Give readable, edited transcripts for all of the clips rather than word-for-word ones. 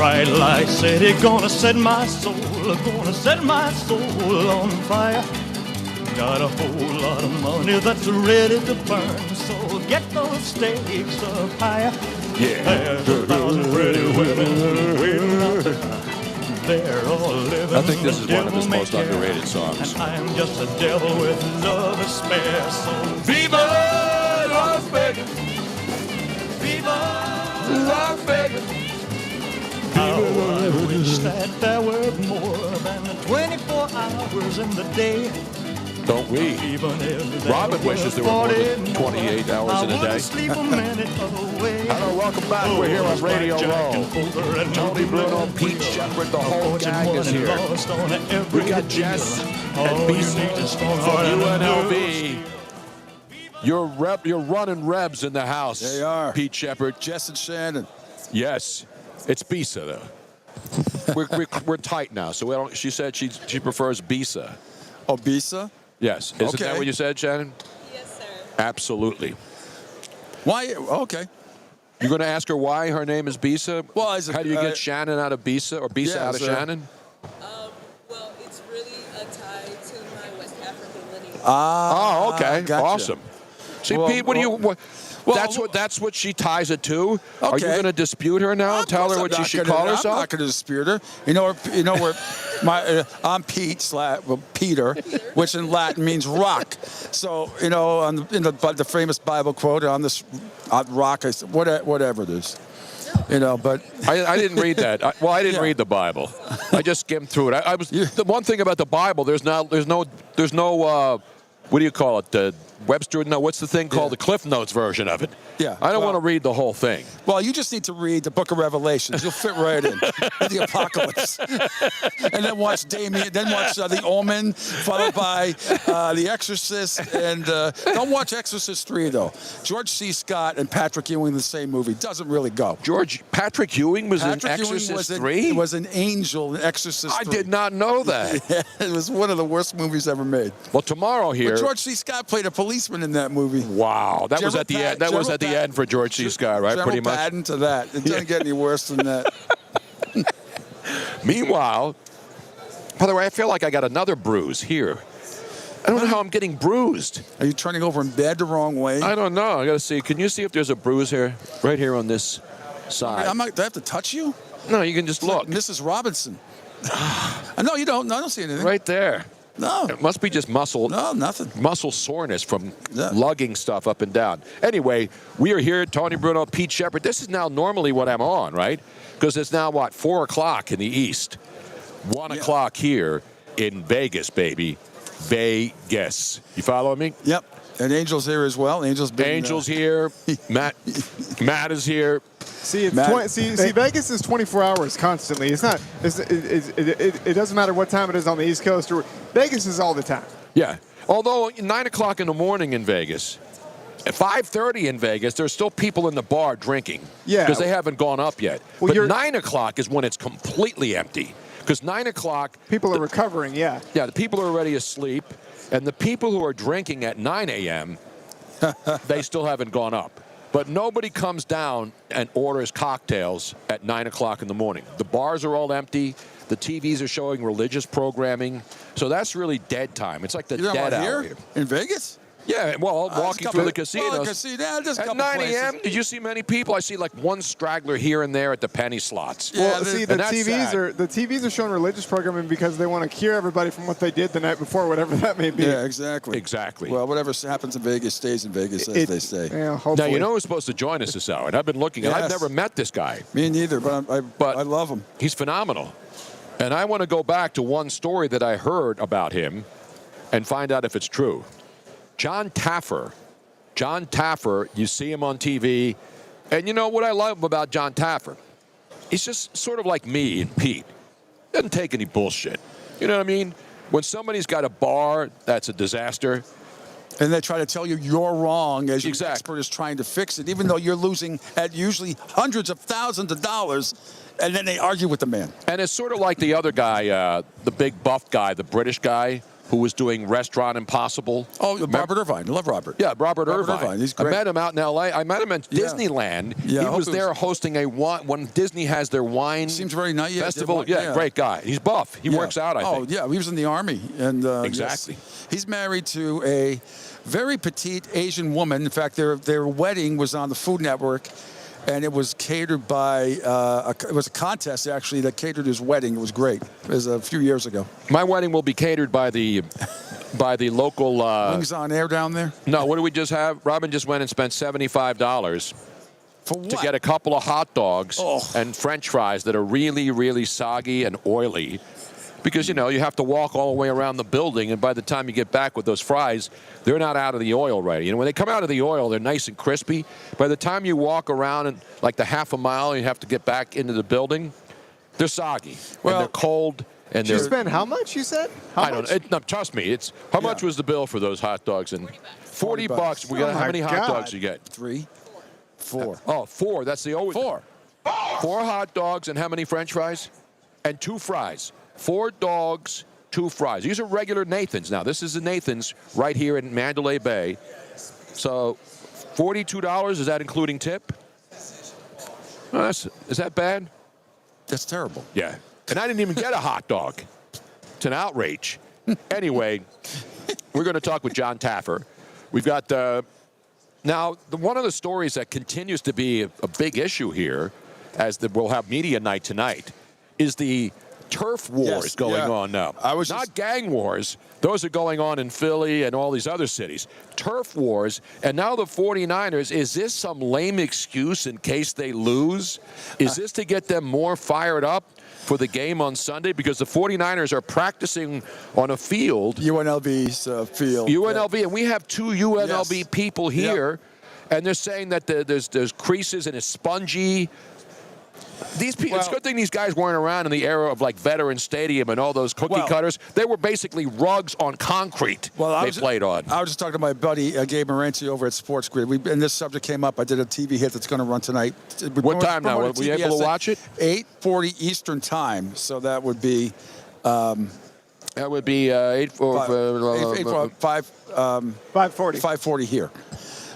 bright light city, gonna set my soul on fire. Got a whole lot of money that's ready to burn, so get those stakes up higher. Yeah. There's 1,000 pretty women waiting out there. They're all living. I think this is one of his most underrated songs. And I'm just a devil with love to spare. So Viva Las Vegas! Viva Las Vegas! How I wish that there were more than 24 hours in the day. Don't we? Even if there Robin wishes there were more than 28 hours in a day. Sleep a minute away. Hello, welcome back. We're here on Radio Row. Tony Bruno, Pete Sheppard, the whole gang is here. We got Jess and BC from UNLV. You're running Rebs in the house. They are. Pete Sheppard. Jess and Shannon. Yes. It's Bisa, though. we're tight now, so we don't, she said she prefers Bisa. Oh, Bisa? Yes. Isn't that what you said, Shannon? Yes, sir. Absolutely. Why? Okay. You're going to ask her why her name is Bisa? Well, how do you get Shannon out of Bisa or Bisa out of Shannon? Well, it's really a tie to my West African lineage. Oh, okay. Gotcha. Awesome. See, Well, Pete, that's what she ties it to. Okay. Are you going to dispute her now? Tell her what she should call herself? I'm not going to dispute her. You know where I'm Pete Peter, which in Latin means rock. So in the famous Bible quote on this rock, I said, whatever it is. But I didn't read that. I didn't read the Bible. I just skimmed through it. I was the one thing about the Bible. There's no. What do you call it? The Webster? No, what's the thing called? The Cliff Notes version of it. Yeah. I don't want to read the whole thing. Well, you just need to read the Book of Revelations. You'll fit right in with the Apocalypse, and then watch Damien. Then watch The Omen, followed by The Exorcist, and don't watch Exorcist 3 though. George C. Scott and Patrick Ewing in the same movie doesn't really go. Patrick Ewing was in Exorcist 3. Was an angel in Exorcist 3. I did not know that. Yeah, it was one of the worst movies ever made. Well, tomorrow here. But George C. Scott played a policeman in that movie. Wow, that was at the end. That was at the end for George C. Scott, right? Pretty much. Patton to that. It doesn't get any worse than that. Meanwhile, by the way, I feel like I got another bruise here. I don't know how I'm getting bruised. Are you turning over in bed the wrong way? I don't know. I got to see. Can you see if there's a bruise here? Right here on this side. Do I have to touch you? No, you can just look. Mrs. Robinson. No, you don't. No, I don't see anything. Right there. No. It must be just muscle. No, nothing. Muscle soreness from lugging stuff up and down. Anyway, we are here, Tony Bruno, Pete Sheppard. This is now normally what I'm on, right? Because it's now, 4 o'clock in the East. 1 o'clock here in Vegas, baby. Vegas. You follow me? Yep. And Angel's here as well. Angel's here. Matt is here. See, Vegas is 24 hours constantly. It's not. It doesn't matter what time it is on the East Coast. Vegas is all the time. Yeah. Although 9 o'clock in the morning in Vegas, at 5:30 in Vegas, there's still people in the bar drinking. Yeah. Because they haven't gone up yet. But 9 o'clock is when it's completely empty. Because 9 o'clock, people are recovering. Yeah. Yeah. The people are already asleep, and the people who are drinking at 9 a.m. they still haven't gone up. But nobody comes down and orders cocktails at 9 o'clock in the morning. The bars are all empty. The TVs are showing religious programming. So that's really dead time. It's like the dead hour here. In Vegas? Yeah, well, walking through the casinos. At 9 a.m., did you see many people? I see like one straggler here and there at the penny slots. Yeah, well, see, the TVs are showing religious programming because they want to cure everybody from what they did the night before, whatever that may be. Yeah, exactly. Exactly. Well, whatever happens in Vegas stays in Vegas, as they say. Yeah, hopefully. Now, you know who's supposed to join us this hour, and I've been looking, and I've never met this guy. Me neither, but I love him. He's phenomenal. And I want to go back to one story that I heard about him and find out if it's true. John Taffer, you see him on TV. And you know what I love about John Taffer? He's just sort of like me and Pete. Doesn't take any bullshit. You know what I mean? When somebody's got a bar, that's a disaster. And they try to tell you you're wrong as your expert is trying to fix it, even though you're losing at usually hundreds of thousands of dollars, and then they argue with the man. And it's sort of like the other guy, the big buff guy, the British guy. who was doing Restaurant Impossible. Oh, Robert Irvine. I love Robert. Yeah, Robert Irvine. He's I great. met him out in L.A. I met him at Disneyland. Yeah, he was there hosting when Disney has their wine Seems very nice. festival. Yeah, great guy. He's buff. He works out, I think. Oh, yeah. He was in the Army. And Exactly. yes. He's married to a very petite Asian woman. In fact, their wedding was on the Food Network. And it was catered by, it was a contest, actually, that catered his wedding. It was great. It was a few years ago. My wedding will be catered by the local... Wings on air down there? No, what do we just have? Robin just went and spent $75 For what? to get a couple of hot dogs and French fries that are really, really soggy and oily. Because, you have to walk all the way around the building, and by the time you get back with those fries, they're not out of the oil ready. When they come out of the oil, they're nice and crispy. By the time you walk around and like the half a mile, you have to get back into the building, they're soggy. Well, and they're cold. And You they're... spent how much, you said? How much? No, trust me. How much was the bill for those hot dogs? And $40. $40. We got how many hot God. dogs you get? 3, 4. Oh, 4. That's the old 4. 4 hot dogs and how many French fries? And 2 fries. 4 dogs, 2 fries. These are regular Nathan's now. This is the Nathan's right here in Mandalay Bay. So $42, is that including tip? Oh, is that bad? That's terrible. Yeah. And I didn't even get a hot dog. It's an outrage. Anyway, we're going to talk with John Taffer. We've got one of the stories that continues to be a big issue here, we'll have media night tonight, is the turf wars going on now. Not gang wars. Those are going on in Philly and all these other cities. Turf wars. And now the 49ers, is this some lame excuse in case they lose? Is this to get them more fired up for the game on Sunday? Because the 49ers are practicing on a field. UNLV's field. UNLV. And we have 2 UNLV people here. And they're saying that there's creases and it's spongy. These people, it's a good thing these guys weren't around in the era of like Veteran Stadium and all those cookie cutters. They were basically rugs on concrete they played on. I was just talking to my buddy Gabe Morency over at Sports Grid. And this subject came up. I did a TV hit that's going to run tonight. What time now? Were we able to watch it? 8:40 Eastern time. So that would be... that would be 5:40. 5:40 here.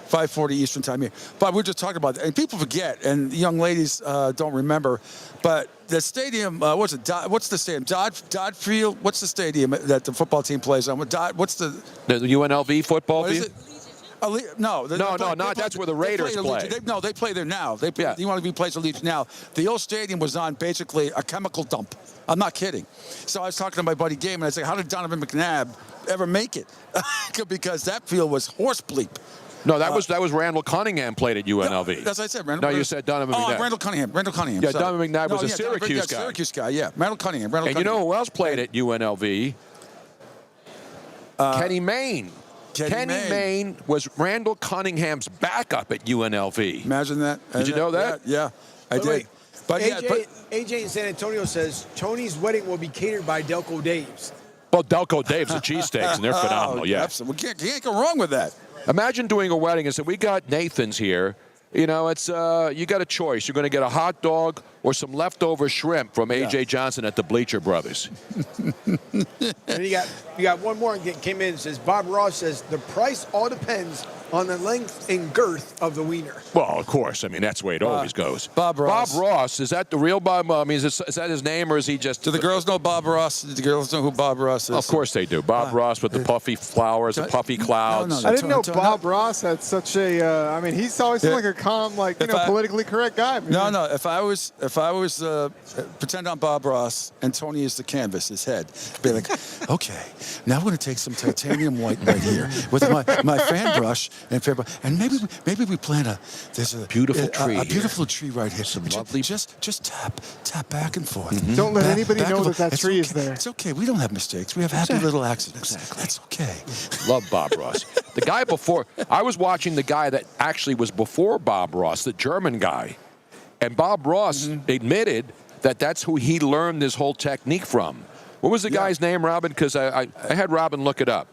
5:40 Eastern time here. But we were just talking about it. And people forget, and young ladies don't remember, but the stadium, what's the stadium? Dodd Field? What's the stadium that the football team plays on? What's the UNLV football field? No, that's where the Raiders play. They play there now. The UNLV plays Allegiant now. The old stadium was on basically a chemical dump. I'm not kidding. So I was talking to my buddy Gabe, and I said, how did Donovan McNabb ever make it? Because that field was horse bleep. No, that was Randall Cunningham played at UNLV. That's what I said. Randall. No, you said Donovan McNabb. Randall Cunningham. Yeah, Donovan McNabb was a Syracuse guy. Syracuse guy, yeah. Randall Cunningham. You know who else played at UNLV? Kenny Mayne. Kenny Mayne was Randall Cunningham's backup at UNLV. Imagine that. Did you know that? Yeah, I did. But AJ in San Antonio says Tony's wedding will be catered by Delco Dave's. Well, Delco Dave's the cheesesteaks, and they're phenomenal, yeah. Absolutely. You can't go wrong with that. Imagine doing a wedding and say, we got Nathan's here. It's you got a choice. You're going to get a hot dog or some leftover shrimp from A.J. Johnson at the Bleacher Brothers. And you got one more that came in and says, Bob Ross says, the price all depends on the length and girth of the wiener. Well, of course. I mean, that's the way it always goes. Bob Ross. Bob Ross, is that the real Bob? I mean, is that his name, or is he just... Do the girls know Bob Ross? Do the girls know who Bob Ross is? Of course they do. Bob Ross with the puffy flowers, the puffy clouds. I didn't know Bob Ross had such a... he's always been like a calm, politically correct guy. No. If I was pretend I'm Bob Ross and Tony is the canvas, his head, be like, okay, now I'm going to take some titanium white right here with my fan brush and maybe we plant there's a beautiful tree, a beautiful tree right here. Some lovely. Just tap back and forth. Mm-hmm. Don't let anybody know that tree is there. It's okay. We don't have mistakes. We have happy little accidents. Exactly. That's okay. Love Bob Ross. The guy before, I was watching the guy that actually was before Bob Ross, the German guy. And Bob Ross admitted that that's who he learned this whole technique from. What was the guy's name, Robin? Because I had Robin look it up.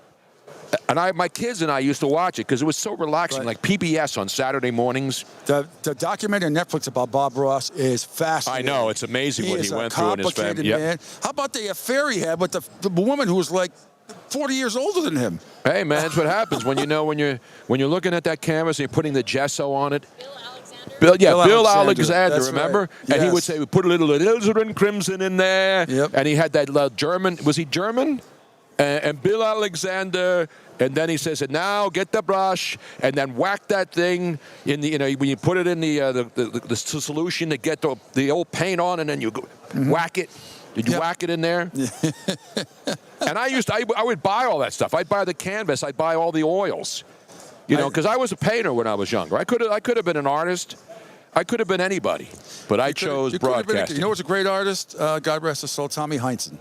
And my kids and I used to watch it because it was so relaxing, like PBS on Saturday mornings. The documentary on Netflix about Bob Ross is fascinating. I know. It's amazing what he went through in his family. Man. How about the affair he had with the woman who was like 40 years older than him. Hey, man, that's what happens when you're looking at that canvas and you're putting the gesso on it. Bill Alexander, That's remember? right. And he would Yes. say, we put a little alizarin crimson in there. Yep. And he had that German, was he German? And Bill Alexander, and then he says, and now get the brush, and then whack that thing in the, when you put it in the solution to get the old paint on, and then you go whack it. Did you whack it in there? And I would buy all that stuff. I'd buy the canvas. I'd buy all the oils. Because I was a painter when I was younger. I could have been an artist. I could have been anybody, but I chose broadcasting. You know what's a great artist? God rest his soul, Tommy Heinsohn.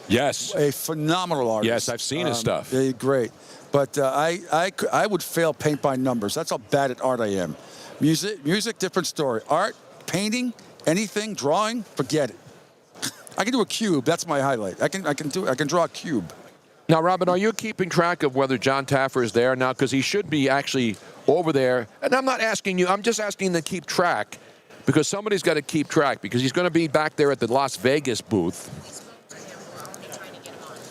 Yes. A phenomenal artist. Yes, I've seen his stuff. Great. But I would fail paint by numbers. That's how bad at art I am. Music, different story. Art, painting, anything, drawing, forget it. I can do a cube. That's my highlight. I can draw a cube. Now, Robin, are you keeping track of whether John Taffer is there now? Because he should be actually over there. And I'm not asking you. I'm just asking to keep track, because somebody's got to keep track, because he's going to be back there at the Las Vegas booth.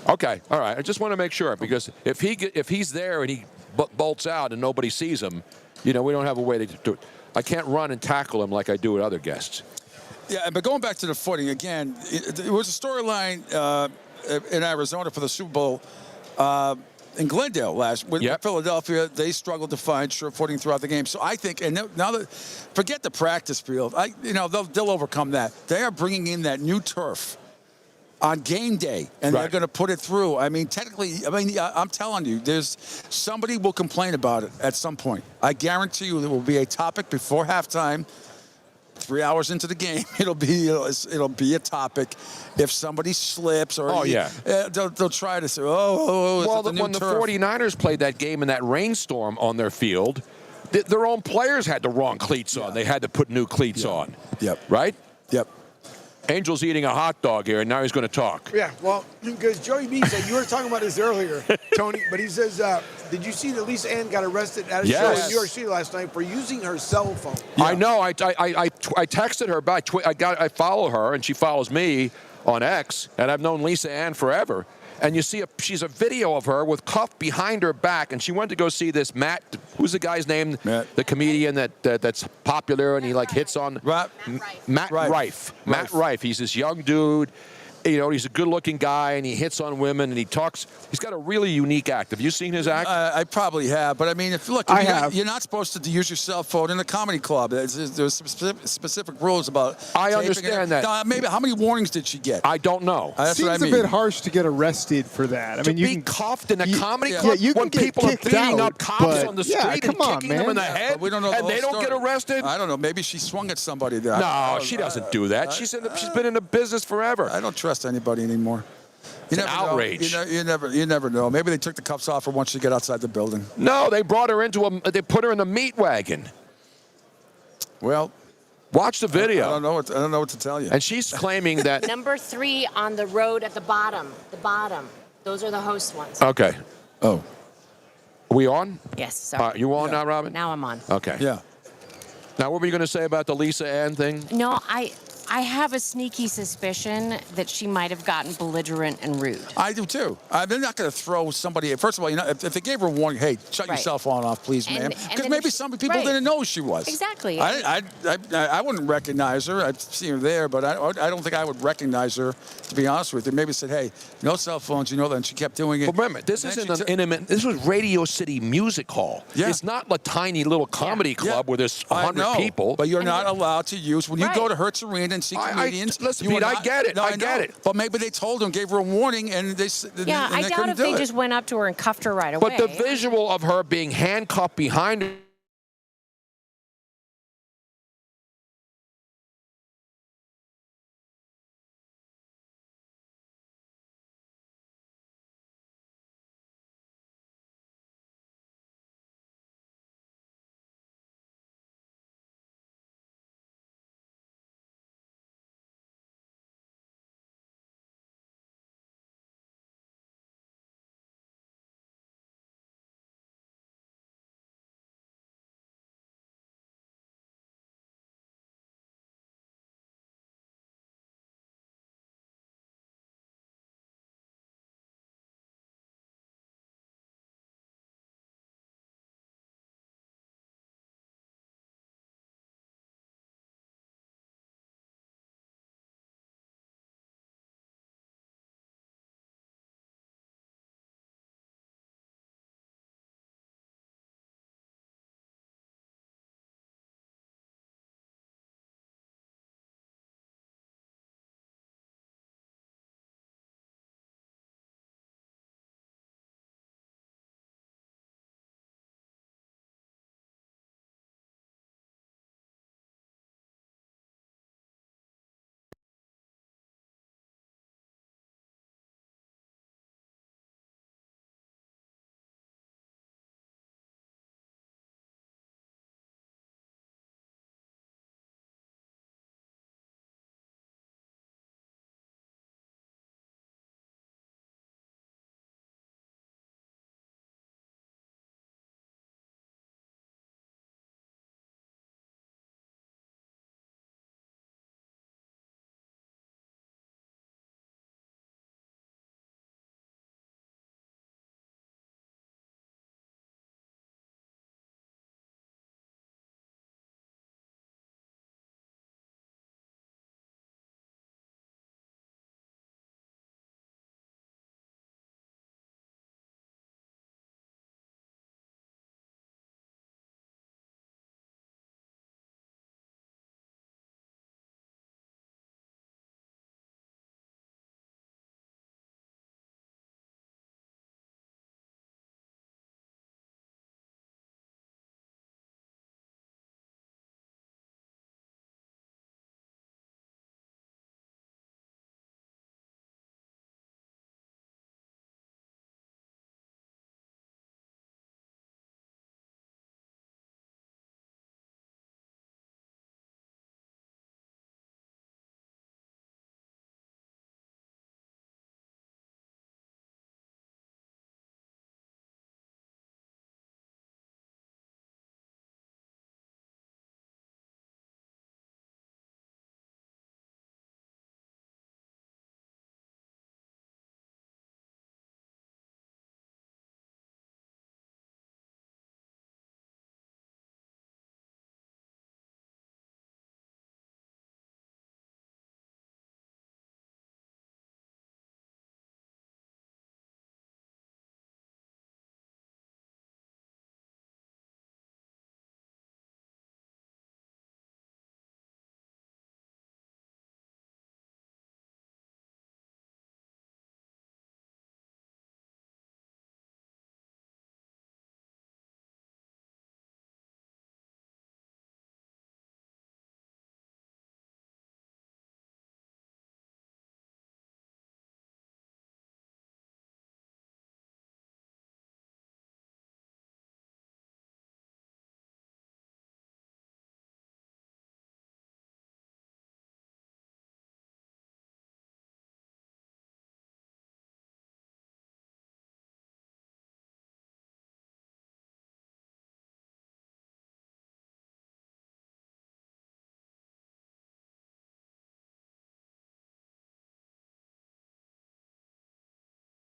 Okay, all right. I just want to make sure, because if he's there and he bolts out and nobody sees him, we don't have a way to do it. I can't run and tackle him like I do with other guests. Yeah, but going back to the footing again, it was a storyline in Arizona for the Super Bowl in Glendale with Philadelphia. They struggled to find sure footing throughout the game. So I think, and now that forget the practice field, they'll overcome that. They are bringing in that new turf on game day, and they're going to put it through. I mean, technically, I'm telling you, somebody will complain about it at some point. I guarantee you there will be a topic before halftime. 3 hours into the game, it'll be a topic. If somebody slips or they'll try to say, well, when the 49ers played that game in that rainstorm on their field, their own players had the wrong cleats on. They had to put new cleats on. Yep. Right? Yep. Angel's eating a hot dog here, and now he's going to talk. Yeah, well, because Joey B said, you were talking about this earlier, Tony, but he says, did you see that Lisa Ann got arrested at a show in New York City last night for using her cell phone? Yeah. I know. I texted her back. I follow her, and she follows me on X, and I've known Lisa Ann forever. And you see, she's a video of her with cuff behind her back, and she went to go see this Matt. Who's the guy's name? Matt. The comedian that's popular, and he hits on Matt Rife. Matt Rife. He's this young dude. He's a good-looking guy, and he hits on women, and he talks. He's got a really unique act. Have you seen his act? I probably have, but I mean, you're not supposed to use your cell phone in a comedy club. There's specific rules about. I understand that. Now, maybe how many warnings did she get? I don't know. That's Seems what I mean. a bit harsh to get arrested for that. You be cuffed in a comedy club you when can get people are kicked beating out, up cops on the street and come on, kicking them in the head, But we don't know and the they whole don't get story. arrested? I don't know. Maybe she swung at somebody there. No, she doesn't do that. She's been in the business forever. I don't trust anybody anymore. It's an outrage. You never know. Maybe they took the cuffs off her once she get outside the building. No, they brought her they put her in a meat wagon. Well, watch the video. I don't know what to tell you. And she's claiming that Number 3 on the road at the bottom. The bottom. Those are the host ones. Okay. Oh. Are we on? Yes. Sorry. You on now, Robin? Now I'm on. Okay. Yeah. Now, what were you going to say about the Lisa Ann thing? No, I have a sneaky suspicion that she might have gotten belligerent and rude. I do too. They're not going to throw somebody. First of all, if they gave her a warning, hey, shut your cell phone off, please, ma'am, because maybe some people didn't know who she was. Exactly. I wouldn't recognize her. I've seen her there, but I don't think I would recognize her. To be honest with you, maybe said, hey, no cell phones, that, and she kept doing it. But remember, this isn't an intimate. This was Radio City Music Hall. Yeah. It's not a tiny little comedy club where there's 100 people. But you're not allowed to use when you go to Hertz Arena and see comedians. Listen, Pete, I get it. No, I get it. But maybe they told her, gave her a warning, and they. Yeah, I doubt if they just went up to her and cuffed her right away. But the visual of her being handcuffed behind her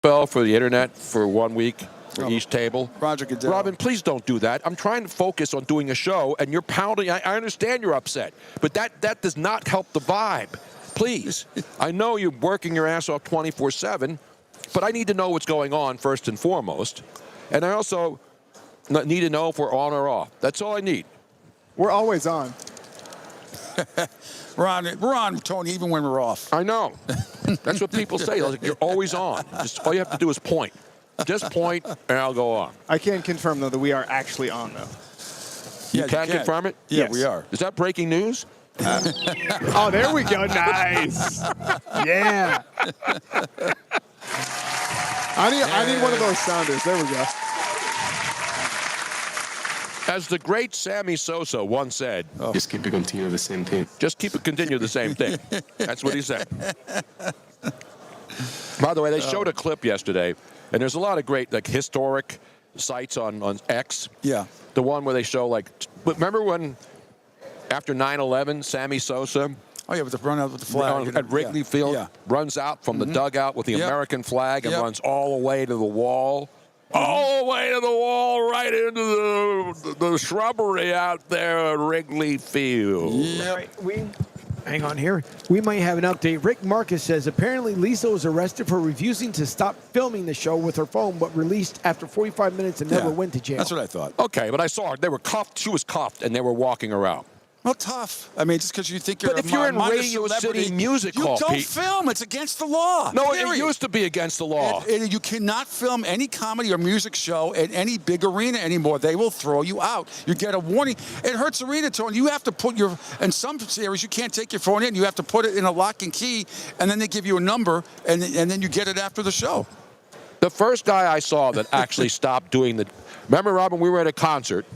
spell for the internet for 1 week for each table? Roger Goodell. Robin, please don't do that. I'm trying to focus on doing a show, and you're pounding. I understand you're upset, but that does not help the vibe. Please. I know you're working your ass off 24/7, but I need to know what's going on first and foremost. And I also need to know if we're on or off. That's all I need. We're always on. We're on, Tony, even when we're off. I know. That's what people say. Like, you're always on. Just all you have to do is point. Just point, and I'll go on. I can confirm, though, that we are actually on, though. You can confirm it? Yeah, Yes. we are. Is that breaking news? Oh, there we go. Nice. Yeah. I need one of those sounders. There we go. As the great Sammy Sosa once said, Just keep it continue the same thing. just keep it continue the same thing. That's what he said. By the way, they showed a clip yesterday, and there's a lot of great historic sites on X. Yeah. The one where they show remember when after 9/11, Sammy Sosa Oh, yeah, with the run out with the flag. at Wrigley Field runs out from the dugout with the American flag and runs all the way to the wall. All the way to the wall, right into the shrubbery out there at Wrigley Field. All right, hang on here. We might have an update. Rick Marcus says apparently Lisa was arrested for refusing to stop filming the show with her phone, but released after 45 minutes and never went to jail. That's what I thought. Okay, but I saw her. They were cuffed. She was cuffed, and they were walking around. Well, tough. I mean, just because you think you're But a if you're in minor Radio celebrity, City Music Hall, you don't Pete. film. It's against the law. No, period. it used to be against the law. You cannot film any comedy or music show at any big arena anymore. They will throw you out. You get a warning. It hurts arena, Tony. You have to put in some series, you can't take your phone in. You have to put it in a lock and key, and then they give you a number, and then you get it after the show. The first guy I saw that actually stopped doing the... Remember, Robin, we were at a concert,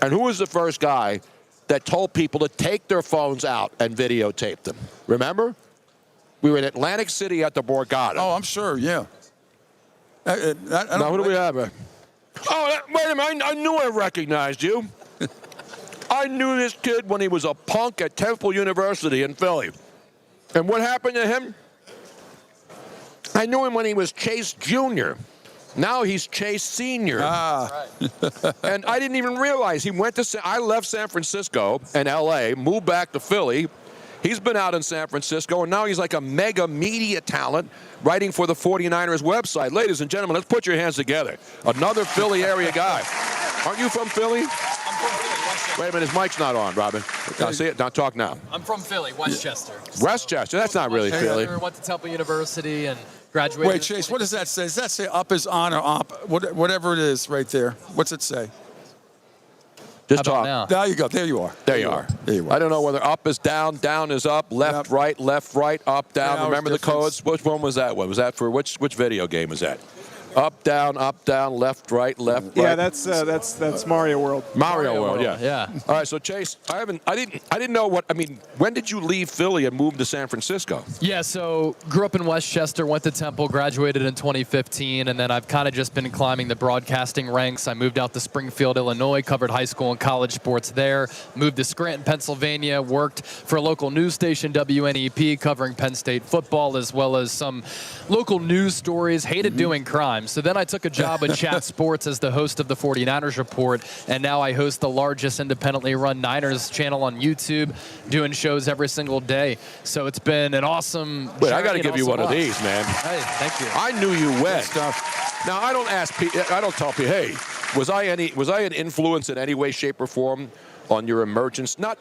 and who was the first guy that told people to take their phones out and videotape them? Remember? We were in Atlantic City at the Borgata. Oh, I'm sure, yeah. Now, who do we have? Wait a minute. I knew I recognized you. I knew this kid when he was a punk at Temple University in Philly. And what happened to him? I knew him when he was Chase Jr. Now he's Chase Sr. And I didn't even realize he went to... I left San Francisco and L.A., moved back to Philly. He's been out in San Francisco, and now he's like a mega media talent writing for the 49ers website. Ladies and gentlemen, let's put your hands together. Another Philly area guy. Aren't you from Philly? I'm from Philly, Westchester. Wait a minute, his mic's not on, Robin. Now, see it? Now talk now. I'm from Philly, Westchester. Westchester, that's not really Philly. Went to Temple University and graduated. Wait, Chase, what does that say? Does that say up is on or op? Whatever it is right there. What's it say? Just How talk. about now? There you go. There you are. There you are. There you are. I don't know whether up is down is up, left, right, up, down. Yeah, Remember the difference. codes? Which one was that one? Was that for which video game was that? Up, down, left, right. Yeah, that's Mario World. Mario World, yeah. Yeah. All right, so Chase, I didn't know when did you leave Philly and move to San Francisco? Yeah, so grew up in Westchester, went to Temple, graduated in 2015, and then I've kind of just been climbing the broadcasting ranks. I moved out to Springfield, Illinois, covered high school and college sports there, moved to Scranton, Pennsylvania, worked for a local news station, WNEP, covering Penn State football, as well as some local news stories, hated doing crime. So then I took a job at Chat Sports as the host of the 49ers Report, and now I host the largest independently run Niners channel on YouTube, doing shows every single day. So it's been an awesome Wait, I journey got to and give you awesome one of life. these, man. Hey, thank you. I knew you when. Now I don't ask people. I don't tell people, hey, was I an influence in any way, shape, or form on your emergence? I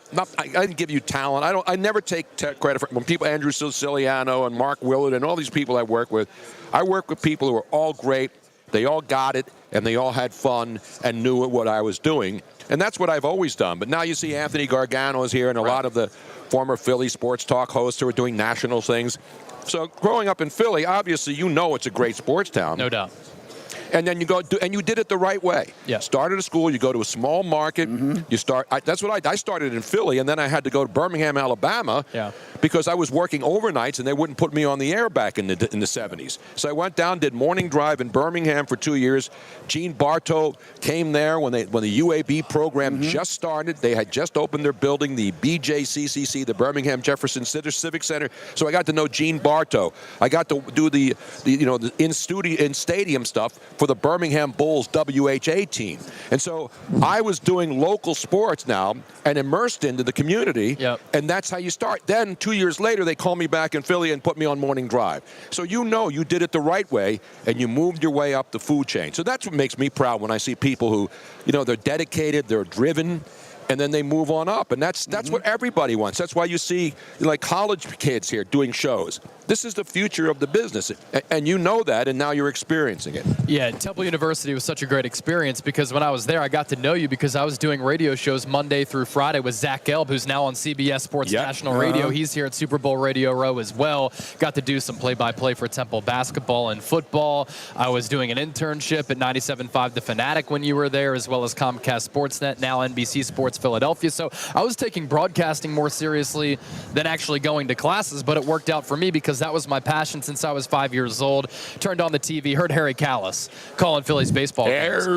didn't give you talent. I never take credit for when people, Andrew Siciliano and Mark Willard and all these people I work with. I work with people who are all great. They all got it, and they all had fun and knew what I was doing. And that's what I've always done. But now you see Anthony Gargano is here and a lot of the former Philly sports talk hosts who are doing national things. So growing up in Philly, obviously you know it's a great sports town. No doubt. And then you go and you did it the right way. Yeah. Started a school. You go to a small market. You start. That's what I started in Philly, and then I had to go to Birmingham, Alabama, because I was working overnights, and they wouldn't put me on the air back in the 70s. So I went down, did morning drive in Birmingham for 2 years. Gene Bartow came there when the UAB program just started. They had just opened their building, the BJCCC, the Birmingham Jefferson Civic Center. So I got to know Gene Bartow. I got to do the in stadium stuff for the Birmingham Bulls WHA team. And so I was doing local sports now and immersed into the community. And that's how you start. Then 2 years later, they called me back in Philly and put me on morning drive. So you did it the right way, and you moved your way up the food chain. So that's what makes me proud when I see people who, they're dedicated, they're driven, and then they move on up. And that's what everybody wants. That's why you see like college kids here doing shows. This is the future of the business, and you know that, and now you're experiencing it. Yeah, Temple University was such a great experience because when I was there, I got to know you because I was doing radio shows Monday through Friday with Zach Gelb, who's now on CBS Sports National Radio. He's here at Super Bowl Radio Row as well. Got to do some play-by-play for Temple basketball and football. I was doing an internship at 97.5 The Fanatic when you were there, as well as Comcast Sportsnet, now NBC Sports Philadelphia. So I was taking broadcasting more seriously than actually going to classes, but it worked out for me because that was my passion since I was 5 years old. Turned on the TV, heard Harry Callis calling Phillies baseball games.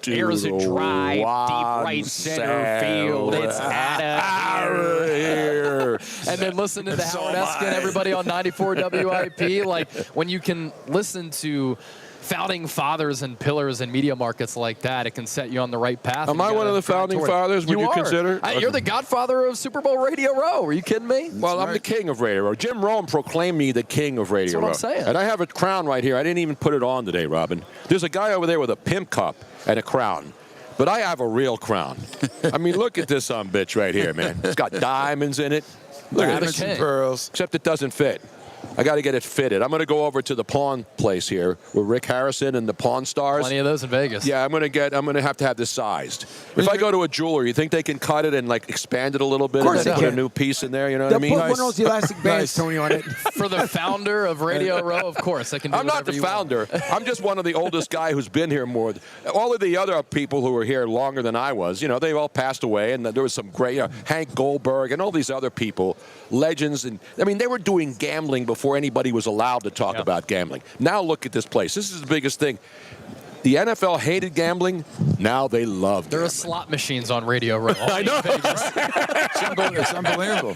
Airs a drive, deep right center field. It's out of here. And then listen to the Howard Eskin and everybody on 94 WIP. Like, when you can listen to founding fathers and pillars in media markets like that, it can set you on the right path. Am I one of the founding fathers? Would you consider? You're the godfather of Super Bowl Radio Row. Are you kidding me? Well, I'm the king of Radio Row. Jim Rome proclaimed me the king of Radio Row. That's what I'm saying. And I have a crown right here. I didn't even put it on today, Robin. There's a guy over there with a pimp cup and a crown. But I have a real crown. I mean, look at this bitch right here, man. It's got diamonds in it. Look at Diamonds and pearls. Except it doesn't fit. I got to get it fitted. I'm going to go over to the pawn place here with Rick Harrison and the Pawn Stars. Plenty of those in Vegas. Yeah, I'm going to have to have this sized. If I go to a jeweler, you think they can cut it and like expand it a little bit? Of course and they put can. a new piece in there. You know what They'll I mean? put one of those elastic bands, Tony, on it. For the founder of Radio Row, of course, I can do I'm not the founder. I'm just one of the oldest guy who's been here more. All of the other people who were here longer than I was, they've all passed away, and there was some great Hank Goldberg and all these other people, legends, and I mean they were doing gambling before anybody was allowed to talk about gambling. Now look at this place. This is the biggest thing. The NFL hated gambling. Now they love gambling. There are slot machines on Radio Row. I know. It's unbelievable.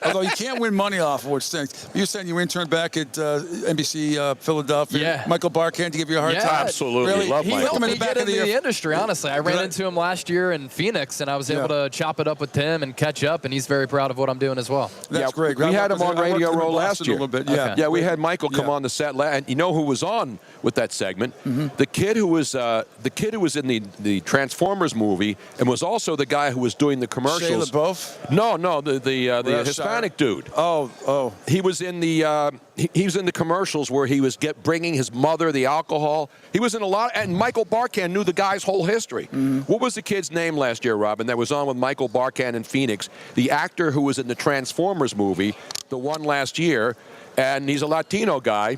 Although you can't win money off of which things. You're saying you interned back at NBC Philadelphia. Yeah. Michael Barkan to give you a hard time. Absolutely. Really? Love He Michael. helped me back get of into the the year. industry, honestly. I ran into him last year in Phoenix, and I was able to chop it up with him and catch up, and he's very proud of what I'm doing as well. That's great. We had him on I worked Radio with him Row in last Boston year. A little bit. Okay. Yeah, we had Michael come on the set, and you know who was on with that segment? The kid who was in the Transformers movie and was also the guy who was doing the commercials. Shia LaBeouf? No, the Hispanic dude. Oh. He was in the he was in the commercials where he was bringing his mother the alcohol. He was in a lot, and Michael Barkan knew the guy's whole history. What was the kid's name last year, Robin? That was on with Michael Barkan in Phoenix, the actor who was in the Transformers movie, the one last year, and he's a Latino guy.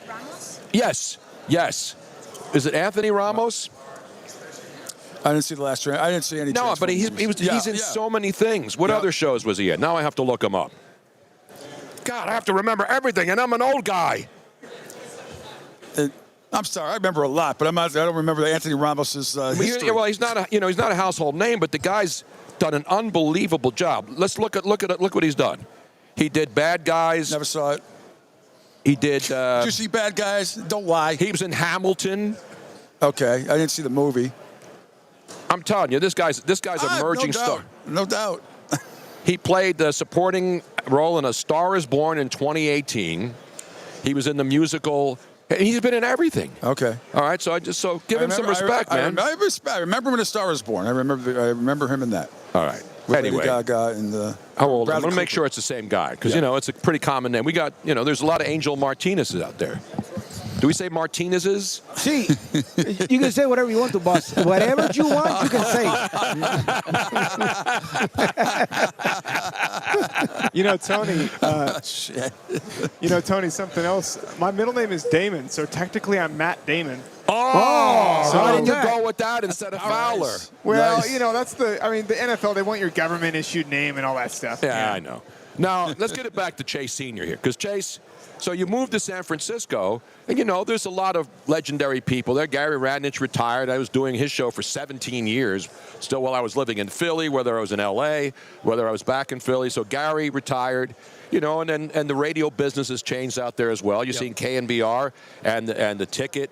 Ramos? Yes. Is it Anthony Ramos? I didn't see the last train. I didn't see any. No, but he's in so many things. What other shows was he in? Now I have to look him up. God, I have to remember everything, and I'm an old guy. I'm sorry, I remember a lot, but I don't remember Anthony Ramos's history. Well, he's not a household name, but the guy's done an unbelievable job. Let's look what he's done. He did Bad Guys. Never saw it. He did. Did you see Bad Guys? Don't lie. He was in Hamilton. Okay, I didn't see the movie. I'm telling you, this guy's emerging star. No doubt. He played the supporting role in A Star Is Born in 2018. He was in the musical. He's been in everything. Okay. All right. So give him some respect, man. I remember when A Star Was Born. I remember him in that. All right. With Anyway, Lady Gaga and how old? Bradley I'm going to make Cooper. sure it's the same guy because it's a pretty common name. We got there's a lot of Angel Martinez's out there. Do we say Martinez's? See, you can say whatever you want to, boss. Whatever you want, you can say. You know, Tony. Shit. You know, Tony. Something else. My middle name is Damon, so technically I'm Matt Damon. Oh, so why didn't you go with that instead of Fowler? Nice. Well, Nice. you know, that's the. I mean, the NFL, they want your government-issued name and all that stuff. Yeah, I know. Now, let's get it back to Chase Sr. here. Because, Chase, so you moved to San Francisco, and, you know, there's a lot of legendary people there. Gary Radnich retired. I was doing his show for 17 years, still while I was living in Philly, whether I was in L.A., whether I was back in Philly. So Gary retired. You know, and the radio business has changed out there as well. You're seeing KNBR and the Ticket.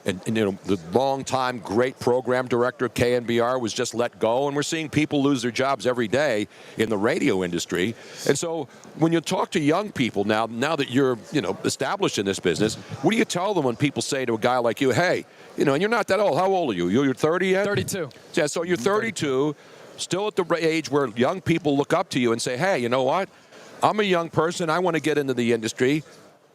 And, you know, the longtime great program director of KNBR was just let go, and we're seeing people lose their jobs every day in the radio industry. And so when you talk to young people now that you're, you know, established in this business, what do you tell them when people say to a guy like you, hey, you know, and you're not that old. How old are you? You're 30 yet? 32. Yeah, so you're 32, still at the age where young people look up to you and say, hey, you know what? I'm a young person. I want to get into the industry.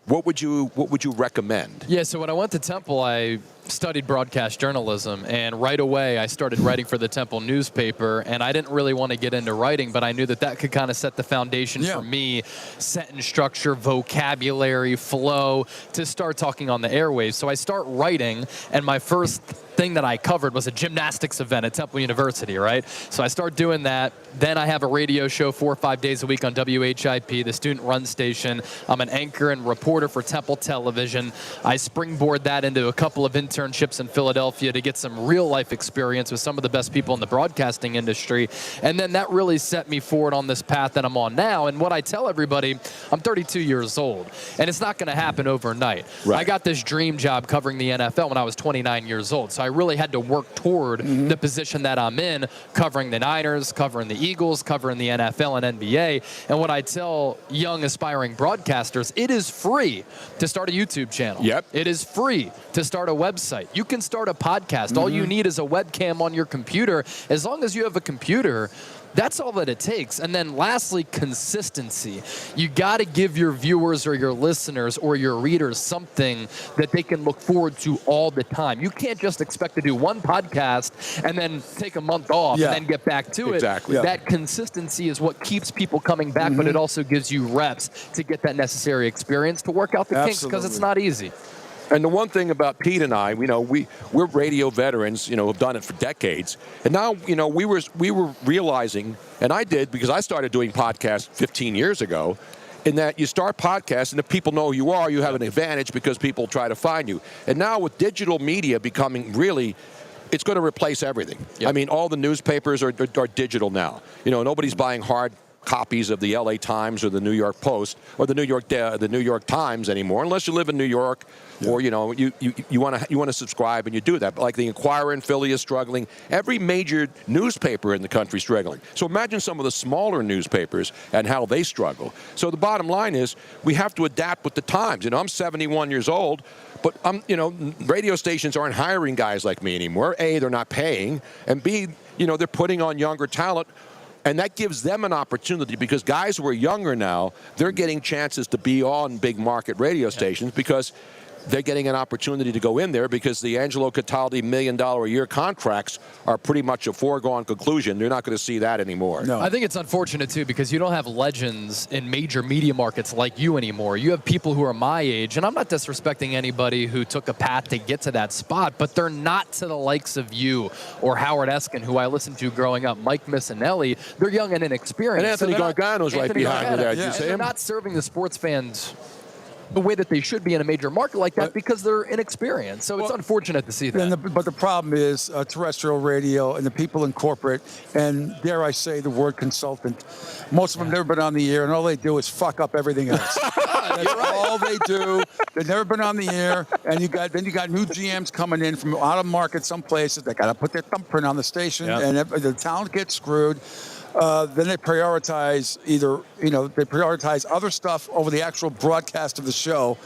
What would you recommend? Yeah, so when I went to Temple, I studied broadcast journalism, and right away I started writing for the Temple newspaper, and I didn't really want to get into writing, but I knew that could kind of set the foundation for me, sentence structure, vocabulary, flow, to start talking on the airwaves. So I start writing, and my first thing that I covered was a gymnastics event at Temple University, right? So I start doing that. Then I have a radio show 4 or 5 days a week on WHIP, the student-run station. I'm an anchor and reporter for Temple Television. I springboard that into a couple of internships in Philadelphia to get some real-life experience with some of the best people in the broadcasting industry. And then that really set me forward on this path that I'm on now. And what I tell everybody, I'm 32 years old, and it's not going to happen overnight. Right. I got this dream job covering the NFL when I was 29 years old, so I really had to work toward the position that I'm in, covering the Niners, covering the Eagles, covering the NFL and NBA. And what I tell young aspiring broadcasters, it is free to start a YouTube channel. Yep. It is free to start a website. You can start a podcast. All you need is a webcam on your computer. As long as you have a computer, that's all that it takes. And then lastly, consistency. You got to give your viewers or your listeners or your readers something that they can look forward to all the time. You can't just expect to do one podcast and then take a month off and then get back to it. Yeah. That consistency is what keeps people coming back, but it also gives you reps to get that necessary experience to work out the kinks, because it's not easy. And the one thing about Pete and I, you know, we're radio veterans, you know, have done it for decades. And now, you know, we were realizing, and I did because I started doing podcasts 15 years ago, in that you start podcasts, and if people know who you are, you have an advantage because people try to find you. And now with digital media becoming really, it's going to replace everything. I mean, all the newspapers are digital now. You know, nobody's buying hard copies of the LA Times or the New York Post or the New York Times anymore, unless you live in New York, or you know you want to subscribe and you do that. But like the Inquirer in Philly is struggling. Every major newspaper in the country is struggling. So imagine some of the smaller newspapers and how they struggle. So the bottom line is we have to adapt with the times. You know, I'm 71 years old. But you know, radio stations aren't hiring guys like me anymore. A, they're not paying, and B, you know, they're putting on younger talent. And that gives them an opportunity, because guys who are younger now, they're getting chances to be on big market radio stations because they're getting an opportunity to go in there, because the Angelo Cataldi $1 million a year contracts are pretty much a foregone conclusion. They're not going to see that anymore. No. I think it's unfortunate, too, because you don't have legends in major media markets like you anymore. You have people who are my age, and I'm not disrespecting anybody who took a path to get to that spot, but they're not to the likes of you or Howard Eskin, who I listened to growing up, Mike Missinelli. They're young and inexperienced. And Anthony Gargano's right behind me there. Did you see They're him? not serving the sports fans the way that they should be in a major market like that, because they're inexperienced. So it's unfortunate to see that. But the problem is terrestrial radio and the people in corporate, and dare I say the word consultant, most of them never been on the air, and all they do is fuck up everything else. That's all they do. They've never been on the air, and then you got new GMs coming in from out of market some places. They got to put their thumbprint on the station, and the talent gets screwed. Then they prioritize they prioritize other stuff over the actual broadcast of the show.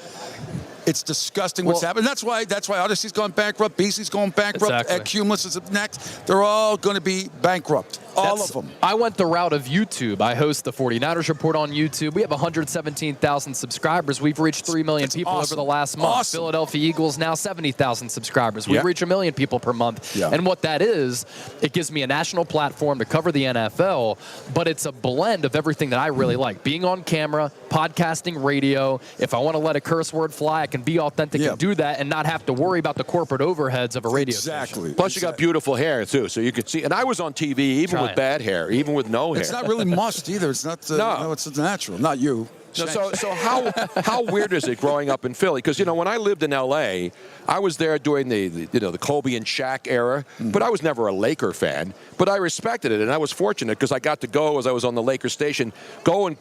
It's disgusting what's happening. That's why Odyssey's gone bankrupt. BC's going bankrupt. Exactly. Cumulus is up next. They're all going to be bankrupt. All of them. I went the route of YouTube. I host the 49ers Report on YouTube. We have 117,000 subscribers. We've reached 3 million people over the last month. Awesome. Philadelphia Eagles now 70,000 subscribers. We reach 1 million people per month. Yeah. And what that is, it gives me a national platform to cover the NFL, but it's a blend of everything that I really like. Being on camera, podcasting, radio. If I want to let a curse word fly, I can be authentic and do that and not have to worry about the corporate overheads of a radio station. Plus, you got beautiful hair, too, so you could see. And I was on TV even with bad hair, even with no hair. It's not really mussed either. It's not. No, it's natural. Not you. So how weird is it growing up in Philly? Because when I lived in L.A., I was there during the Kobe and Shaq era, but I was never a Laker fan. But I respected it, and I was fortunate because I got to go as I was on the Lakers station, go and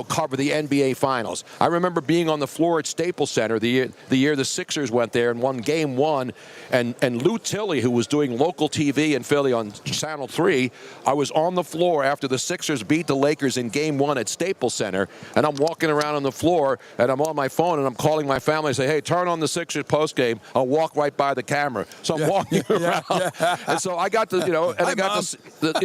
cover the NBA Finals. I remember being on the floor at Staples Center the year the Sixers went there and won Game 1, and Lou Tilley, who was doing local TV in Philly on Channel 3, I was on the floor after the Sixers beat the Lakers in Game 1 at Staples Center, and I'm walking around on the floor, and I'm on my phone, and I'm calling my family and say, hey, turn on the Sixers postgame. I'll walk right by the camera. So I'm walking around. And so I got to,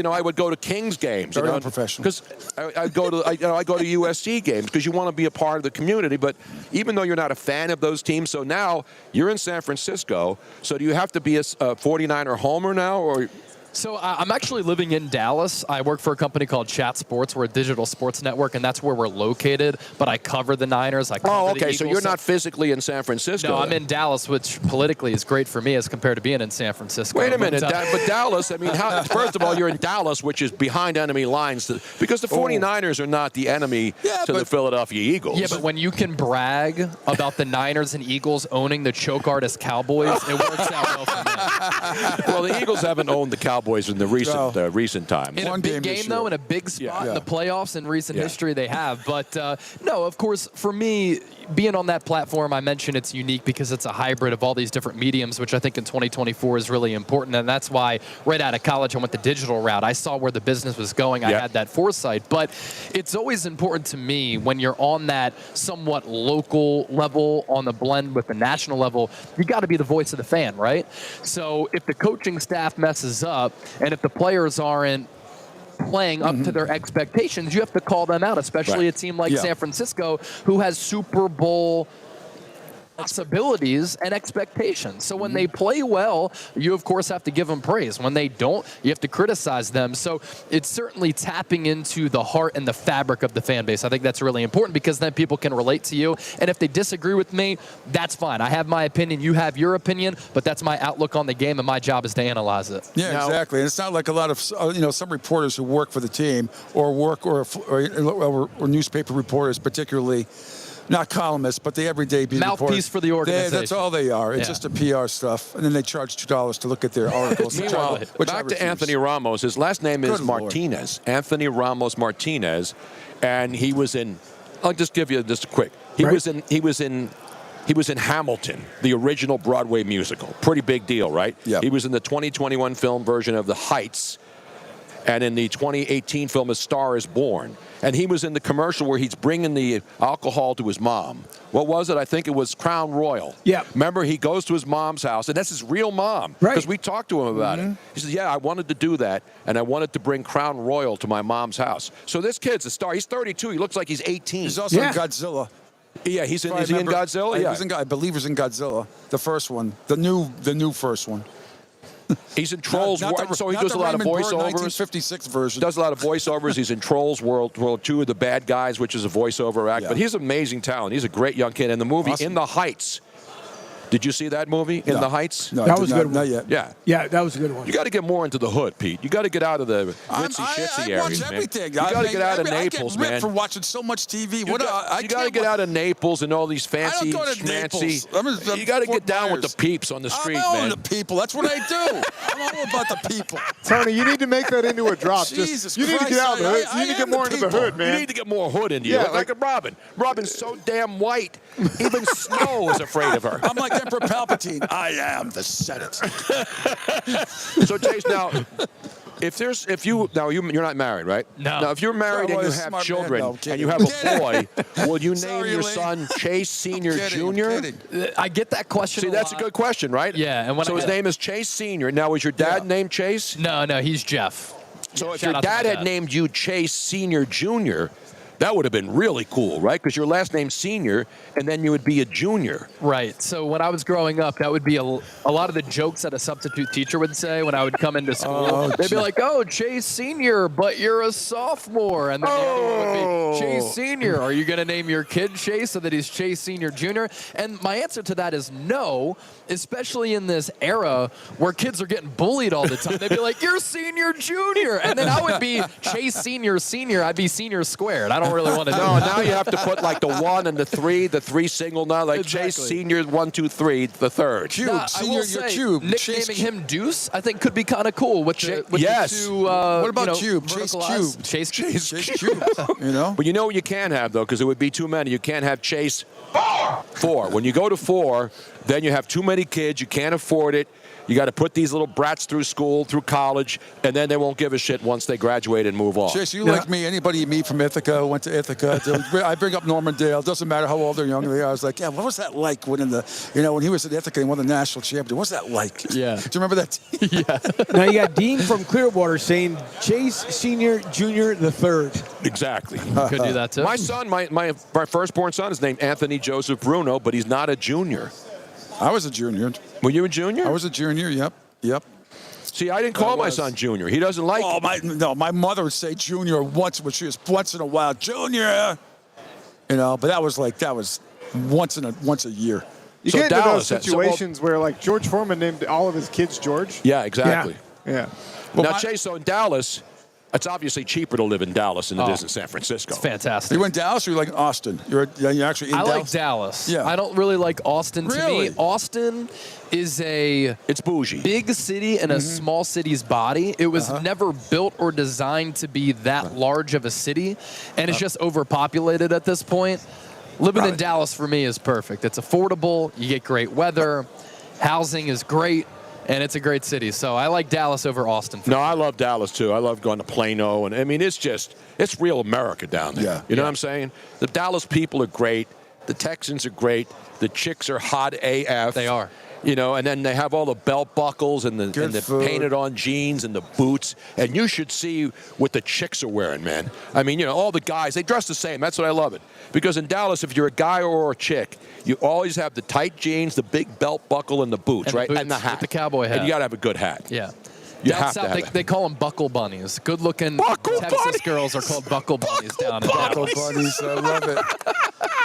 I would go to Kings games. Very unprofessional. Because I go to USC games because you want to be a part of the community. But even though you're not a fan of those teams, so now you're in San Francisco. So do you have to be a 49er homer now, or? So I'm actually living in Dallas. I work for a company called Chat Sports. We're a digital sports network, and that's where we're located. But I cover the Niners. I cover the Eagles. So you're not physically in San Francisco. No, I'm in Dallas, which politically is great for me as compared to being in San Francisco. Wait a minute, but Dallas, I mean, first of all, you're in Dallas, which is behind enemy lines, because the 49ers are not the enemy to the Philadelphia Eagles. Yeah, but when you can brag about the Niners and Eagles owning the choke artist Cowboys, it works out well for me. Well, the Eagles haven't owned the Cowboys in the recent times. In a big game, though, in a big spot in the playoffs in recent history, they have. But, no, of course, for me, being on that platform, I mentioned it's unique because it's a hybrid of all these different mediums, which I think in 2024 is really important. And that's why right out of college, I went the digital route. I saw where the business was going. I had that foresight. But it's always important to me when you're on that somewhat local level, on the blend with the national level, you got to be the voice of the fan, right? So if the coaching staff messes up and if the players aren't playing up to their expectations, you have to call them out, especially a team like San Francisco, who has Super Bowl possibilities and expectations. So when they play well, you of course have to give them praise. When they don't, you have to criticize them. So it's certainly tapping into the heart and the fabric of the fan base. I think that's really important because then people can relate to you. And if they disagree with me, that's fine. I have my opinion, you have your opinion, but that's my outlook on the game, and my job is to analyze it. Yeah, exactly. And it's not like a lot of some reporters who work for the team or newspaper reporters, particularly. Not columnists, but the everyday beat reporters. Mouthpiece for the organization. That's all they are. It's just a PR stuff. And then they charge $2 to look at their articles. Meanwhile, back to Anthony Ramos. His last name is Martinez. Anthony Ramos Martinez. And he was in, I'll just give you this quick. He was in Hamilton, the original Broadway musical. Pretty big deal, right? Yeah. He was in the 2021 film version of The Heights. And in the 2018 film, A Star is Born. And he was in the commercial where he's bringing the alcohol to his mom. What was it? I think it was Crown Royal. Yeah. Remember, he goes to his mom's house, and that's his real mom. Right. Because we talked to him about it. He says, yeah, I wanted to do that, and I wanted to bring Crown Royal to my mom's house. So this kid's a star. He's 32. He looks like he's 18. He's also in Godzilla. Yeah, is he in Godzilla? Yeah. I believe he's in Godzilla, the first one, the new first one. He's in Trolls World, so he does a lot of voiceovers. 1956 version. Does a lot of voiceovers. He's in Trolls World 2 of the Bad Guys, which is a voiceover act. Yeah. But he's amazing talent. He's a great young kid. And the movie In the Heights. Did you see that movie, In the Heights? No, that was a good one. Not yet. Yeah. Yeah, that was a good one. You got to get more into the hood, Pete. You got to get out of the ritzy-shitsy areas, watch man. everything. You got to get out of Naples, I get ripped man. for watching so much TV. You got to get out of Naples and all these fancy, I don't go to schmancy. Naples. You got to get down with the peeps on the street, man. I'm all the people. That's what I do. I'm all about the people. Tony, you need to make that into a drop. Jesus you need to get out of the hood. I You need to get am more the into the people. hood, man. You need to get more hood into you. Yeah, Look like a Robin. Robin's so damn white, even Snow is afraid of her. I'm like Emperor Palpatine. I am the Senate. So, Chase, now, you're not married, right? No. Now, if you're married and you have Smart man. children No, and kidding. you have a boy, will you name Sorry, your Lee. son Chase Senior Kidding, Jr.? kidding. I get that question. See, that's a good question, right? Yeah, and when so I- his name is Chase Senior. Now, was your dad named Chase? No, he's Jeff. So if Shout your out to my dad had named you Chase Senior Jr., that would have been really cool, right? Because your last name's Senior, and then you would be a junior. Right. So when I was growing up, that would be a lot of the jokes that a substitute teacher would say when I would come into school. They'd be like, "Oh, Chase Senior, but you're a sophomore," and then the other one would be Chase Senior. Are you going to name your kid Chase so that he's Chase Senior Jr.? And my answer to that is no, especially in this era where kids are getting bullied all the time. They'd be like, "You're Senior Junior," and then I would be Chase Senior Senior. I'd be Senior squared. I don't really want to do No, that. now you have to put like the 1 and the 3 single now, like Chase Exactly. Senior 1, 2, 3, the third. Cube, Nah, I Senior, will you're say, Cube. nicknaming him Deuce, I think could be kind of cool with the yes. two. What about Cube? Chase vertical eyes. Cube. Chase Chase Cube. You know? But you know what you can't have, though, because it would be too many. You can't have Chase 4. When you go to 4, then you have too many kids. You can't afford it. You got to put these little brats through school, through college, and then they won't give a shit once they graduate and move on. Chase, you like me, anybody you meet from Ithaca, who went to Ithaca, I bring up Normandale. Doesn't matter how old or young they are. I was like, yeah, what was that like when when he was at Ithaca and won the national championship? What was that like? Yeah. Do you remember that? Now you got Dean from Clearwater saying Chase Senior Junior the third. Exactly. could do that too. My son, my firstborn son is named Anthony Joseph Bruno, but he's not a junior. I was a junior. Were you a junior? I was a junior, yep. See, I didn't call my son junior. He doesn't like it. My mother would say junior once in a while, junior. But that was once a year. You So get into Dallas, those situations where, like, George Foreman named all of his kids George. Yeah, exactly. Yeah. Now, Chase, so in Dallas, it's obviously cheaper to live in Dallas than it is in San Francisco. It's fantastic. You in Dallas or you like Austin? You're actually in I Dallas? like Dallas. Yeah. I don't really like Austin. Really? To me, Austin is It's bougie. big city in a small city's body. It was never built or designed to be that large of a city, and it's just overpopulated at this point. Living in Dallas for me is perfect. It's affordable. You get great weather. Housing is great. And it's a great city. So I like Dallas over Austin. No, I love Dallas, too. I love going to Plano. And I mean, it's real America down there. Yeah. You know what I'm saying? The Dallas people are great. The Texans are great. The chicks are hot AF. They are. And then they have all the belt buckles and the food. painted on jeans and the boots. And you should see what the chicks are wearing, man. I mean, all the guys, they dress the same. That's what I love it. Because in Dallas, if you're a guy or a chick, you always have the tight jeans, the big belt buckle, and the boots, And right? the boots and the hat. with the cowboy hat. And you got to have a good hat. Yeah. You Down have to south, have they call them buckle bunnies. Good-looking Buckle Texas bunny! girls are called buckle bunnies down in Buckle Dallas. buddies, I love it.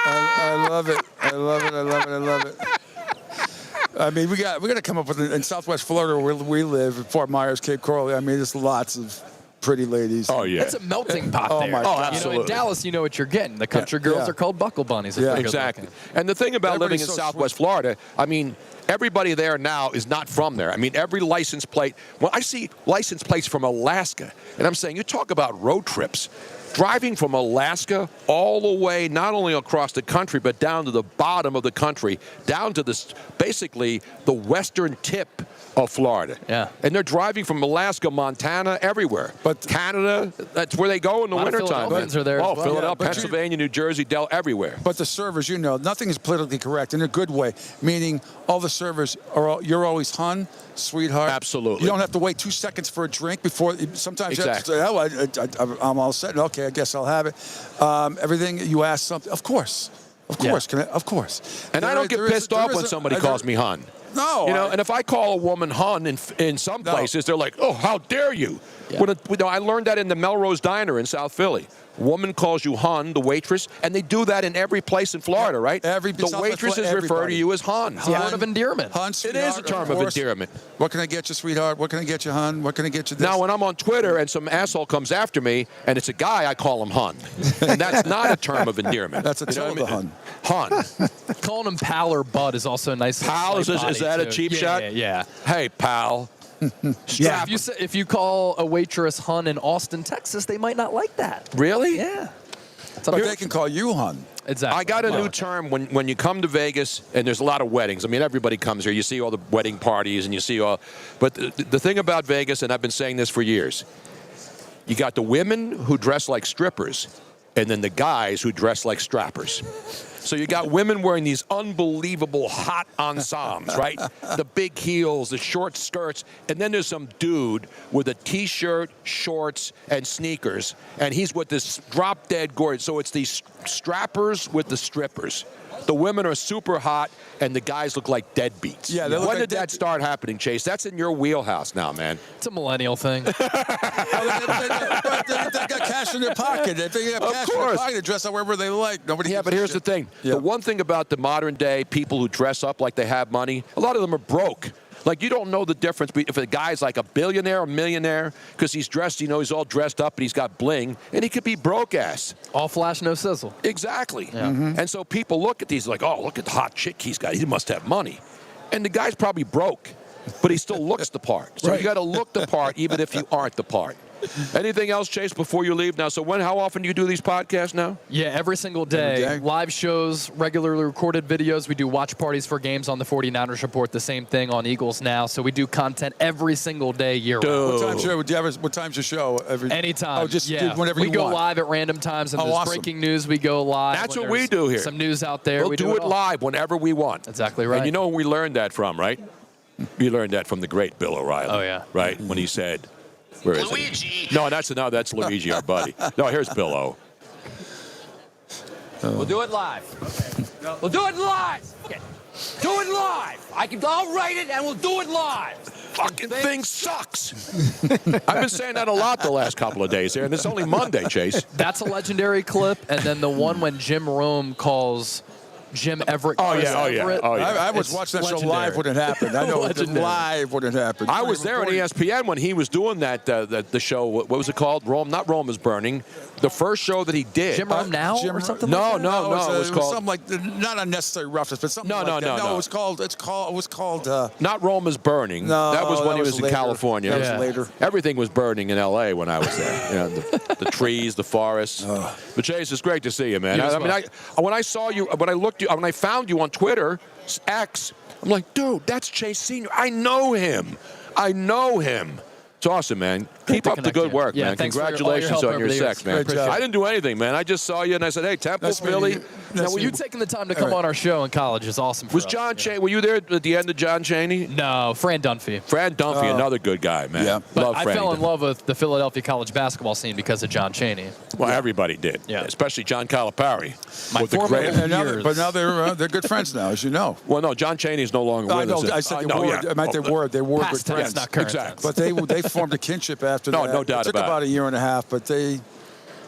I love it. I love it. I love it. I love it. I mean, we got to come up with in Southwest Florida where we live, Fort Myers, Cape Coral. I mean, there's lots of pretty ladies. Oh, yeah. It's a melting pot Oh, there. my God. absolutely. In Dallas, you know what you're getting. The country girls Yeah. are called buckle bunnies. if Yeah. they're good Exactly. looking. And the thing about living in Everybody's so Southwest Florida, I mean, everybody there now is not from there. I mean, every license plate. Well, I see license plates from Alaska, and I'm saying, you talk about road trips. Driving from Alaska all the way, not only across the country, but down to the bottom of the country, down to basically the western tip of Florida. Yeah. And they're driving from Alaska, Montana, everywhere. But Canada, that's where they go in the A lot of wintertime. Philadelphians are there as Oh, well. Philadelphia, Yeah, but Pennsylvania, New Jersey, everywhere. But the servers, nothing is politically correct in a good way, meaning all the servers you're always hun, sweetheart. Absolutely. You don't have to wait 2 seconds for a drink before. Sometimes Exactly. you have to say, oh, I'm all set. Okay, I guess I'll have it. Everything you ask something, of course. Of course. Of course. And I don't get pissed off when somebody calls me hun. No. And if I call a woman hun in some places, they're like, oh, how dare you? Yeah. I learned that in the Melrose Diner in South Philly. Woman calls you hun, the waitress, and they do that in every place in Florida, right? The waitresses refer to you as hun. It's a word of endearment. Hun, It sweetheart, is a term of course. endearment. What can I get you, sweetheart? What can I get you, hun? What can I get you this? Now, when I'm on Twitter and some asshole comes after me, and it's a guy, I call him hun. And that's not a term of endearment. That's a You know what tilde, I mean? Hun. Calling him pal or bud is also a nice. Pal, is that a cheap shot? Yeah. Hey, pal. Yeah. If you call a waitress hun in Austin, Texas, they might not like that. Really? Yeah. But they can call you hun. Exactly. I got a new term when you come to Vegas, and there's a lot of weddings. I mean, everybody comes here. You see all the wedding parties, and you see all. But the thing about Vegas, and I've been saying this for years, you got the women who dress like strippers, and then the guys who dress like strappers. So you got women wearing these unbelievable hot ensembles, right? The big heels, the short skirts, and then there's some dude with a T-shirt, shorts, and sneakers, and he's with this drop-dead gorgeous. So it's these strappers with the strippers. The women are super hot, and the guys look like deadbeats. Yeah, they look when like did that start happening, Chase? That's in your wheelhouse now, man. It's a millennial thing. They got cash in their pocket. If they have cash in their pocket, they dress up wherever they like. Nobody. Yeah, but here's the thing. Yeah. The one thing about the modern day people who dress up like they have money, a lot of them are broke. Like, you don't know the difference if a guy's like a billionaire or millionaire because he's dressed, he's all dressed up and he's got bling, and he could be broke ass. All flash, no sizzle. Exactly. Yeah. And so people look at these like, oh, look at the hot chick he's got. He must have money. And the guy's probably broke, but he still looks the part. So you got to look the part even if you aren't the part. Anything else, Chase, before you leave? Now, so how often do you do these podcasts now? Yeah, every single day. Every day. Live shows, regularly recorded videos. We do watch parties for games on the 49ers Report, the same thing on Eagles Now. So we do content every single day, year-round. What time's your show? Anytime. Oh, just yeah. whenever we you go want. live at random times, and there's awesome. breaking news. We go live. That's when what we there's do here. Some news out there. We'll do it all. live whenever we want. Exactly right. And you know who we learned that from, right? We learned that from the great Bill O'Reilly. Oh, yeah. Right? When he said, where is Luigi. No, that's Luigi, our buddy. No, here's Bill O. We'll do it live. We'll do it live. Okay. Do it live. I'll write it and we'll do it live. Fucking thing sucks. I've been saying that a lot the last couple of days here, and it's only Monday, Chase. That's a legendary clip. And then the one when Jim Rome calls Jim Everett. Oh, yeah. I was watching that show live when it happened. I know it was live when it happened. I was there on ESPN when he was doing that, the show, what was it called? Not Rome is Burning. The first show that he did. Jim Rome Now or something No, like that? no. It was called something like, not unnecessary roughness, but something like that. No. It was called. Not Rome is Burning. No, that was when that he was was in later. California. That was later. Everything was burning in L.A. when I was there. The trees, the forests. But Chase, it's great to see you, man. You as well. When I saw you, when I found you on Twitter, X, I'm like, dude, that's Chase Sr. I know him. It's awesome, man. Keep up the good work, man. Thanks Congratulations for all on your your help sex, over man. the years. I didn't do anything, man. I just saw you and I said, hey, Temple, Philly. Now, were you taking the time to come on our show in college is awesome for Was us. John Chaney, were you there at the end of John Chaney? No, Fran Dunphy. Fran Dunphy, another good guy, man. Yeah. But Love I Franny fell in Dunphy. love with the Philadelphia college basketball scene because of John Chaney. Well, everybody did. Yeah. Especially John Calipari. My with the former- great. But now they're good friends now, as you know. Well, no, John Chaney's no longer I with know. us. I said they were. I meant they were. They were Past good tense, friends. not current Exactly. tense. But they formed a kinship after No, that. no doubt It took about about a year and a half, but they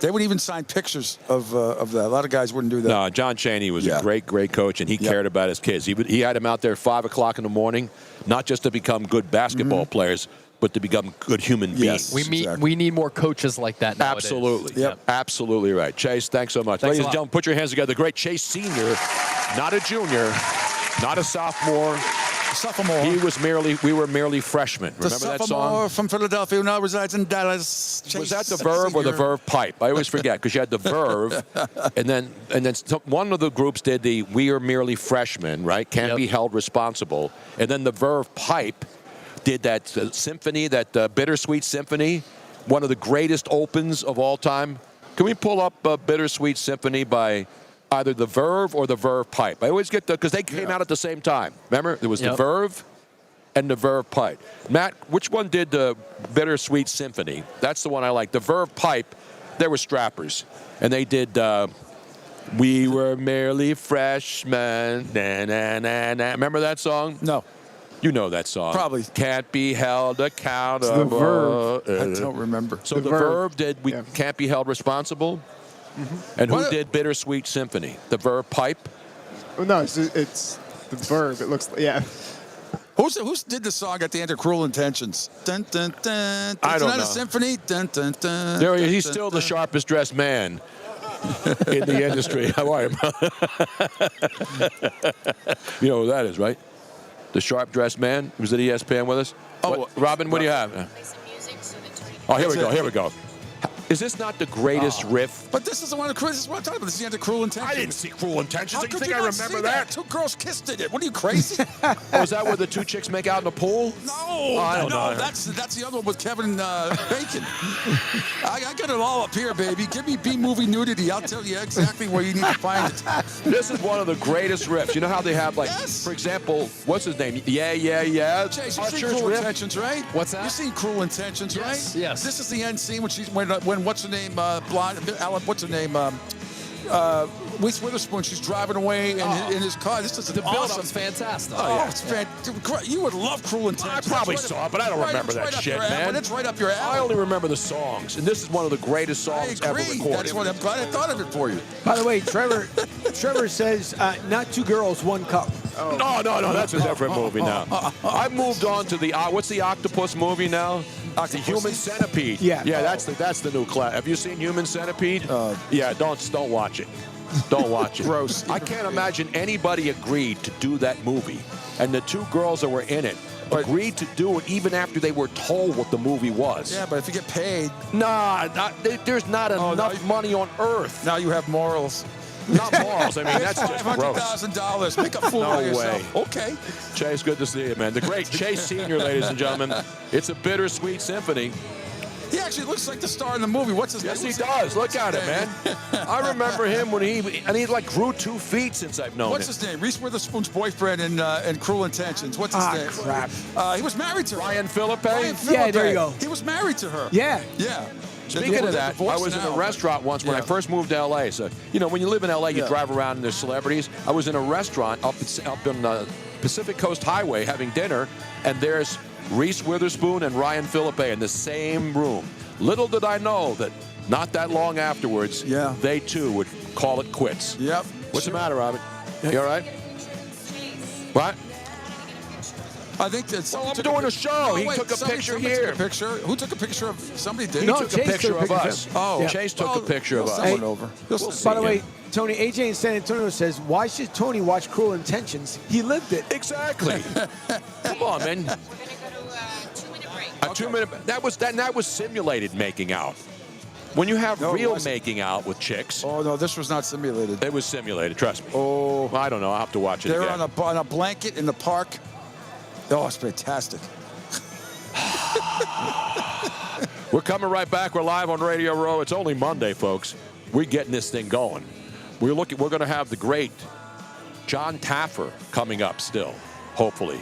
would even sign pictures of that. A lot of guys wouldn't do that. No, John Chaney was a great coach, and he cared about his kids. He had them out there at 5 o'clock in the morning, not just to become good basketball players, but to become good human beings. We need more coaches like that nowadays. Absolutely. Yep. Absolutely right. Chase, thanks so much. Thanks Ladies a and lot. gentlemen, put your hands together. The great Chase Sr., not a junior, not a sophomore. Sophomore. We were merely freshmen. The Remember that sophomore song? from Philadelphia who now resides in Dallas. Was that the verve or the verve pipe? I always forget because you had the verve, and then one of the groups did the "We are merely freshmen," right? Can't be held responsible, and then the verve pipe did that symphony, that Bittersweet Symphony, one of the greatest opens of all time. Can we pull up Bittersweet Symphony by either the Verve or the Verve Pipe? I always get because they came out at the same time. Remember, there was the Verve and the Verve Pipe. Matt, which one did the Bittersweet Symphony? That's the one I like. The Verve Pipe, they were strappers, and they did "We Were Merely Freshmen." Na, na, na, na. Remember that song? No. You know that song. Probably. Can't be held accountable. The Verve. I don't remember. So the Verve did "We Can't Be Held Responsible." And who did Bittersweet Symphony? The Verve Pipe? Oh, no, it's the verb. It looks, Who did the song at the end of Cruel Intentions? Dun, dun, dun. I don't It's not know. a symphony. Dun, dun, dun, There, dun, he's dun, still dun. the sharpest dressed man in the industry. How are you? You know who that is, right? The sharp dressed man who was at ESPN with us. Oh, Robin, what do you have? Oh, here we go. Is this not the greatest riff? But this is one of the this is what I'm talking about. This is the end of Cruel Intentions. I didn't see Cruel Intentions. How Do you could think you I not remember see that? Two girls kissed in it. What are you, crazy? Oh, is that where the two chicks make out in the pool? No, I don't know. That's the other one with Kevin Bacon. I got it all up here, baby. Give me B-movie nudity. I'll tell you exactly where you need to find it. This is one of the greatest riffs. You know how they have, like, Yes. for example, what's his name? Yeah. Chase, you've seen Usher's Cruel riff. Intentions, right? What's that? You've seen Cruel Intentions, Yes, right? yes. This is the end scene when what's her name? Blonde, what's her name? Reese Witherspoon. She's driving away in his car. This is The awesome. build-up's fantastic. Oh, it's fantastic. You would love Cruel Intentions. I probably That's saw it, but I don't remember that shit, man. It's right up your alley. I only remember the songs, and this is one of the greatest I songs ever agree. recorded. That's what I'm glad I thought of it for you. By the way, Trevor says not two girls, one cup. No, that's a different movie now. I moved on to the what's the octopus movie now? The Human Centipede. Yeah. that's the new class. Have you seen Human Centipede? Yeah, don't watch it. Don't watch it. Gross. I can't imagine anybody agreed to do that movie, and the two girls that were in it agreed to do it even after they were told what the movie was. Yeah, but if you get paid, there's not enough money on earth. now you have morals. Not morals. I mean, that's just gross. $500,000. Make a fool No of yourself. way. Okay. Chase, good to see you, man. The great Chase Sr., ladies and gentlemen. It's a bittersweet symphony. He actually looks like the star in the movie. What's his name? Yes, he does. Look at him, man. I remember him when he like grew 2 feet since I've known What's him. his name? Reese Witherspoon's boyfriend in Cruel Intentions. What's his name? Crap. He was married to her. Ryan Philippe? Yeah, there you go. He was married to her. Yeah. Yeah. Speaking of that, I was in a restaurant once when I first moved to L.A. So, when you live in L.A., you drive around and there's celebrities. I was in a restaurant up in the Pacific Coast Highway having dinner, and there's Reese Witherspoon and Ryan Philippe in the same room. Little did I know that not that long afterwards, they too would call it quits. Yep. What's the matter, Robert? You all right? What? I think that I'm doing a show. He took a picture here. Took a picture. Who took a picture of somebody? Did He took a picture of us. Oh, Chase took a picture of us. Someone over. By the way, Tony, AJ in San Antonio says, why should Tony watch Cruel Intentions? He lived it. Exactly. Come on, man. We're gonna go to a 2-minute break. A 2-minute. That was simulated making out. When you have real making out with chicks. Oh no, this was not simulated. It was simulated. Trust me. Oh, I don't know. I'll have to watch it they're again. on a blanket in the park. Oh, it's fantastic. We're coming right back. We're live on Radio Row. It's only Monday, folks. We're getting this thing going. We're going to have the great John Taffer coming up still, hopefully.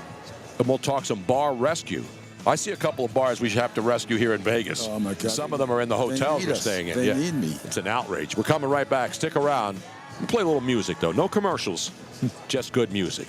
And we'll talk some bar rescue. I see a couple of bars we should have to rescue here in Vegas. Oh, my God. Some of them are in the hotels we're staying in. They need me. It's an outrage. We're coming right back. Stick around. We'll play a little music, though. No commercials. Just good music.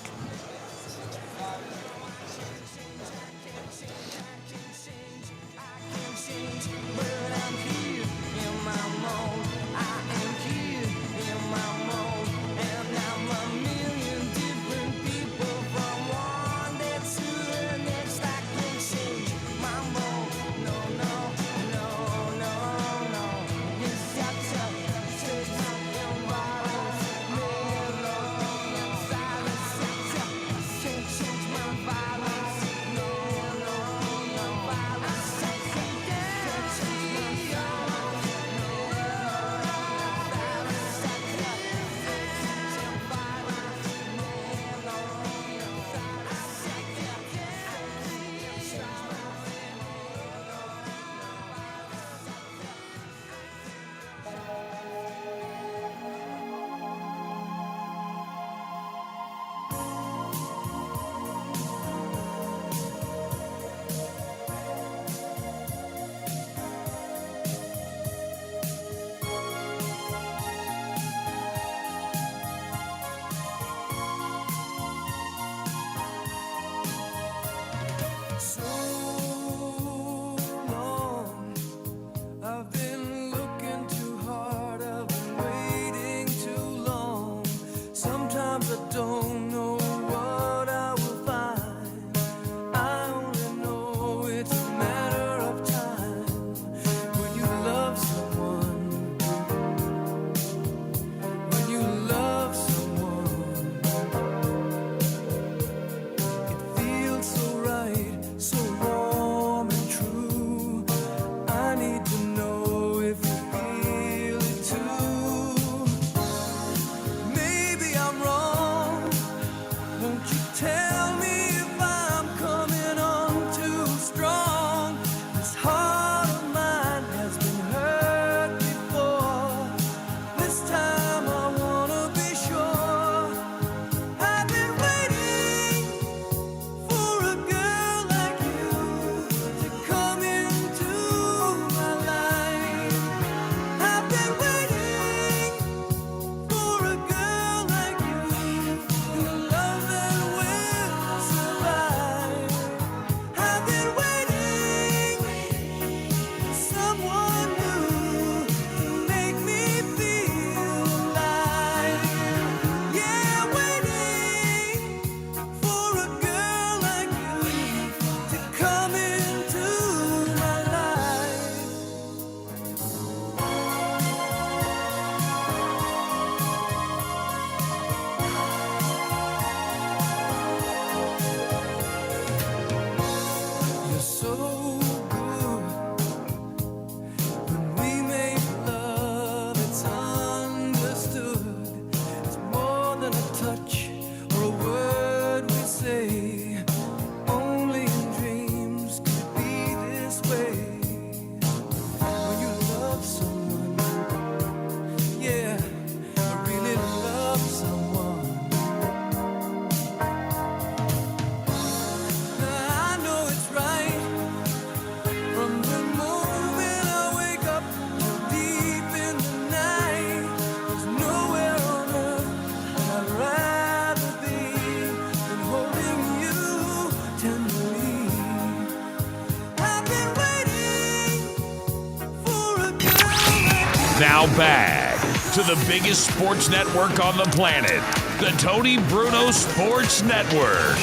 Now back to the biggest sports network on the planet, the Tony Bruno Sports Network.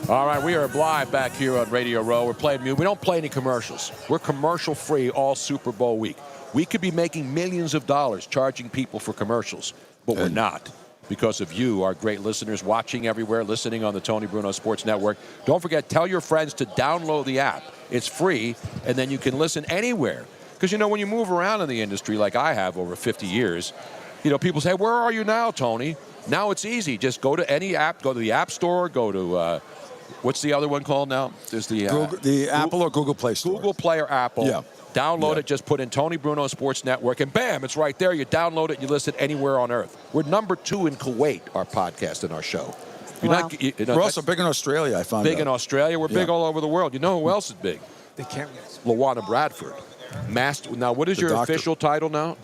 All right, we are live back here on Radio Row. We're playing music. We don't play any commercials. We're commercial-free all Super Bowl week. We could be making millions of dollars charging people for commercials, but we're not because of you, our great listeners, watching everywhere, listening on the Tony Bruno Sports Network. Don't forget, tell your friends to download the app. It's free, and then you can listen anywhere. Because, when you move around in the industry like I have over 50 years, people say, where are you now, Tony? Now it's easy. Just go to any app, go to the App Store, go to... what's the other one called now? There's the Apple or Google Play Store. Google Play or Apple. Yeah. Download it. Just put in Tony Bruno Sports Network, and bam, it's right there. You download it. You listen anywhere on earth. We're number 2 in Kuwait, our podcast and our show. Wow. We're also big in Australia, I found out. Big in Australia. We're big all over the world. You know who else is big? The cameras. LaWanna Bradford. Master. Now, what is your official title now?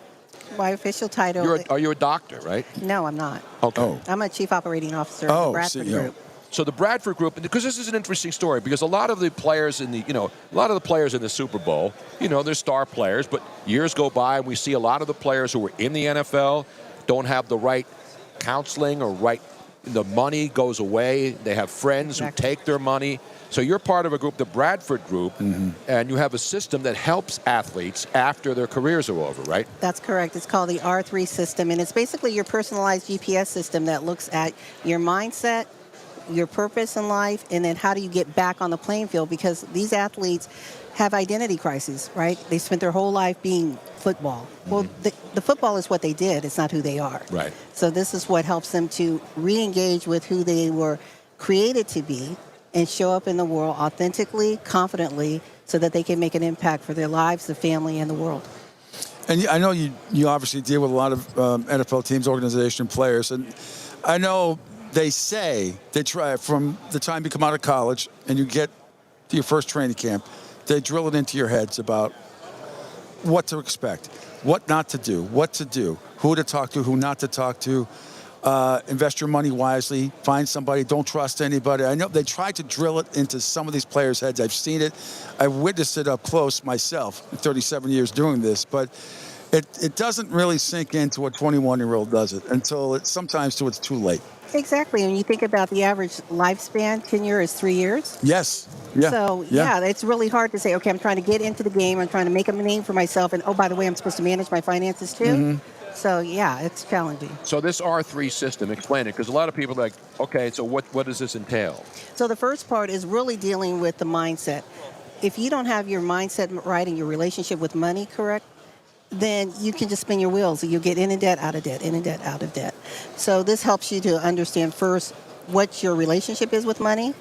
My official title. Are you a doctor, right? No, I'm not. Okay. I'm a chief operating officer of the Bradford Group. So the Bradford Group, because this is an interesting story, because a lot of the players in the Super Bowl, they're star players, but years go by and we see a lot of the players who were in the NFL don't have the right counseling or the money goes away. They have friends who take their money. So you're part of a group, the Bradford Group, and you have a system that helps athletes after their careers are over, right? That's correct. It's called the R3 system, and it's basically your personalized GPS system that looks at your mindset, your purpose in life, and then how do you get back on the playing field, because these athletes have identity crises, right? They spent their whole life being football. Well, the football is what they did. It's not who they are. Right. So this is what helps them to re-engage with who they were created to be and show up in the world authentically, confidently, so that they can make an impact for their lives, the family, and the world. And I know you obviously deal with a lot of NFL teams, organization, players, and I know they try from the time you come out of college and you get to your first training camp, they drill it into your heads about what to expect, what not to do, what to do, who to talk to, who not to talk to. Invest your money wisely. Find somebody. Don't trust anybody. I know they try to drill it into some of these players' heads. I've seen it. I've witnessed it up close myself, 37 years doing this. But it doesn't really sink into a 21-year-old does it until sometimes it's too late. Exactly. When you think about the average lifespan, tenure is 3 years. Yes. Yeah. So, it's really hard to say, okay, I'm trying to get into the game. I'm trying to make a name for myself. And, oh, by the way, I'm supposed to manage my finances too. Mm-hmm. So, it's challenging. So this R3 system, explain it, because a lot of people are like, okay, so what does this entail? So the first part is really dealing with the mindset. If you don't have your mindset right and your relationship with money correct, then you can just spin your wheels. You get in debt, out of debt, in debt, out of debt. So this helps you to understand first what your relationship is with money,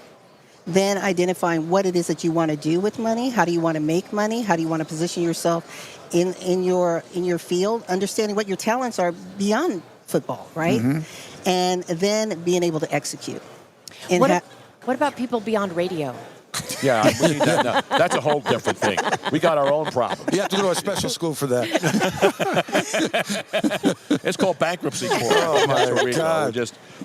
then identifying what it is that you want to do with money. How do you want to make money? How do you want to position yourself in your field? Understanding what your talents are beyond football, right? Mm-hmm. And then being able to execute. And what about people beyond radio? Yeah, we need that. No, that's a whole different thing. We got our own problems. You have to go to a special school for that. It's called bankruptcy court. Oh, my God.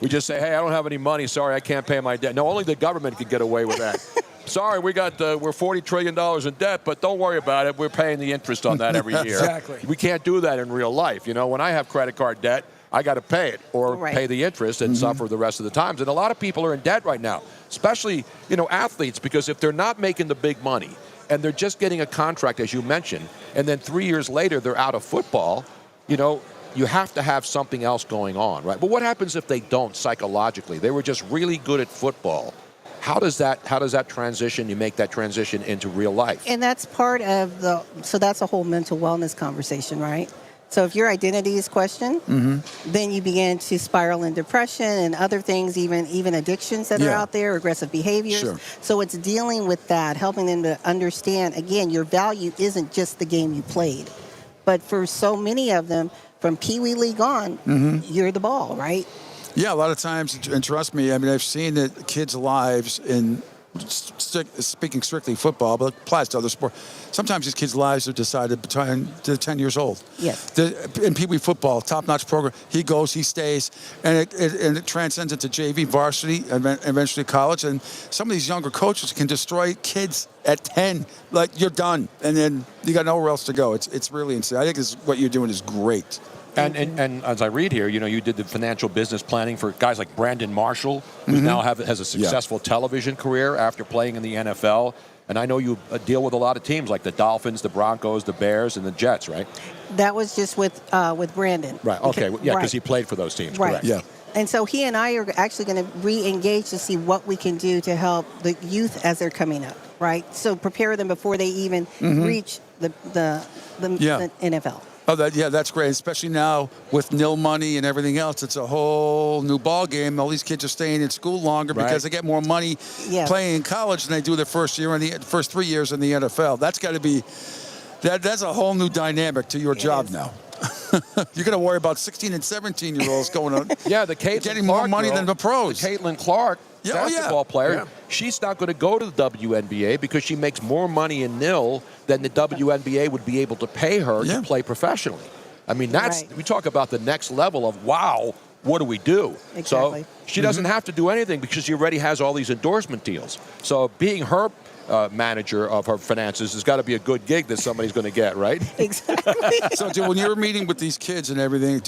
We just say, hey, I don't have any money. Sorry, I can't pay my debt. No, only the government could get away with that. Sorry, we're $40 trillion in debt, but don't worry about it. We're paying the interest on that every year. Exactly. We can't do that in real life. When I have credit card debt, I got to pay it or pay the interest and suffer the rest of the times. And a lot of people are in debt right now, especially, athletes, because if they're not making the big money and they're just getting a contract, as you mentioned, and then 3 years later they're out of football, you have to have something else going on, right? But what happens if they don't psychologically? They were just really good at football. How does that transition, you make that transition into real life? And that's part of so that's a whole mental wellness conversation, right? So if your identity is questioned, then you begin to spiral in depression and other things, even addictions that are out there, aggressive behaviors. Sure. So it's dealing with that, helping them to understand, again, your value isn't just the game you played. But for so many of them, from Pee Wee League on, you're the ball, right? Yeah, a lot of times, and trust me, I've seen it, kids' lives in speaking strictly football, but it applies to other sports. Sometimes these kids' lives are decided between they're 10 years old. Yes. In Pee Wee football, top-notch program, he goes, he stays, and it transcends into JV, varsity, and eventually college. And some of these younger coaches can destroy kids at 10. Like, you're done, and then you got nowhere else to go. It's really insane. I think what you're doing is great. And as I read here, you did the financial business planning for guys like Brandon Marshall, who now has a successful television career after playing in the NFL. And I know you deal with a lot of teams like the Dolphins, the Broncos, the Bears, and the Jets, right? That was just with Brandon. Right. Okay. Because he played for those teams. Right. Correct. Yeah. And so he and I are actually going to re-engage to see what we can do to help the youth as they're coming up, right? So prepare them before they even reach the NFL. Oh, that's great. Especially now with nil money and everything else, it's a whole new ball game. All these kids are staying in school longer because they get more money playing in college than they do their first 3 years in the NFL. That's got to be that's a whole new dynamic to your job now. You're going to worry about 16 and 17-year-olds going on. Yeah, the Caitlin getting Clark more money than the pros. The Caitlin Clark basketball player. Yeah. She's not going to go to the WNBA because she makes more money in nil than the WNBA would be able to pay her to play professionally. I mean, we talk about the next level of, wow, what do we do? Exactly. So she doesn't have to do anything because she already has all these endorsement deals. So being her manager of her finances has got to be a good gig that somebody's going to get, right? Exactly. So, when you're meeting with these kids and everything,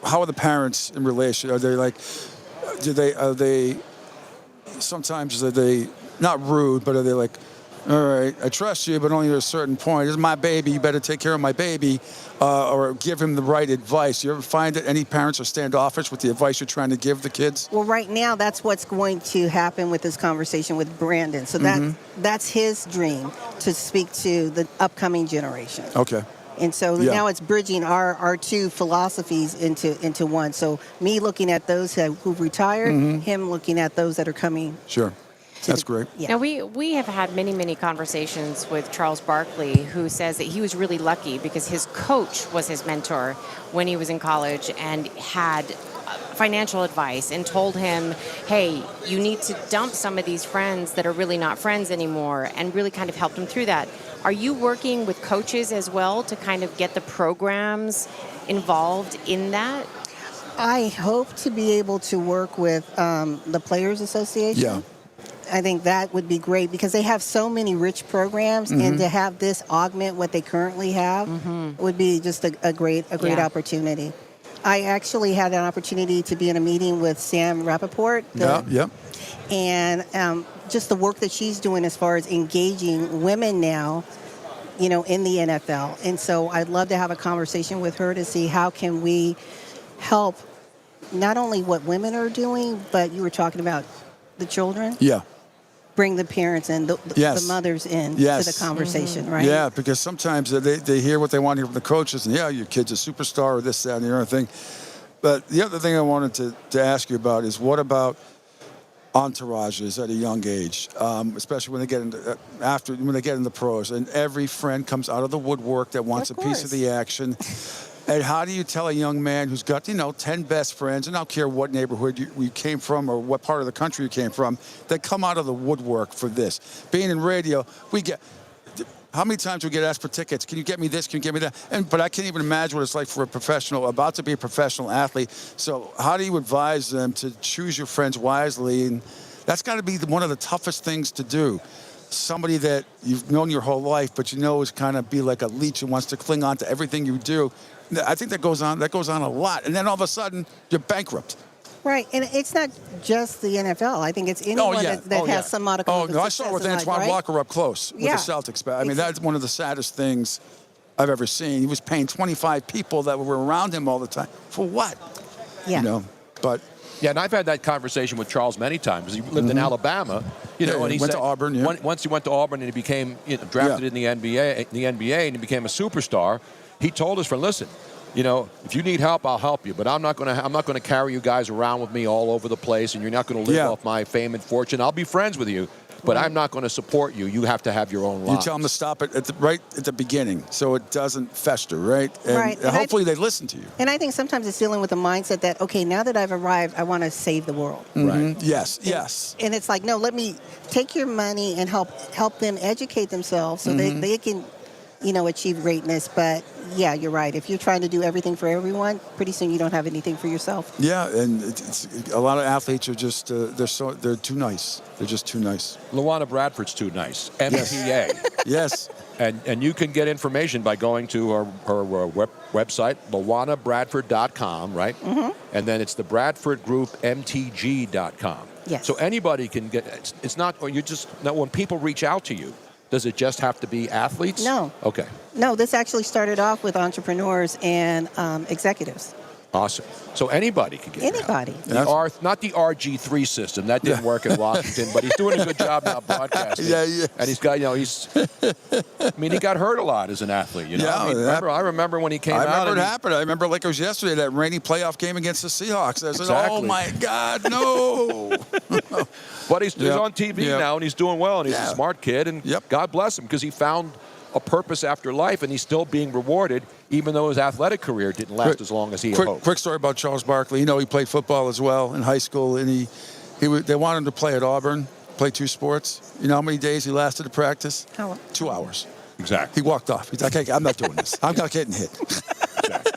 how are the parents in relation? Are they like, are they sometimes not rude, but are they like, all right, I trust you, but only to a certain point. This is my baby. You better take care of my baby, or give him the right advice. You ever find that any parents are standoffish with the advice you're trying to give the kids? Well, right now, that's what's going to happen with this conversation with Brandon. So that's his dream, to speak to the upcoming generation. Okay. And so now it's bridging our two philosophies into one. So me looking at those who've retired, him looking at those that are coming. Sure. That's great. Now, we have had many, many conversations with Charles Barkley, who says that he was really lucky because his coach was his mentor when he was in college and had financial advice and told him, hey, you need to dump some of these friends that are really not friends anymore, and really kind of helped him through that. Are you working with coaches as well to kind of get the programs involved in that? I hope to be able to work with the Players Association. Yeah. I think that would be great because they have so many rich programs, and to have this augment what they currently have would be just a great opportunity. I actually had an opportunity to be in a meeting with Sam Rappaport. And just the work that she's doing as far as engaging women now, in the NFL. And so I'd love to have a conversation with her to see how can we help not only what women are doing, but you were talking about the children. Yeah. Bring the parents and the mothers in to the conversation, right? Yeah, because sometimes they hear what they want to hear from the coaches, and your kid's a superstar or this, that, and the other thing. But the other thing I wanted to ask you about is what about entourages at a young age, especially when they get in the pros, and every friend comes out of the woodwork that wants a piece of the action. And how do you tell a young man who's got, 10 best friends, and I don't care what neighborhood you came from or what part of the country you came from, that come out of the woodwork for this? Being in radio, how many times we get asked for tickets? Can you get me this? Can you get me that? But I can't even imagine what it's like for a professional, about to be a professional athlete. So how do you advise them to choose your friends wisely? And that's got to be one of the toughest things to do. Somebody that you've known your whole life, but is kind of be like a leech and wants to cling on to everything you do. I think that goes on a lot. And then all of a sudden, you're bankrupt. Right, and it's not just the NFL. I think it's anyone that has some modicum of I saw it with Antoine Walker up close with the Celtics. I mean, that's one of the saddest things I've ever seen. He was paying 25 people that were around him all the time. For what? Yeah. But... Yeah, and I've had that conversation with Charles many times. He lived in Alabama, and he went to Auburn. Once he went to Auburn and he became drafted in the NBA, and he became a superstar. He told us, listen, if you need help, I'll help you, but I'm not going to carry you guys around with me all over the place, and you're not going to live off my fame and fortune. I'll be friends with you, but I'm not going to support you. You have to have your own line. You tell them to stop it right at the beginning so it doesn't fester, right? And Right. And hopefully they listen to you. And I think sometimes it's dealing with the mindset that, okay, now that I've arrived, I want to save the world. Right. Yes, yes. And it's like, no, let me take your money and help them educate themselves so they can, achieve greatness. But yeah, you're right. If you're trying to do everything for everyone, pretty soon you don't have anything for yourself. Yeah, and it's a lot of athletes are just they're too nice. They're just too nice. Luana Bradford's too nice. MPA. Yes. And you can get information by going to her website, luanabradford.com, right? Mm-hmm. And then it's the Bradford Group MTG.com. Yes. So anybody can get. It's not. Or you just. Now, when people reach out to you, does it just have to be athletes? No. Okay. No, this actually started off with entrepreneurs and executives. Awesome. So anybody can get Anybody. not the RG3 system. That didn't work in Washington, but he's doing a good job now broadcasting. Yeah, yeah. And he's got, he got hurt a lot as an athlete. Yeah, I remember when he came I out. remember it happened. I remember like it was yesterday, that rainy playoff game against the Seahawks. I said, Exactly. oh, my God, no. But he's on TV now, and he's doing well, and he's a smart kid, and God bless him, because he found a purpose after life, and he's still being rewarded, even though his athletic career didn't last as long as he had hoped. Quick story about Charles Barkley. He played football as well in high school, and they wanted him to play at Auburn, play 2 sports. You know how many days he lasted to practice? How long? 2 hours. Exactly. He walked off. He's like, hey, I'm not doing this. I'm not getting hit. Exactly.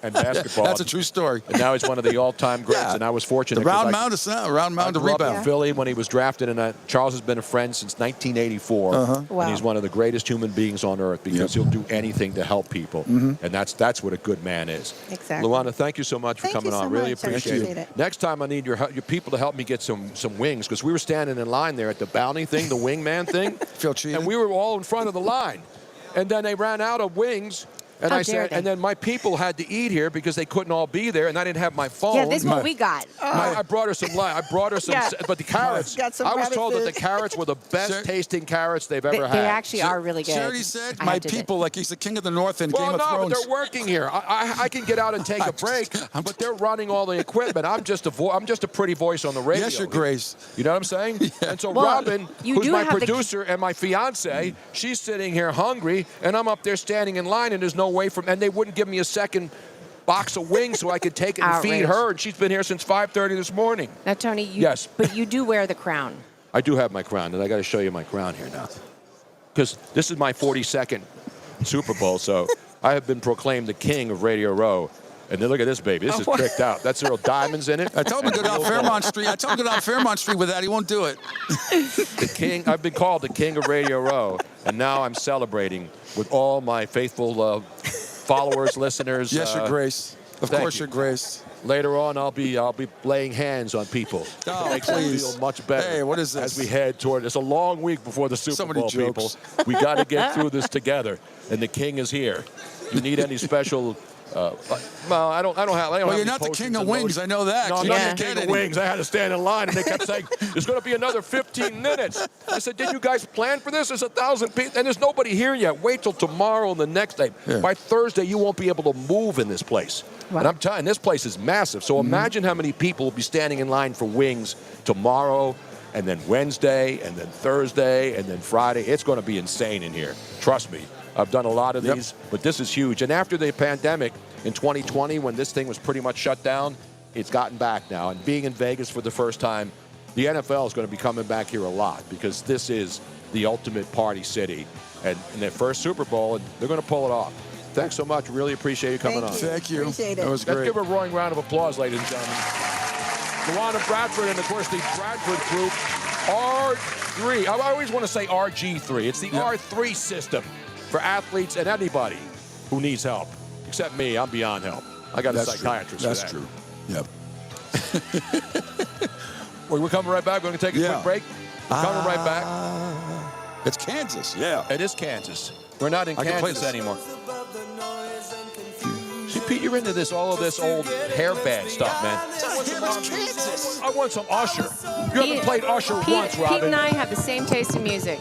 And basketball. That's a true story. And now he's one of the all-time greats, and I was fortunate. The round mound to grew up rebound. in Philly when he was drafted, and Charles has been a friend since 1984. Wow. And he's one of the greatest human beings on earth because he'll do anything to help people. And that's what a good man is. Exactly. Luana, thank you so much for coming on. Really appreciate it. Next time I need your people to help me get some wings, because we were standing in line there at the bounty thing, the wingman thing. Feel cheated? And we were all in front of the line. And then they ran out of wings. And I said, and then my people had to eat here because they couldn't all be there, and I didn't have my phone. Yeah, this is what we got. I brought her some. But the carrots. I was told that the carrots were the best tasting carrots they've ever had. They actually are really good. See what he said? My people, like he's the king of the north in Game of Thrones. But they're working here. I can get out and take a break, but they're running all the equipment. I'm just a pretty voice on the radio. Yes, Your Grace. You know what I'm saying? Yeah. And so Robin, who's my producer and my fiance, she's sitting here hungry, and I'm up there standing in line, and there's no way and they wouldn't give me a second box of wings so I could take it and feed her, and she's been here since 5:30 this morning. Now, Tony, yes, but you do wear the crown. I do have my crown, and I got to show you my crown here now, because this is my 42nd Super Bowl, so I have been proclaimed the king of Radio Row. And then look at this baby. This is tricked out. That's real diamonds in it. I told him to go down Fairmont Street. I told him to go down Fairmont Street with that. He won't do it. The king. I've been called the king of Radio Row, and now I'm celebrating with all my faithful followers, listeners. Yes, Your Grace. Of course, Your Grace. Later on, I'll be laying hands on people. Oh, makes them feel much better. Hey, what is this? As we head toward it's a long week before the Super Bowl, people. We got to get through this together, and the king is here. You need any special? Well, I don't have. Well, you're not the king of wings. I know that. No, I'm not the king of wings. I had to stand in line, and they kept saying, "There's going to be another 15 minutes." I said, "Did you guys plan for this? There's 1,000 people, and there's nobody here yet. Wait till tomorrow and the next day. Yeah. By Thursday, you won't be able to move in this place." Wow. And I'm telling you, this place is massive. So imagine how many people will be standing in line for wings tomorrow, and then Wednesday, and then Thursday, and then Friday. It's going to be insane in here. Trust me. I've done a lot of these, but this is huge. And after the pandemic in 2020, when this thing was pretty much shut down, it's gotten back now. And being in Vegas for the first time, the NFL is going to be coming back here a lot because this is the ultimate party city. And in their first Super Bowl, and they're going to pull it off. Thanks so much. Really appreciate you coming on. Thank you. Appreciate it. That was great. Let's give a roaring round of applause, ladies and gentlemen. Luana Bradford and, of course, the Bradford Group, R3. I always want to say RG3. It's the R3 system for athletes and anybody who needs help. Except me, I'm beyond help. I got a psychiatrist for that. That's true. Yep. We're coming right back. We're going to take a quick break. We're coming right back. It's Kansas, yeah. It is Kansas. We're not in Kansas anymore. See, Pete, you're into all of this old hair band stuff, man. I want some Usher. You haven't played Usher once, Robin. Pete and I have the same taste in music.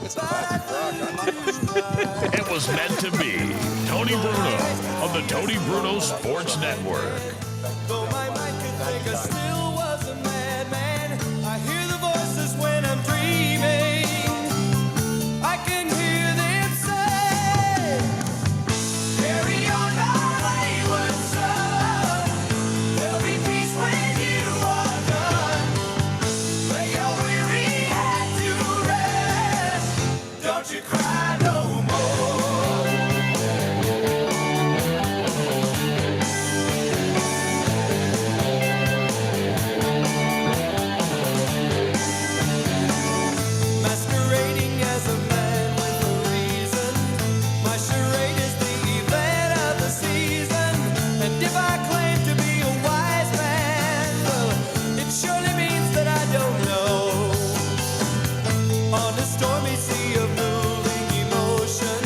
It was meant to be. Tony Bruno on the Tony Bruno Sports Network. Though my mind could think I still was a madman, I hear the voices when I'm dreaming. Don't you cry no more. Masquerading as a man with a reason. My charade is the event of the season. And if I claim to be a wise man, well, it surely means that I don't know. On a stormy sea of moving emotion,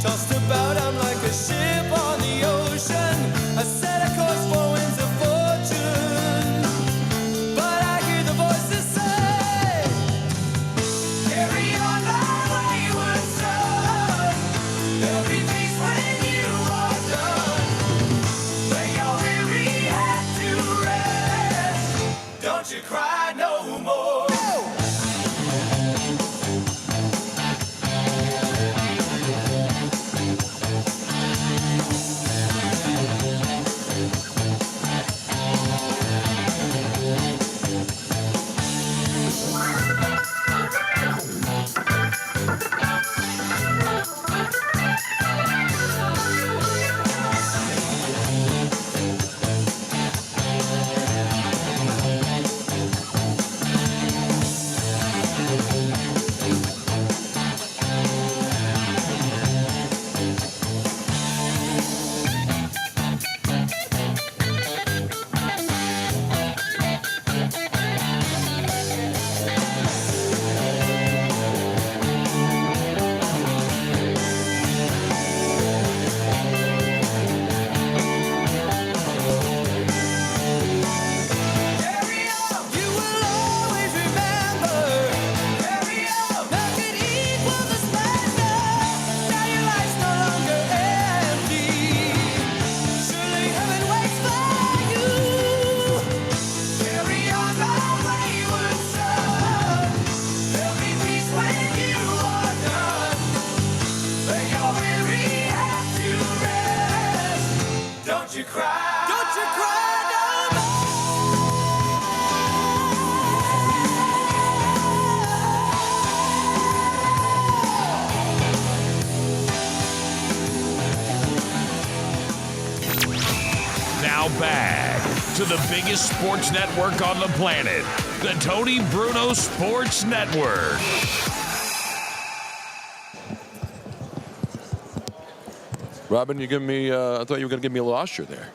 tossed about I'm like a ship on the ocean. I set a course for winds of fortune, but I hear the voices say, carry on my wayward son. There'll be peace when you are done. Lay your weary head to rest. Don't you cry no more. Don't you cry. Don't you cry no Now back to the biggest sports network on the planet, the Tony Bruno Sports Network. Robin, you give me, I thought you were going to give me a little usher there.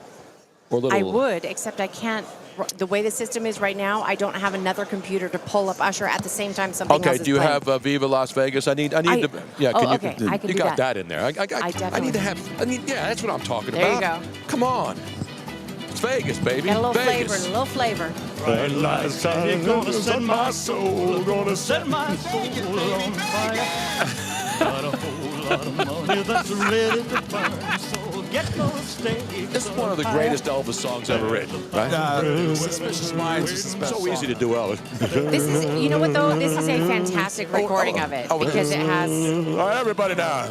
Or a little, I would, except I can't. The way the system is right now, I don't have another computer to pull up Usher at the same time something else Okay, is do you playing. have Viva Las Vegas? I need to. Yeah, Oh, can you? okay, I can you do got that. that in there. I definitely need to have. Yeah, that's what I'm talking There you about. go. Come on. It's Vegas, baby. Got a little Vegas. flavor, a little flavor. Bright lights shining, gonna set my soul, gonna set my soul on fire. Got a whole lot of money that's ready to burn, so get those stakes. This is one of the greatest Elvis songs ever written, right? Suspicious Minds is his best So song. easy to do Elvis. This is, you know what though? This is a fantastic recording of it because it has. All right, everybody now.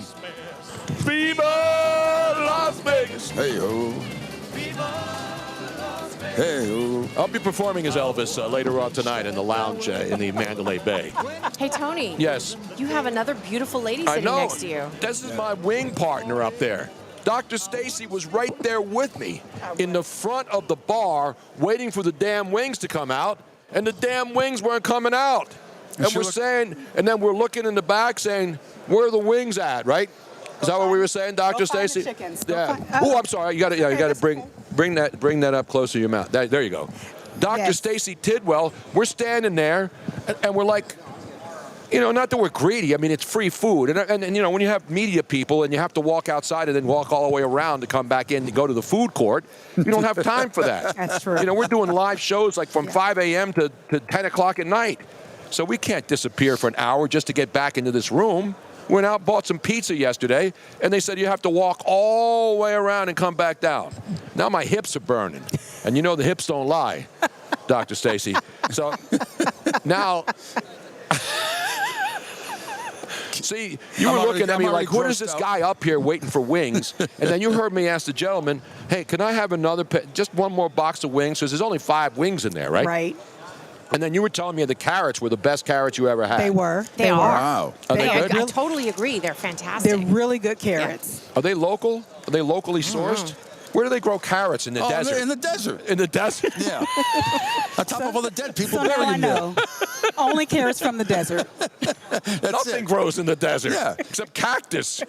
Viva Las Vegas. Hey-o. Hey-o. I'll be performing as Elvis later on tonight in the lounge in the Mandalay Bay. Hey Tony. Yes. You have another beautiful lady I sitting know. next to you. This is my wing partner up there. Dr. Stacy was right there with me in the front of the bar waiting for the damn wings to come out, and the damn wings weren't coming out. And we're saying, and then we're looking in the back saying, where are the wings at, right? Is that what we were saying, Dr. Stacy? Yeah. Oh, I'm sorry. You got to bring that up closer to your mouth. There you go. Dr. Stacy Tidwell, we're standing there, and we're like, you know, not that we're greedy. I mean, it's free food. And you know, when you have media people and you have to walk outside and then walk all the way around to come back in to go to the food court, you don't have time for that. That's true. You know, we're doing live shows like from 5 a.m. to 10 o'clock at night. So we can't disappear for an hour just to get back into this room. Went out, bought some pizza yesterday, and they said you have to walk all the way around and come back down. Now my hips are burning. And you know the hips don't lie, Dr. Stacy. So now... See, you were looking at me like, what is this guy up here waiting for wings? And then you heard me ask the gentleman, hey, can I have just one more box of wings? Because there's only 5 wings in there, right? Right. And then you were telling me the carrots were the best carrots you ever had. They were. They are. Wow. Are they good? I totally agree. They're fantastic. They're really good carrots. Are they local? Are they locally sourced? Where do they grow carrots in the desert? In the desert. In the desert? Yeah. On top of all the dead people So now buried I in there. know. Only carrots from the desert. Nothing grows in the desert. Yeah. Except cactus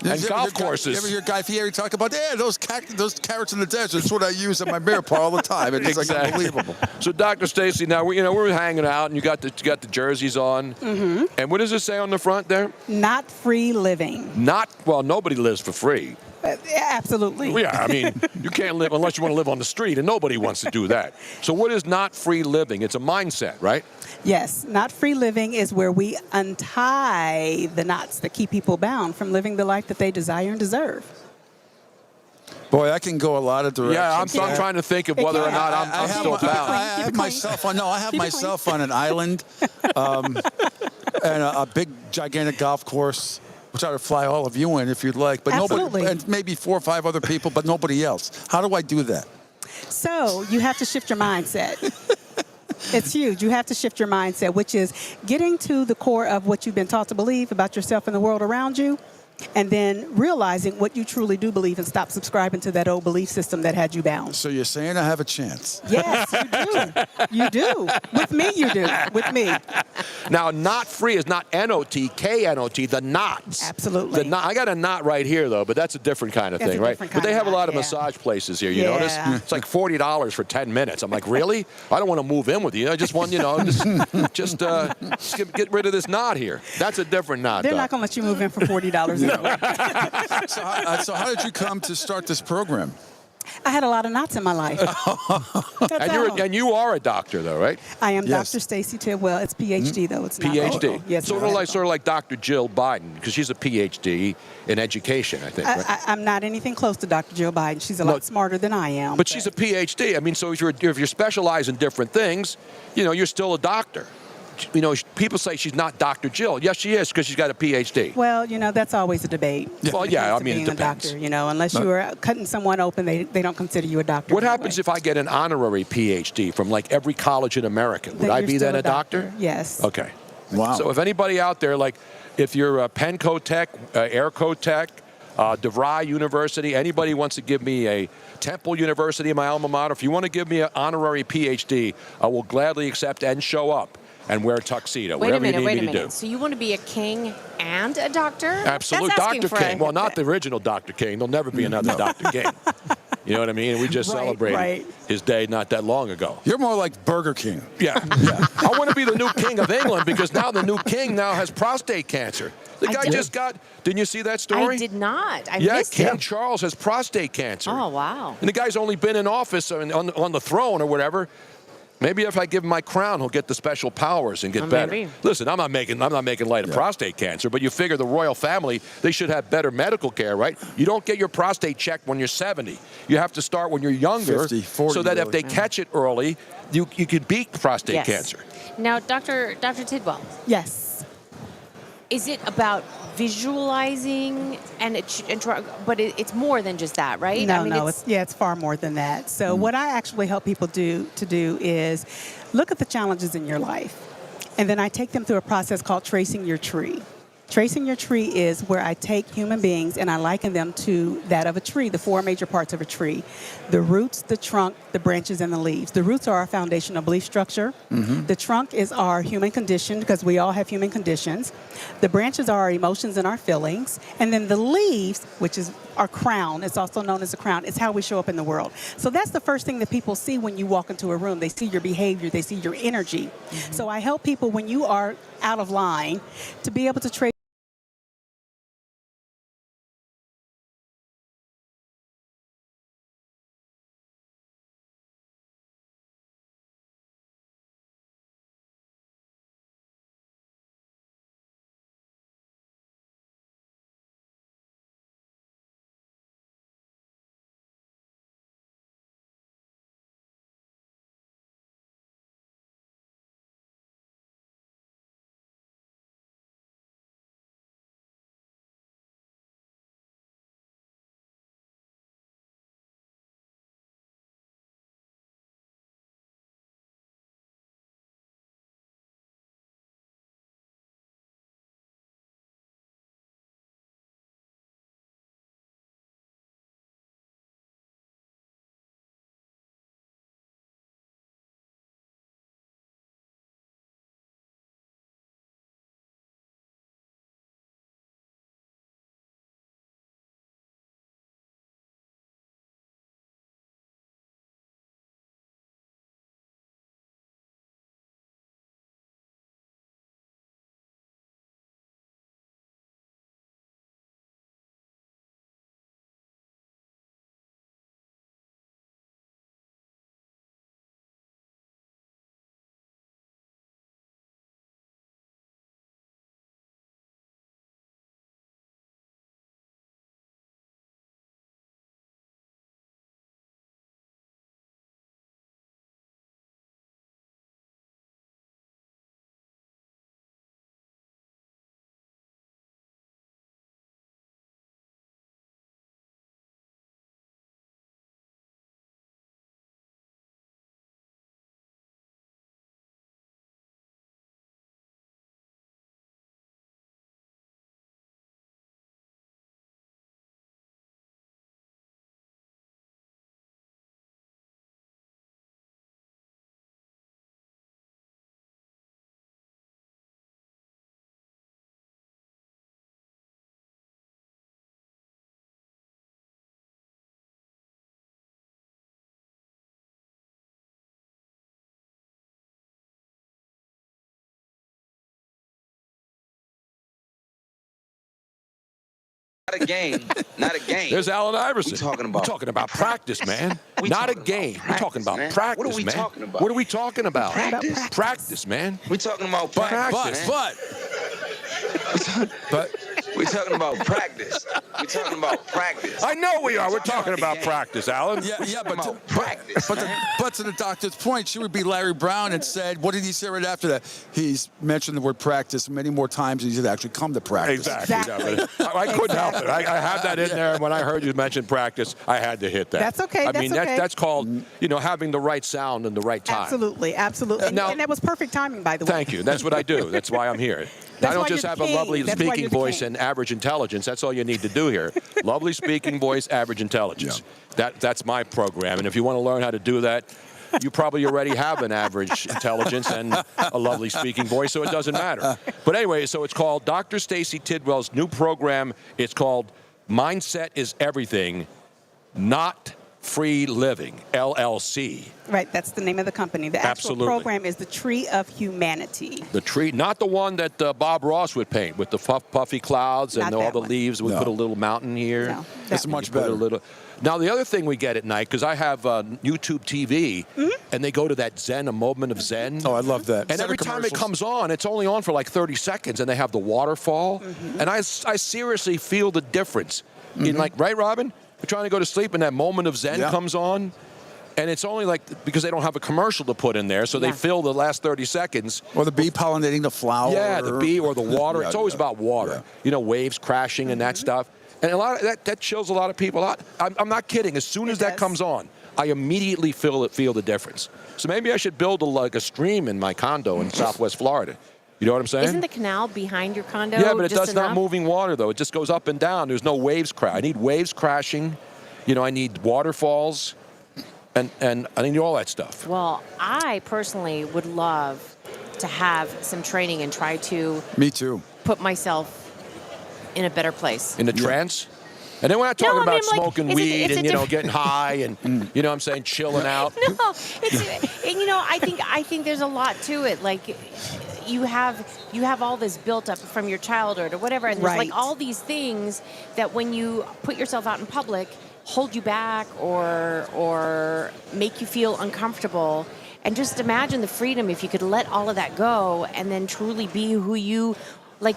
You and ever golf hear courses. You ever hear Guy Fieri talk about, those carrots in the desert? That's what I use in my beer par all the time. It's like unbelievable. So, Dr. Stacy, now we're hanging out, and you got the jerseys on. Mm-hmm. And what does it say on the front there? Not free living. Nobody lives for free. Absolutely. Well, yeah, I mean, you can't live unless you want to live on the street, and nobody wants to do that. So what is not free living? It's a mindset, right? Yes, not free living is where we untie the knots that keep people bound from living the life that they desire and deserve. Boy, I can go a lot of directions. Yeah, I'm trying to think of whether or not I'm still bound. I have myself on. No, I have myself on an island, and a big, gigantic golf course. We'll try to fly all of you in if you'd like, but Absolutely. nobody, and maybe 4 or 5 other people, but nobody else. How do I do that? So you have to shift your mindset. It's huge. You have to shift your mindset, which is getting to the core of what you've been taught to believe about yourself and the world around you, and then realizing what you truly do believe and stop subscribing to that old belief system that had you bound. So you're saying I have a chance? Yes, you do. You do. With me, you do. With me. Now, not free is not N-O-T, K-N-O-T, the knots. Absolutely. I got a knot right here, though, but that's a different kind of That's thing, a right? different But they kind have of a lot knot, of yeah. massage places here, you Yeah. notice? It's like $40 for 10 minutes. I'm like, really? I don't want to move in with you. I just want, just get rid of this knot here. That's a different knot, They're though. not going to let you move in for $40 anyway. So how did you come to start this program? I had a lot of knots in my life. And you are a doctor, though, right? I am Yes. Dr. Stacy Tidwell. It's PhD, though. It's not PhD. medical. Yes, sort of like Dr. Jill Biden, because she's a PhD in education, I think. Right? I'm not anything close to Dr. Jill Biden. She's a lot smarter than I am. But she's a PhD. I mean, so if you're specialized in different things, you're still a doctor. People say she's not Dr. Jill. Yes, she is, because she's got a PhD. Well, that's always a debate. Well, yeah, I to mean, being it depends. a doctor, unless you are cutting someone open, they don't consider you a doctor. What happens if I get an honorary PhD from like every college in America? Would Then I you're be still then a a doctor? Yes. Okay. Wow. So if anybody out there, like if you're a Penco Tech, Airco Tech, DeVry University, anybody wants to give me a Temple University, my alma mater, if you want to give me an honorary PhD, I will gladly accept and show up and wear a tuxedo, Wait a whatever you minute, need me to do. So you want to be a king and a doctor? Absolute That's asking Dr. for King. Well, not the original Dr. King. There'll never be another Dr. King. You know what I mean? We just celebrated his day not that long ago. You're more like Burger King. Yeah. I want to be the new king of England because now the new king now has prostate cancer. The guy just got, didn't you see that story? I did not. I Yeah, missed King it. Charles has prostate cancer. Oh, wow. And the guy's only been in office on the throne or whatever. Maybe if I give him my crown, he'll get the special powers and get better. Maybe. Listen, I'm not making light of prostate cancer, but you figure the royal family, they should have better medical care, right? You don't get your prostate checked when you're 70. You have to start when you're younger, 50, 40 so that if really. they catch it early, you can beat prostate Yes. cancer. Now, Dr. Tidwell, Yes. is it about visualizing but it's more than just that, right? No, it's far more than that. So what I actually help people do is look at the challenges in your life, and then I take them through a process called tracing your tree. Tracing your tree is where I take human beings and I liken them to that of a tree, the 4 major parts of a tree: the roots, the trunk, the branches, and the leaves. The roots are our foundational belief structure. The trunk is our human condition, because we all have human conditions. The branches are our emotions and our feelings. And then the leaves, which is our crown, it's also known as a crown, it's how we show up in the world. So that's the first thing that people see when you walk into a room. They see your behavior, they see your energy. So I help people when you are out of line to be able to trace a game. Not a game. There's Allen Iverson. We're talking about practice, man. Not a game. We're talking about man. practice, What are we man. talking about? What are we talking about? Practice. Practice, man. We're talking about practice, But we're talking about practice. We're talking about practice. I know we are. We're talking about practice, Alan. Yeah, but practice. But to the doctor's point, she would be Larry Brown and said, what did he say right after that? He's mentioned the word practice many more times than he's actually come to practice. Exactly. I couldn't help it. I had that in there, and when I heard you mention practice, I had to hit that. That's okay. I mean, that's called, having the right sound and the right time. Absolutely. Now- and that was perfect timing, by the way. Thank you. That's what I do. That's why I'm here. That's I don't why just you're have the a king. lovely That's why speaking you're the voice king. and average intelligence. That's all you need to do here. Lovely speaking voice, average intelligence. That's my program. And if you want to learn how to do that, you probably already have an average intelligence and a lovely speaking voice, so it doesn't matter. But anyway, so it's called Dr. Stacy Tidwell's new program. It's called Mindset is Everything, Not Free Living, LLC. Right, that's the name of the company. The actual Absolutely. program is the Tree of Humanity. The tree, not the one that Bob Ross would paint with the puffy clouds and Not all that the one. leaves. We No. put a little mountain here. No, That's that much You put better. a little. Now, the other thing we get at night, because I have YouTube TV, and they go to that Zen, a moment of Zen. Oh, I love that. And every time it comes on, it's only on for like 30 seconds, and they have the waterfall. And I seriously feel the difference. In like, right, Robin? We're trying to go to sleep, and that moment of Zen Yeah. comes on. And it's only like, because they don't have a commercial to put in there, so they fill the last 30 seconds. Or the bee pollinating the flower. Yeah, the bee or the water. Yeah, It's always yeah. about water. Waves crashing and that stuff. And a lot of that chills a lot of people out. I'm not kidding. As soon as that comes on, I immediately feel the difference. So maybe I should build a stream in my condo in Southwest Florida. You know what I'm saying? Isn't the canal behind your condo Yeah, but it just does enough? not moving water, though. It just goes up and down. There's no waves crash. I need waves crashing. I need waterfalls. And I need all that stuff. Well, I personally would love to have some training and try to Me too. put myself in a better place. In the trance? And then we're not talking No, I about mean, like, smoking it's a- weed it's a and, different- getting high and, you know what I'm saying, chilling out. No, I think there's a lot to it. Like, you have all this built up from your childhood or whatever, and there's Right. like all these things that when you put yourself out in public, hold you back or make you feel uncomfortable. And just imagine the freedom if you could let all of that go and then truly be who you like.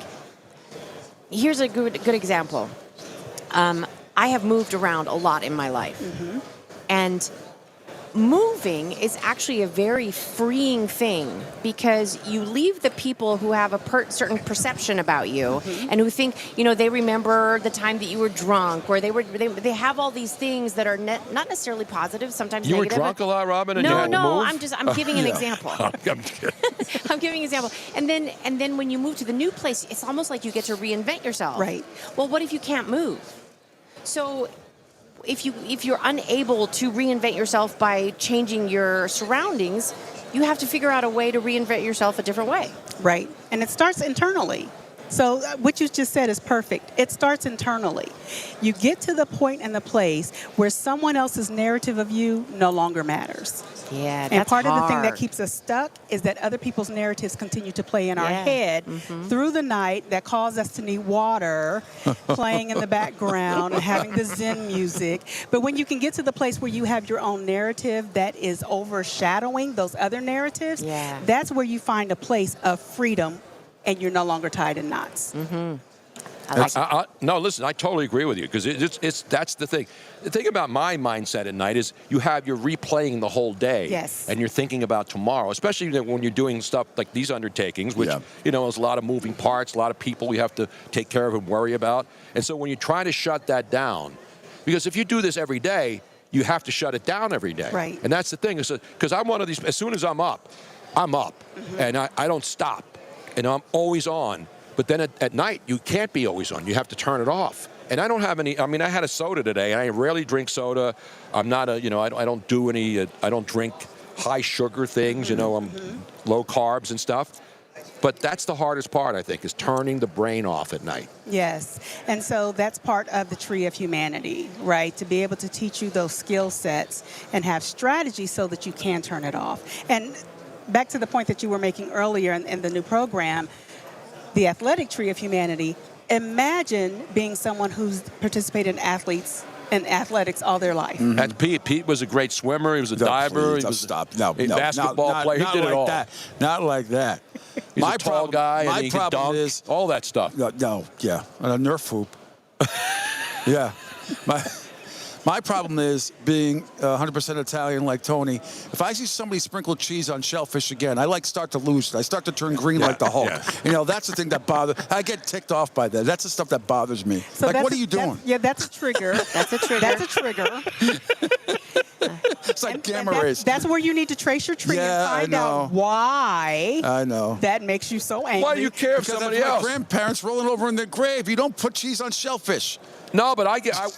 Here's a good example. I have moved around a lot in my life. And moving is actually a very freeing thing because you leave the people who have a certain perception about you and who think, they remember the time that you were drunk or they have all these things that are not necessarily positive, sometimes You were negative. drunk a lot, Robin, and you had to No, move? I'm giving an Yeah. example. I'm kidding. I'm giving an example. And then when you move to the new place, it's almost like you get to reinvent yourself. Right. Well, what if you can't move? So if you're unable to reinvent yourself by changing your surroundings, you have to figure out a way to reinvent yourself a different way. Right. And it starts internally. So what you just said is perfect. It starts internally. You get to the point and the place where someone else's narrative of you no longer matters. Yeah, And that's part of the thing that hard. keeps us stuck is that other people's narratives continue to play in our Yeah. head through the night that cause us to need water playing in the background and having the Zen music. But when you can get to the place where you have your own narrative that is overshadowing those other narratives, that's where you find a place of freedom and you're no longer tied in knots. No, listen, I totally agree with you because that's the thing. The thing about my mindset at night is you're replaying the whole day. Yes. And you're thinking about tomorrow, especially when you're doing stuff like these undertakings, which, there's a lot of moving parts, a lot of people you have to take care of and worry about. And so when you try to shut that down, because if you do this every day, you have to shut it down every day. Right. And that's the thing. Because I'm one of these, as soon as I'm up. And I don't stop. And I'm always on. But then at night, you can't be always on. You have to turn it off. And I don't have any, I had a soda today, and I rarely drink soda. I'm not I don't do any, I don't drink high sugar things, I'm low carbs and stuff. But that's the hardest part, I think, is turning the brain off at night. Yes. And so that's part of the Tree of Humanity, right? To be able to teach you those skill sets and have strategies so that you can turn it off. And back to the point that you were making earlier in the new program, the Athletic Tree of Humanity Imagine being someone who's participated in athletics all their life. That's Pete. Pete was a great swimmer. He was a diver. He was a basketball player. He did it all. Not like that. He's a tall guy, and he can dunk, is all that stuff. No, yeah, a Nerf hoop. Yeah, my problem is being 100% Italian like Tony. If I see somebody sprinkle cheese on shellfish again, I start to lose it. I start to turn green like the Hulk. Yeah. That's the thing that bothers. I get ticked off by that. That's the stuff that bothers me. So what are you doing? That's a trigger. That's a trigger. That's a trigger. It's like gamma rays. That's where you need to trace your tree and find out why. I know. That makes you so angry. Why do you care if somebody else? My grandparents rolling over in their grave. You don't put cheese on shellfish. No, but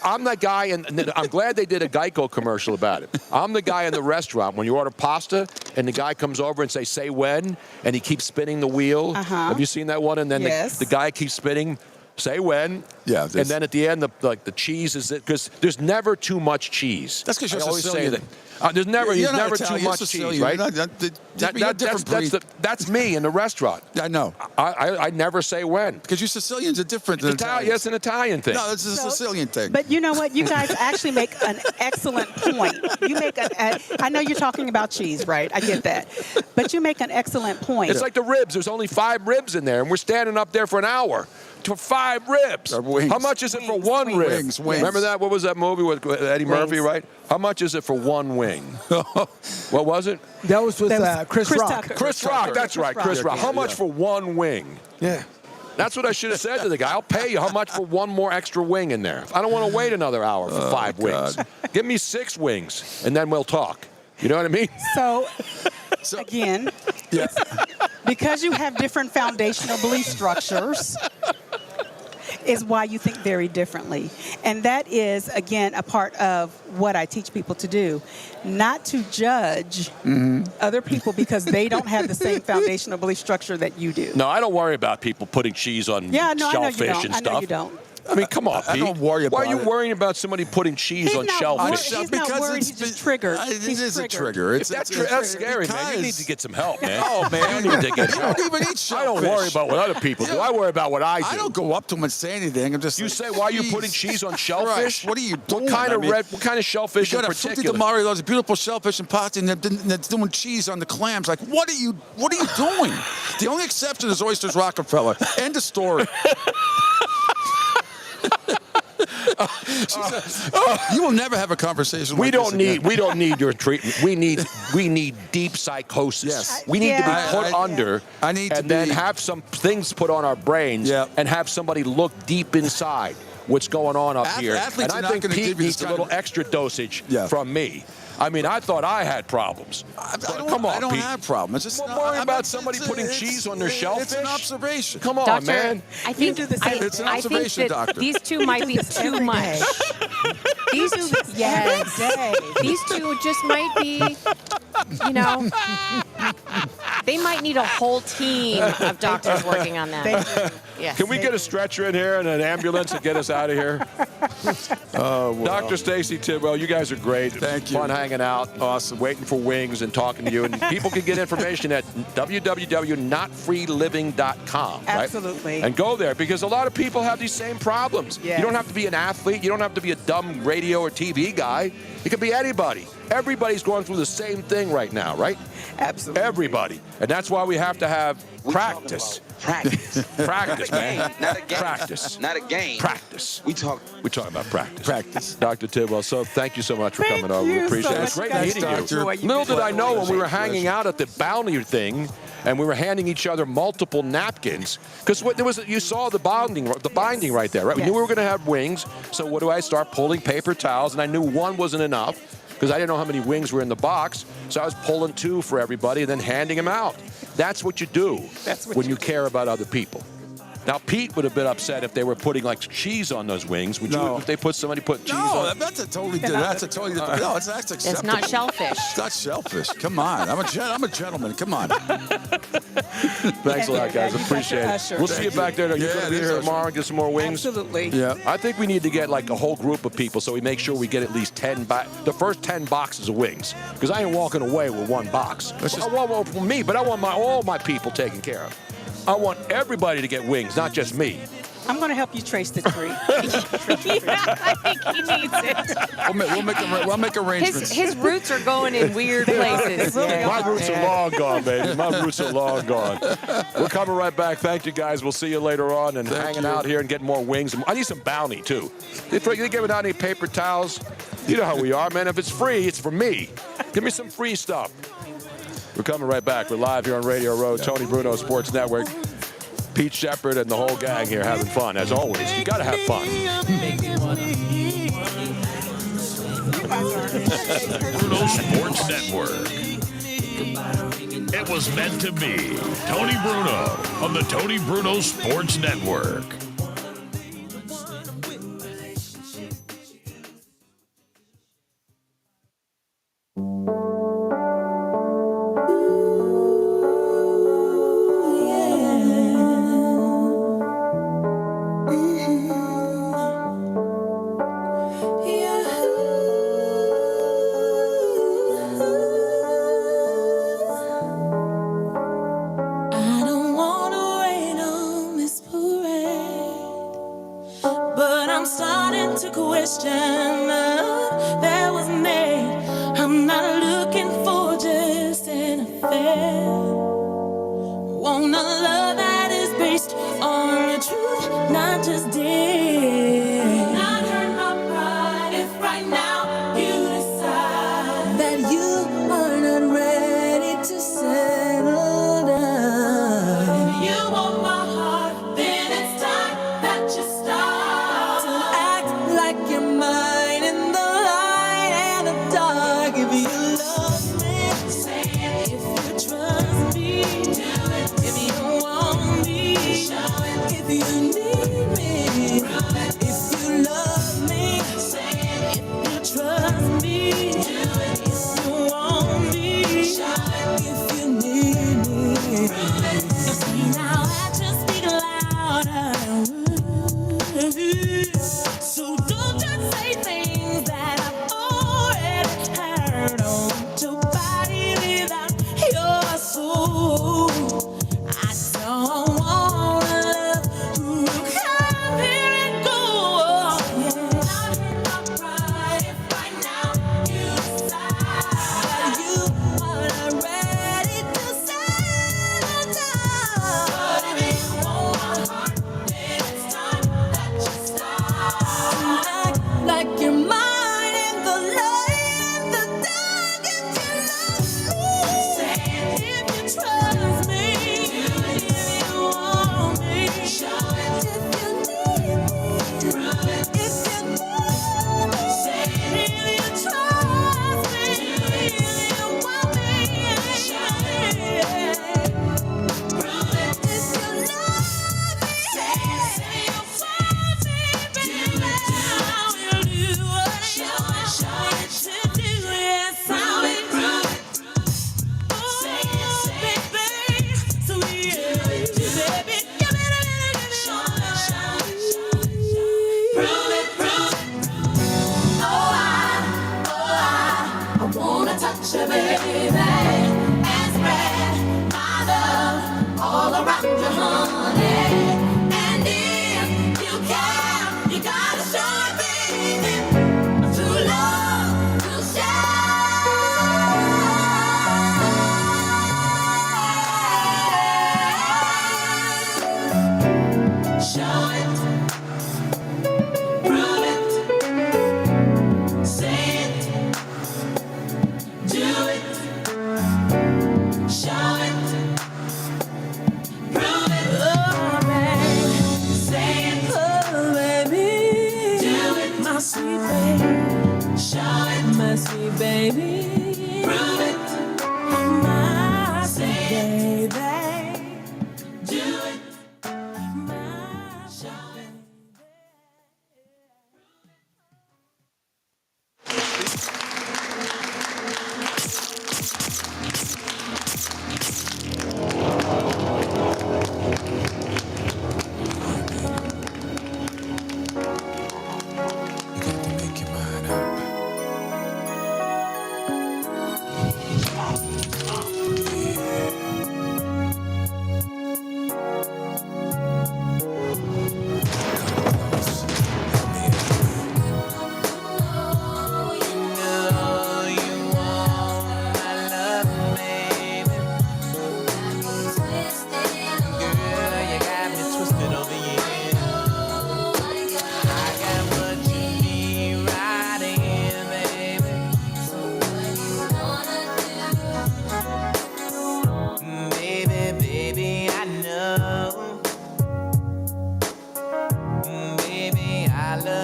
I'm that guy, and I'm glad they did a Geico commercial about it. I'm the guy in the restaurant when you order pasta, and the guy comes over and say when, and he keeps spinning the wheel. Have you seen that one? And then the guy keeps spinning. Say when. Yeah. And then at the end, the cheese is it because there's never too much cheese. That's because you're always Sicilian. say that. There's never too much cheese, right? That's me in the restaurant. I know. I never say when. Because you Sicilians are different than Italians. It's an Italian thing. No, it's a Sicilian thing. But you know what? You guys actually make an excellent point. You make I know you're talking about cheese, right? I get that. But you make an excellent point. It's like the ribs. There's only 5 ribs in there, and we're standing up there for an hour. For 5 ribs. Wings. How much is it for one rib? Wings. Remember that? What was that movie with Eddie Murphy, right? How much is it for one wing? What was it? That was with Chris Rock. Tucker. Chris Rock, that's right, Chris Rock. How much for one wing? Yeah. That's what I should have said to the guy. I'll pay you. How much for one more extra wing in there? I don't want to wait another hour for 5 wings. Give me 6 wings, and then we'll talk. You know what I mean? So again, because you have different foundational belief structures is why you think very differently. And that is, again, a part of what I teach people to do. Not to judge other people because they don't have the same foundational belief structure that you do. No, I don't worry about people putting cheese on shellfish and stuff. I know you don't. I mean, come on, Pete. I don't worry about it. Why are you worrying about somebody putting cheese on shellfish? He's not worried. He's just triggered. It is a trigger. That's scary, man. You need to get some help, man. Oh, man. You need to get help. You don't even eat shellfish. I don't worry about what other people do. I worry about what I do. I don't go up to them and say anything. I'm just. You say, why are you putting cheese on shellfish? Christ, what are you doing? What kind of shellfish in particular? You got a Frutti di Mare, those beautiful shellfish and pasta, and that's doing cheese on the clams. Like, what are you doing? The only exception is Oysters Rockefeller. End of story. You will never have a conversation. We don't need your treatment. We need deep psychosis. Yes. We need to be put under. Then have some things put on our brains and have somebody look deep inside what's going on up here. And I think Pete needs a little extra dosage from me. I mean, I thought I had problems. Come on, I don't Pete. have problems. It's just worrying about somebody putting cheese on their shellfish. It's an observation. Come on, Doctor, man. I think It's an observation, that doctor. these two might be too much. These two, these two just might be, they might need a whole team of doctors working on that. Yes. Can we get a stretcher in here and an ambulance and get us out of here? Dr. Stacy Tidwell, you guys are great. Thank you. Fun hanging out. Awesome. Waiting for wings and talking to you. And people can get information at www.notfreeliving.com. Right? Absolutely. And go there because a lot of people have these same problems. Yes. You don't have to be an athlete. You don't have to be a dumb radio or TV guy. It could be anybody. Everybody's going through the same thing right now, right? Absolutely. Everybody. And that's why we have to have practice. Practice, man. Not a game. Practice. Not a game. Practice. We're talking about practice. Practice. Dr. Tidwell, so thank you so much for coming over. We appreciate it. It's great meeting you. Little did I know when we were hanging out at the bounty thing and we were handing each other multiple napkins because you saw the binding right there, right? We knew we were going to have wings, so what do? I start pulling paper towels, and I knew one wasn't enough because I didn't know how many wings were in the box, so I was pulling 2 for everybody and then handing them out. That's what you do when you care about other people. Now, Pete would have been upset if they were putting like cheese on those wings. Would you? If they put cheese on? No, that's a totally different. No, that's acceptable. It's not shellfish. It's not shellfish. Come on, I'm a gentleman. Come on. Thanks a lot, guys. Appreciate it. We'll see you back there. You're going to be here tomorrow and get some more wings. Absolutely. Yeah. I think we need to get like a whole group of people so we make sure we get at least the first 10 boxes of wings because I ain't walking away with one box. I want one for me, but I want all my people taken care of. I want everybody to get wings, not just me. I'm going to help you trace the tree. I think he needs it. We'll make arrangements. His roots are going in weird places. My roots are long gone, baby. My roots are long gone. We're coming right back. Thank you, guys. We'll see you later on and hanging out here and getting more wings. I need some bounty, too. If you're giving out any paper towels, you know how we are, man. If it's free, it's for me. Give me some free stuff. We're coming right back. We're live here on Radio Row, Tony Bruno Sports Network. Pete Sheppard and the whole gang here having fun, as always. You got to have fun. Bruno Sports Network. It was meant to be. Tony Bruno on the Tony Bruno Sports Network. If you need me,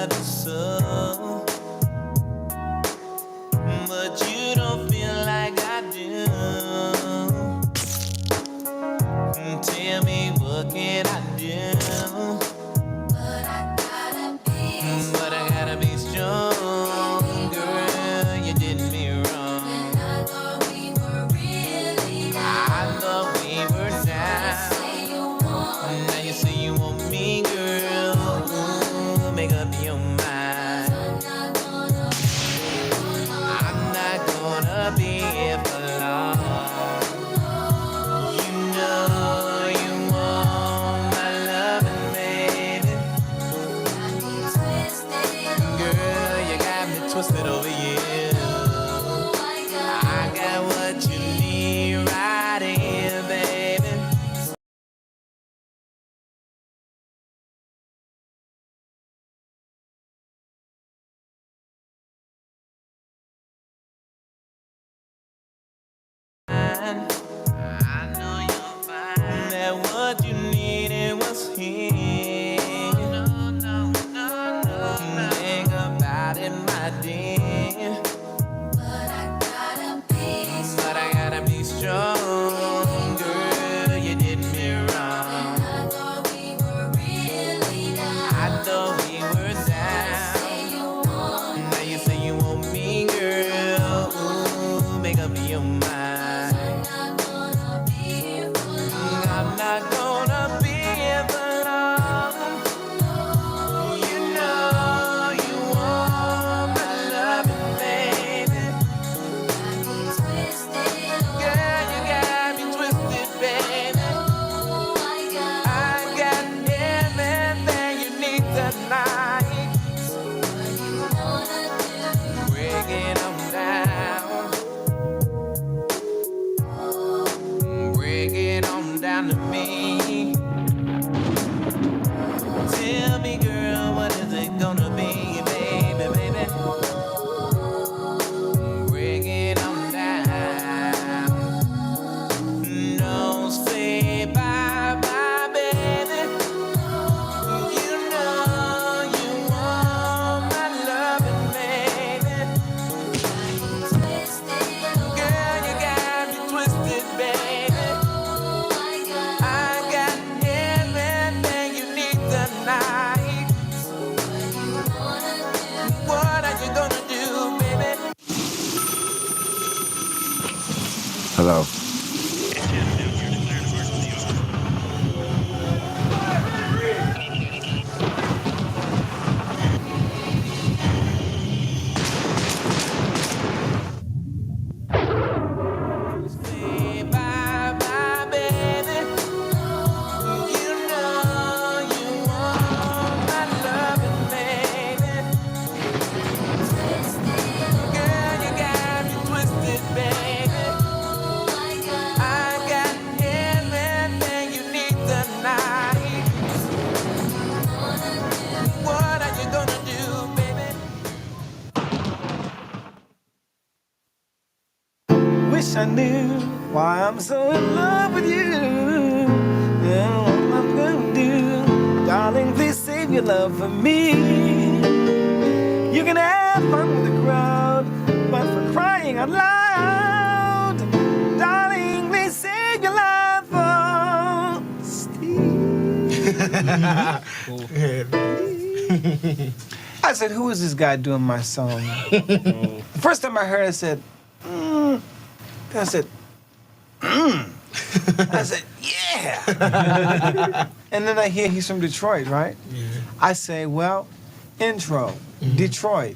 another soul. But you don't feel like I do. Tell me what can I do? But I gotta be strong, girl. You did me wrong. And I thought we were really down. I thought we were down. Now you say you want me, girl. Ooh, make up your mind. I'm not gonna be here for long. You know you want my loving, baby. Girl, you got me twisted over you. I got what you need right here, baby. I know you'll find that what you needed was here. Think about it, my dear. But I gotta be strong, girl. You did me wrong. I thought we were really down. I thought we were down. Now you say you want me, girl. Ooh, make up your mind. I'm not gonna be here for long. You know you want my loving, baby. Girl, you got me twisted, baby. I got everything you need tonight. Breaking them down. Break it on down to me. Tell me, girl, what is it gonna be, baby, baby? Break it on down. Don't say bye-bye, baby. You know you want my loving, baby. Girl, you got me twisted, baby. I got everything you need tonight. What are you gonna do, baby? Hello. Say bye-bye, baby. You know you want my loving, baby. Girl, you got me twisted, baby. I got everything you need tonight. What are you gonna do, baby? Wish I knew why I'm so in love with you. Yeah, what I'm gonna do, darling, please save your love for me. You can have fun with the crowd, but for crying out loud, darling, please save your love for Steve. I said, who is this guy doing my song? The first time I heard it, I said, I said, I said, yeah. And then I hear he's from Detroit, right? Yeah. I say, well, intro, Detroit,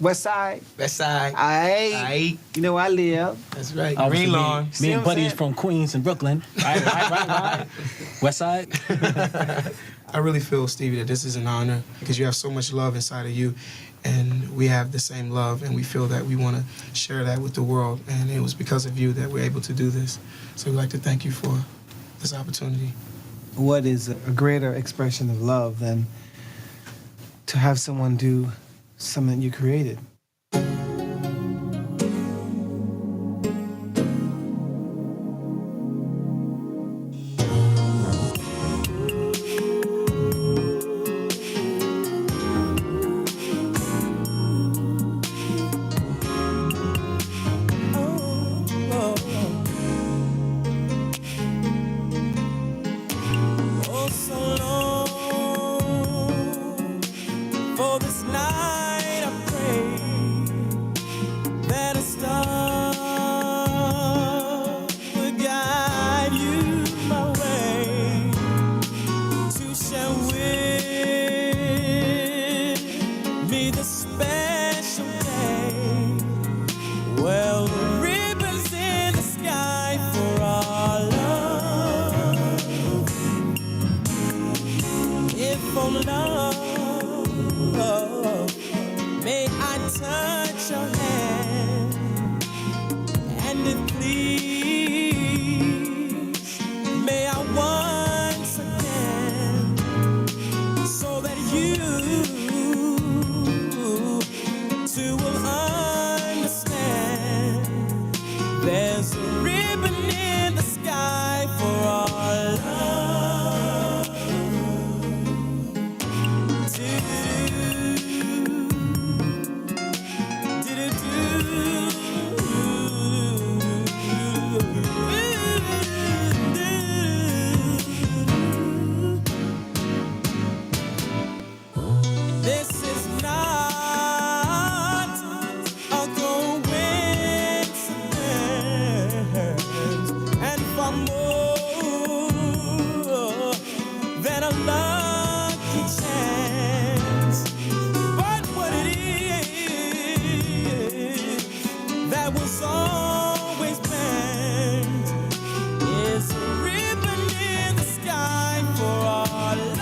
West Side. West Side. Aight. You know where I live. That's right. Obviously, Green Lawn. me and Buddy's from Queens and Brooklyn. Right. West Side. I really feel, Stevie, that this is an honor because you have so much love inside of you, and we have the same love, and we feel that we want to share that with the world, and it was because of you that we're able to do this. So we'd like to thank you for this opportunity. What is a greater expression of love than to have someone do something you created? For this night I pray that a star will guide you my way to share with me the special day. Well, the ribbons in the sky for our love. If for love, may I touch your hand, and if please, may I once again, so that you too will understand. There's a ribbon in the sky for our love. This is not a coincidence, and far more than a lucky chance. But what it is that was always meant is a ribbon in the sky for our love.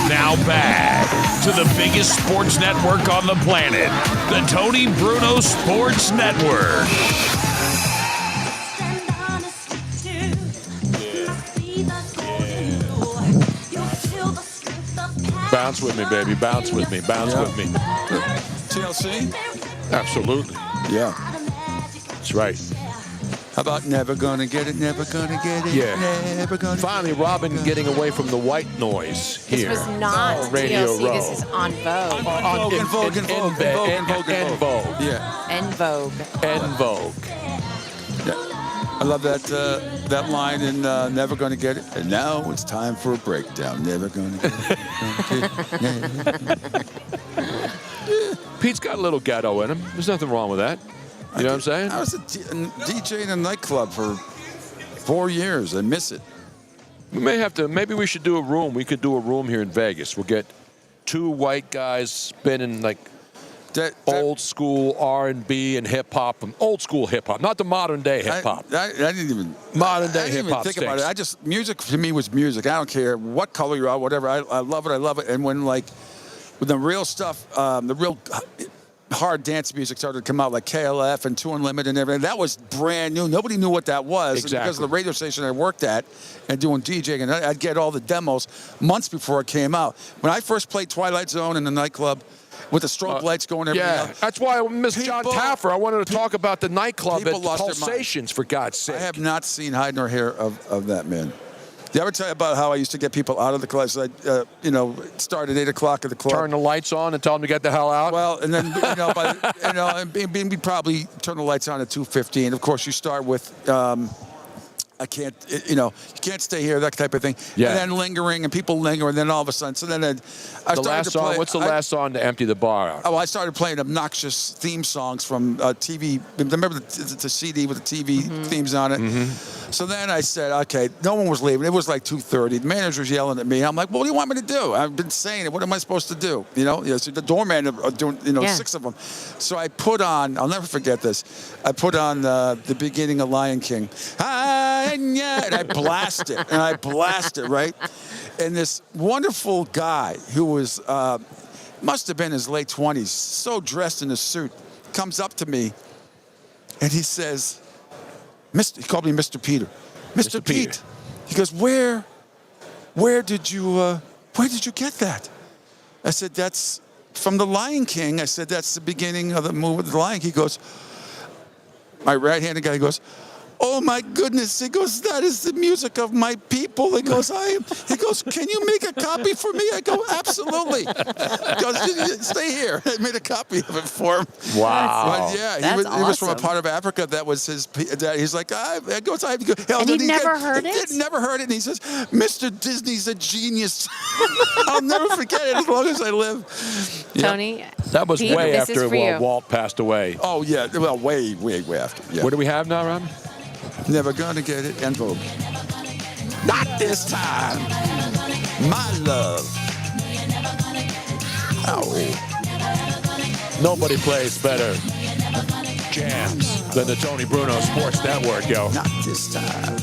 Now back to the biggest sports network on the planet, the Tony Bruno Sports Network. Bounce with me, baby. Bounce with me. Bounce with me. TLC? Absolutely. Yeah. That's right. How about never gonna get it, never gonna get it, Yeah. never gonna Finally, Robin getting away from the white noise here. This was not Radio TLC. Row. This is on Vogue. En Vogue. Yeah. En Vogue. En Vogue. I love that that line in Never Gonna Get It. And now it's time for a breakdown. Never gonna get it. Pete's got a little ghetto in him. There's nothing wrong with that. You know what I'm saying? I was a DJ in a nightclub for 4 years. I miss it. We may have to. Maybe we should do a room. We could do a room here in Vegas. We'll get two white guys spinning like old school R&B and hip hop, old school hip hop, not the modern day hip hop. I didn't even modern day I didn't hip even hop. think about it. I just music to me was music. I don't care what color you are, whatever. I love it. I love it. And when like with the real stuff, the real hard dance music started to come out, like KLF and Two Unlimited and everything. That was brand new. Nobody knew what that was. Exactly. Because of the radio station I worked at and doing DJing, and I'd get all the demos months before it came out. When I first played Twilight Zone in the nightclub with the strobe lights going everything else, that's why I missed John Taffer. I wanted to talk about the nightclub at people lost their Pulsations, for God's sake. I have not seen hide nor hair of that man. Did I ever tell you about how I used to get people out of the club? So I, started at 8 o'clock at the club. Turn the lights on and tell them to get the hell out. Well, and then and we probably turn the lights on at 2:15. Of course, you start with. I can't, you can't stay here, that type of thing. Yeah. And then lingering, and people linger, and then all of a sudden, so then I the started last to play. song. What's the last song to empty the bar out? Oh, I started playing obnoxious theme songs from TV. Remember the CD with the TV themes on it? Mm-hmm. So then I said, okay, no one was leaving. It was like 2:30. The manager was yelling at me. I'm like, well, what do you want me to do? I've been saying it. What am I supposed to do? So the doorman are doing, 6 of them. So I put on, I'll never forget this. I put on the beginning of Lion King. And I blast it, right? And this wonderful guy who was, must have been in his late 20s, so dressed in a suit, comes up to me and he says, he called me Mr. Peter. Mr. Pete. He goes, where did you get that? I said, that's from the Lion King. I said, that's the beginning of the movie, The Lion King. He goes, my right-handed guy goes, oh my goodness. He goes, that is the music of my people. He goes, he goes, can you make a copy for me? I go, absolutely. He goes, stay here. I made a copy of it for him. Wow. But yeah, That's he was from a awesome. part of Africa that was his. He's like, I go, And he'd never heard it? Never heard it. And he says, Mr. Disney's a genius. I'll never forget it as long as I live. Tony, That was Pete, way this is after for you. Walt passed away. Oh, yeah. Well, way after. Yeah. What do we have now, Rob? Never gonna get it. Envelope. Not this time. My love. Oh. Nobody plays better jams than the Tony Bruno Sports Network, yo. Not this time.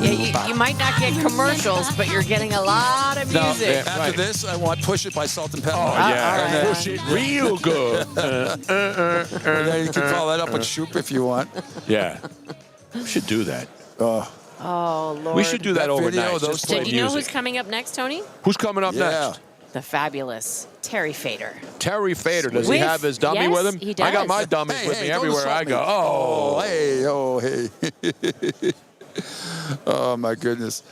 Yeah, you might not get commercials, but you're getting a lot of No, music. yeah. After Right. this, I want Push It by Salt and Pepper. Oh, yeah. all right. Push it real good. And then you can follow that up with Shoop if you want. Yeah. We should do that. Oh, Lord. We should do that That video, overnight. those Just play Do you know who's music. coming up next, Tony? Who's coming up Yeah. next? The fabulous Terry Fader. Terry Fader. Does he With- have his dummy yes, with him? he I got does. my dummies Hey, with hey, me don't everywhere insult I go. me. Oh. Hey, oh, hey. Oh, my goodness.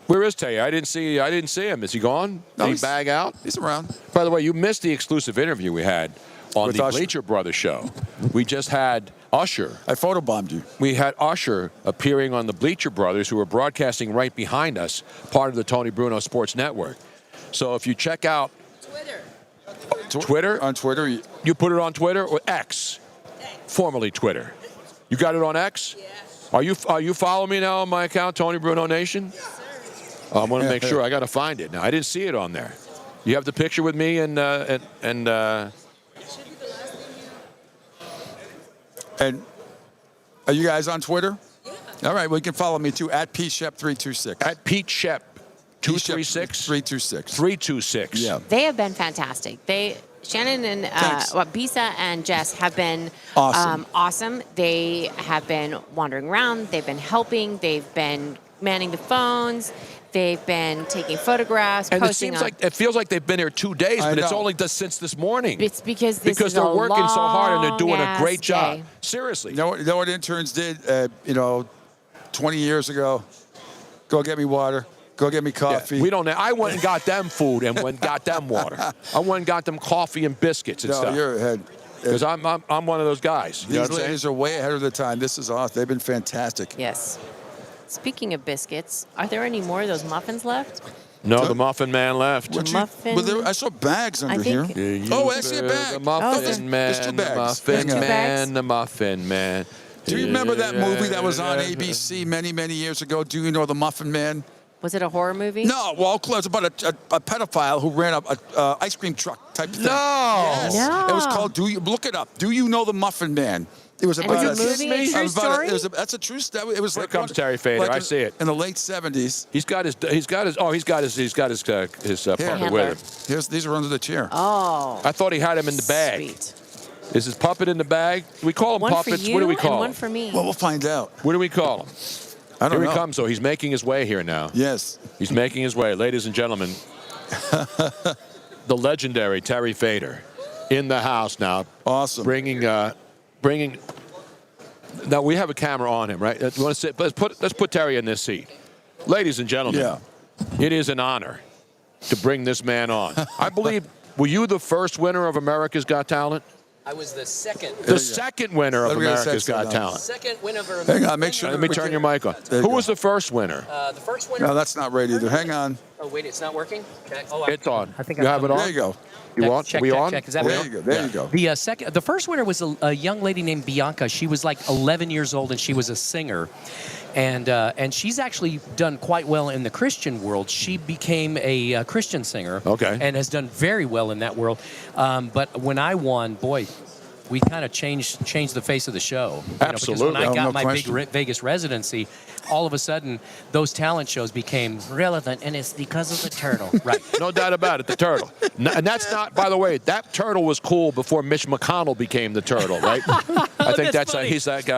Where is Terry? I didn't see him. Is he gone? No, Did he he's- bag out? He's around. By the way, you missed the exclusive interview we had on With the Usher. Bleacher Brothers show. We just had Usher. I photobombed you. We had Usher appearing on the Bleacher Brothers, who were broadcasting right behind us, part of the Tony Bruno Sports Network. So if you check out Twitter, On Twitter. you put it on Twitter or X, formerly Twitter. You got it on X? Are you following me now on my account, Tony Bruno Nation? I want to make sure. I got to find it now. I didn't see it on there. You have the picture with me and And are you guys on Twitter? Yeah. All right. Well, you can follow me too at PShep326. at Pete Shep 236 326. 326. Yeah. They have been fantastic. Shannon and Thanks. Bisa and Jess have been Awesome. awesome. They have been wandering around. They've been helping. They've been manning the phones. They've been taking photographs, And it posting seems on. like it feels like they've been here 2 days, I but it's know. only since this morning. It's because this is they're a working so hard and they're doing a long-ass great job. day. Seriously. You know what interns did, 20 years ago? Go get me water. Go get me coffee. We don't. I went and got them food and went and got them water. I went and got them coffee and biscuits and No, stuff. you're ahead. Because I'm one of those guys. You know These what I'm ladies saying? are way ahead of their time. This is awesome. They've been fantastic. Yes. Speaking of biscuits, are there any more of those muffins left? No, the Muffin Man left. Muffin. I saw bags under I here. think- Oh, I see a bag. The Muffin there's Man, two the bags. Muffin Hang on. Man, the Muffin Man. Do you remember that movie that was on ABC many, many years ago? Do you know The Muffin Man? Was it a horror movie? No, well, it's about a pedophile who ran a ice cream truck type thing. No. Yes. No. It was called, look it up. Do you know The Muffin Man? It was And about is the movie a true story? That's a true story. It was Here like comes Terry Fader. I see it. in the late 70s. He's got his puppet Handler. with him. These are under the chair. Oh. I thought he had him in the bag. Sweet. Is his puppet in the bag? We call them One puppets. for you What do we and call one them? for me. Well, we'll find out. What do we call them? I don't Here know. he comes, though. He's making his way here now. Yes. He's making his way. Ladies and gentlemen, the legendary Terry Fader in the house now. Awesome. Bringing. Now, we have a camera on him, right? You want to sit? Let's put Terry in this seat. Ladies and gentlemen, it is an honor to bring this man on. I believe, were you the first winner of America's Got Talent? I was the second. The second winner of Let me get a America's sense of Got that. Talent. Second winner of Hang on, make sure. Let me turn your mic on. There you Who go. was the first winner? The first winner. No, that's not right either. Hang on. Oh wait, it's not working. Check. Oh, It's on. I think You I'm have it on. on? There you go. You want? Check, we check, on? check. Is that There on? you go. There you go. The first winner was a young lady named Bianca. She was like 11 years old and she was a singer, and she's actually done quite well in the Christian world. She became a Christian singer, and has done very well in that world. But when I won, boy, we kind of changed the face of the show. Because when I got my big Vegas residency, all of a sudden those talent shows became relevant, and it's because of the turtle. Right. No doubt about it, the turtle. And that's not, by the way, that turtle was cool before Mitch McConnell became the turtle, right? I think that's he's like.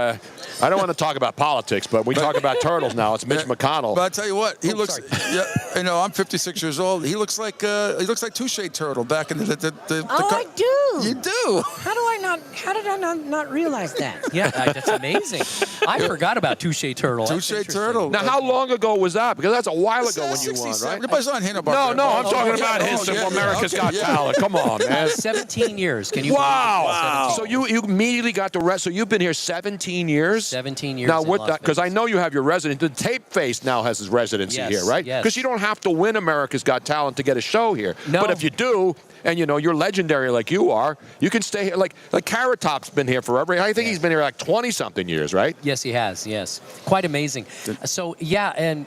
I don't want to talk about politics, but we talk about turtles now. It's Mitch McConnell. But I tell you what, he looks. Yeah, you know, I'm 56 years old. He looks like Touche Turtle back in the I do. You do. How did I not realize that? Yeah, that's amazing. I forgot about Touche Turtle. Touche Turtle. Now, how long ago was that? Because that's a while ago when you won, right? Everybody's on Hindenburg. No, I'm talking about his America's Got Talent. Come on, man. 17 years. Can you? Wow. So you immediately got the rest. So you've been here 17 years. 17 years. Now, because I know you have your residence. The Tape Face now has his residency here, right? Yes. Because you don't have to win America's Got Talent to get a show here. No. But if you do, and you know you're legendary like you are, you can stay here. Like Carrot Top's been here forever. I think he's been here like 20-something years, right? Yes, he has. Yes, quite amazing. So yeah, and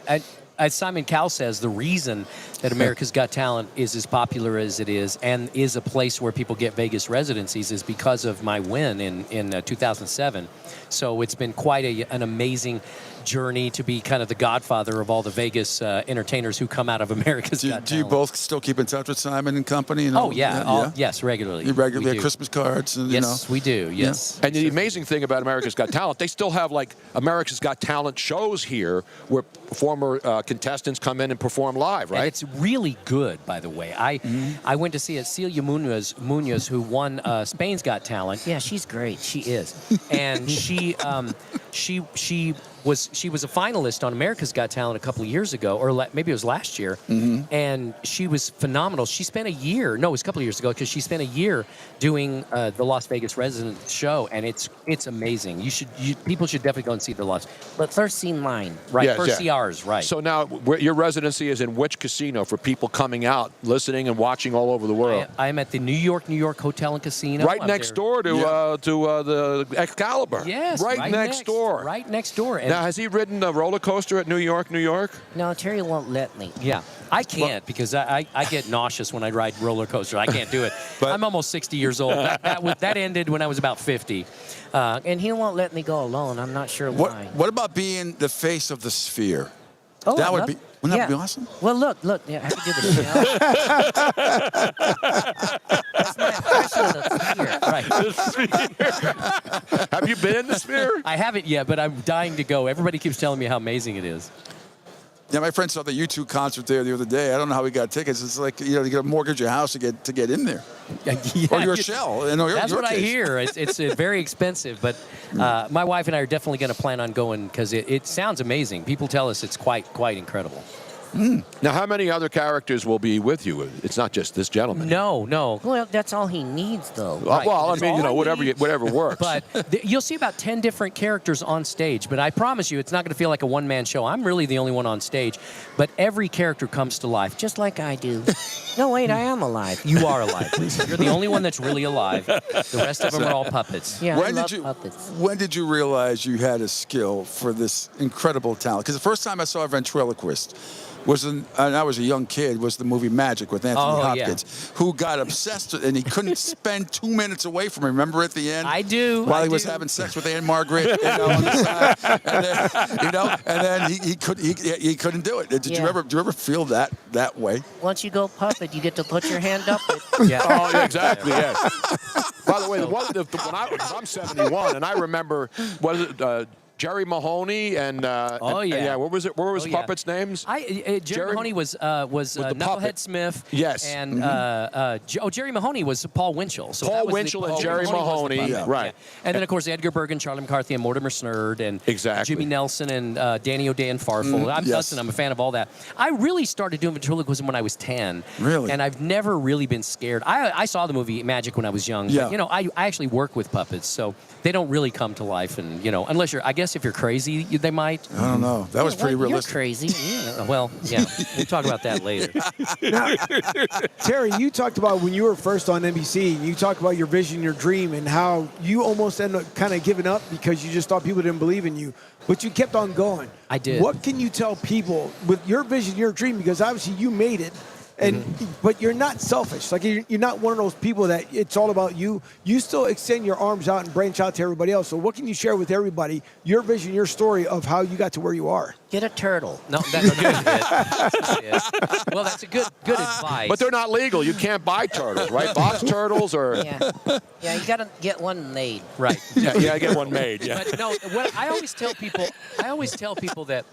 as Simon Cowell says, the reason that America's Got Talent is as popular as it is and is a place where people get Vegas residencies is because of my win in 2007. So it's been quite an amazing journey to be kind of the godfather of all the Vegas entertainers who come out of America's Got Talent. Do you both still keep in touch with Simon and company? You know? Oh, yeah. Yes, regularly. You regularly have Christmas cards? And, yes, we do, yes. Yeah. And the amazing thing about America's Got Talent, they still have like America's Got Talent shows here where former contestants come in and perform live, right? And it's really good, by the way. I went to see Celia Munoz, who won Spain's Got Talent. Yeah, she's great. She is. And she was a finalist on America's Got Talent a couple of years ago, or maybe it was last year, and she was phenomenal. She spent a year, no, it was a couple of years ago, because she spent a year doing the Las Vegas resident show, and it's amazing. People should definitely go and see the But first see mine. Right, first see ours, right. So now your residency is in which casino for people coming out, listening and watching all over the world? I am at the New York Hotel and Casino. Right next door to the Excalibur. Yes, right next door. Right next door. Now, has he ridden a roller coaster at New York? No, Terry won't let me. Yeah, I can't because I get nauseous when I ride roller coaster. I can't do it. I'm almost 60 years old. That ended when I was about 50. And he won't let me go alone. I'm not sure why. What about being the face of the Sphere? Oh, wouldn't that be awesome? Well, look. Yeah, I have to do this. That's my impression of the Sphere. Right. Have you been in the Sphere? I haven't yet, but I'm dying to go. Everybody keeps telling me how amazing it is. Yeah, my friend saw the U2 concert there the other day. I don't know how we got tickets. It's like you got to mortgage your house to get in there, or your shell. That's what I hear. It's very expensive, but my wife and I are definitely going to plan on going because it sounds amazing. People tell us it's quite incredible. Now, how many other characters will be with you? It's not just this gentleman. No. Well, that's all he needs, though. Well, I mean, whatever works. But you'll see about 10 different characters on stage. But I promise you, it's not going to feel like a one-man show. I'm really the only one on stage. But every character comes to life. Just like I do. No, wait, I am alive. You are alive, Lisa. You're the only one that's really alive. The rest of them are all puppets. Yeah, I love puppets. When did you realize you had a skill for this incredible talent? Because the first time I saw a ventriloquist and I was a young kid, was the movie Magic with Anthony Hopkins, who got obsessed with, and he couldn't spend 2 minutes away from him. Remember at the end? I do. While he was having sex with Anne Margaret, on the side, and then he couldn't do it. Did you ever feel that way? Once you go puppet, you get to put your hand up it. Yeah. Oh, yeah, exactly. Yes. By the way, I'm 71, and I remember Jerry Mahoney and what was his puppets' names? Jerry Mahoney was Knucklehead Smith. Yes. And Jerry Mahoney was Paul Winchell. So Paul Winchell and Jerry Mahoney. Right. And then of course Edgar Bergen, Charlie McCarthy, and Mortimer Snerd, and Jimmy Nelson and Danny O'Day and Farfel. I'm a fan of all that. I really started doing ventriloquism when I was 10. Really? And I've never really been scared. I saw the movie Magic when I was young. Yeah. But, I actually work with puppets, so they don't really come to life. And unless I guess if you're crazy, they might. I don't know. That was pretty realistic. You're crazy. Yeah. Well, yeah. We'll talk about that later. Now, Terry, you talked about when you were first on NBC, and you talked about your vision, your dream, and how you almost ended up kind of giving up because you just thought people didn't believe in you. But you kept on going. I did. What can you tell people with your vision, your dream? Because obviously you made it. And but you're not selfish. Like you're not one of those people that it's all about you. You still extend your arms out and branch out to everybody else. So what can you share with everybody? Your vision, your story of how you got to where you are. Get a turtle. No, that's good. Well, that's a good advice. But they're not legal. You can't buy turtles, right? Box turtles or Yeah, you got to get one made. Right. Yeah, I get one made. Yeah. But no, what I always tell people that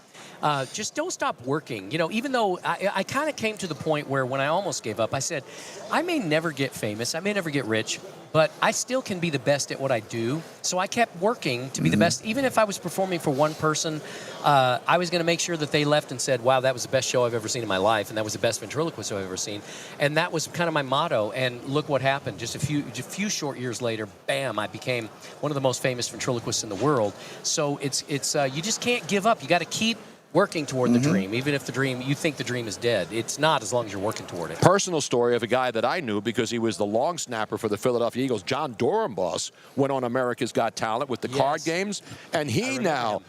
just don't stop working. You know, even though I kind of came to the point where when I almost gave up, I said, I may never get famous, I may never get rich, but I still can be the best at what I do. So I kept working to be the best. Even if I was performing for one person, I was going to make sure that they left and said, wow, that was the best show I've ever seen in my life, and that was the best ventriloquist I've ever seen. And that was kind of my motto. And look what happened. Just a few short years later, bam, I became one of the most famous ventriloquists in the world. So it's you just can't give up. You got to keep working toward the dream, even if you think the dream is dead. It's not, as long as you're working toward it. Personal story of a guy that I knew because he was the long snapper for the Philadelphia Eagles. John Dorenbos went on America's Got Talent with the card games, and he's now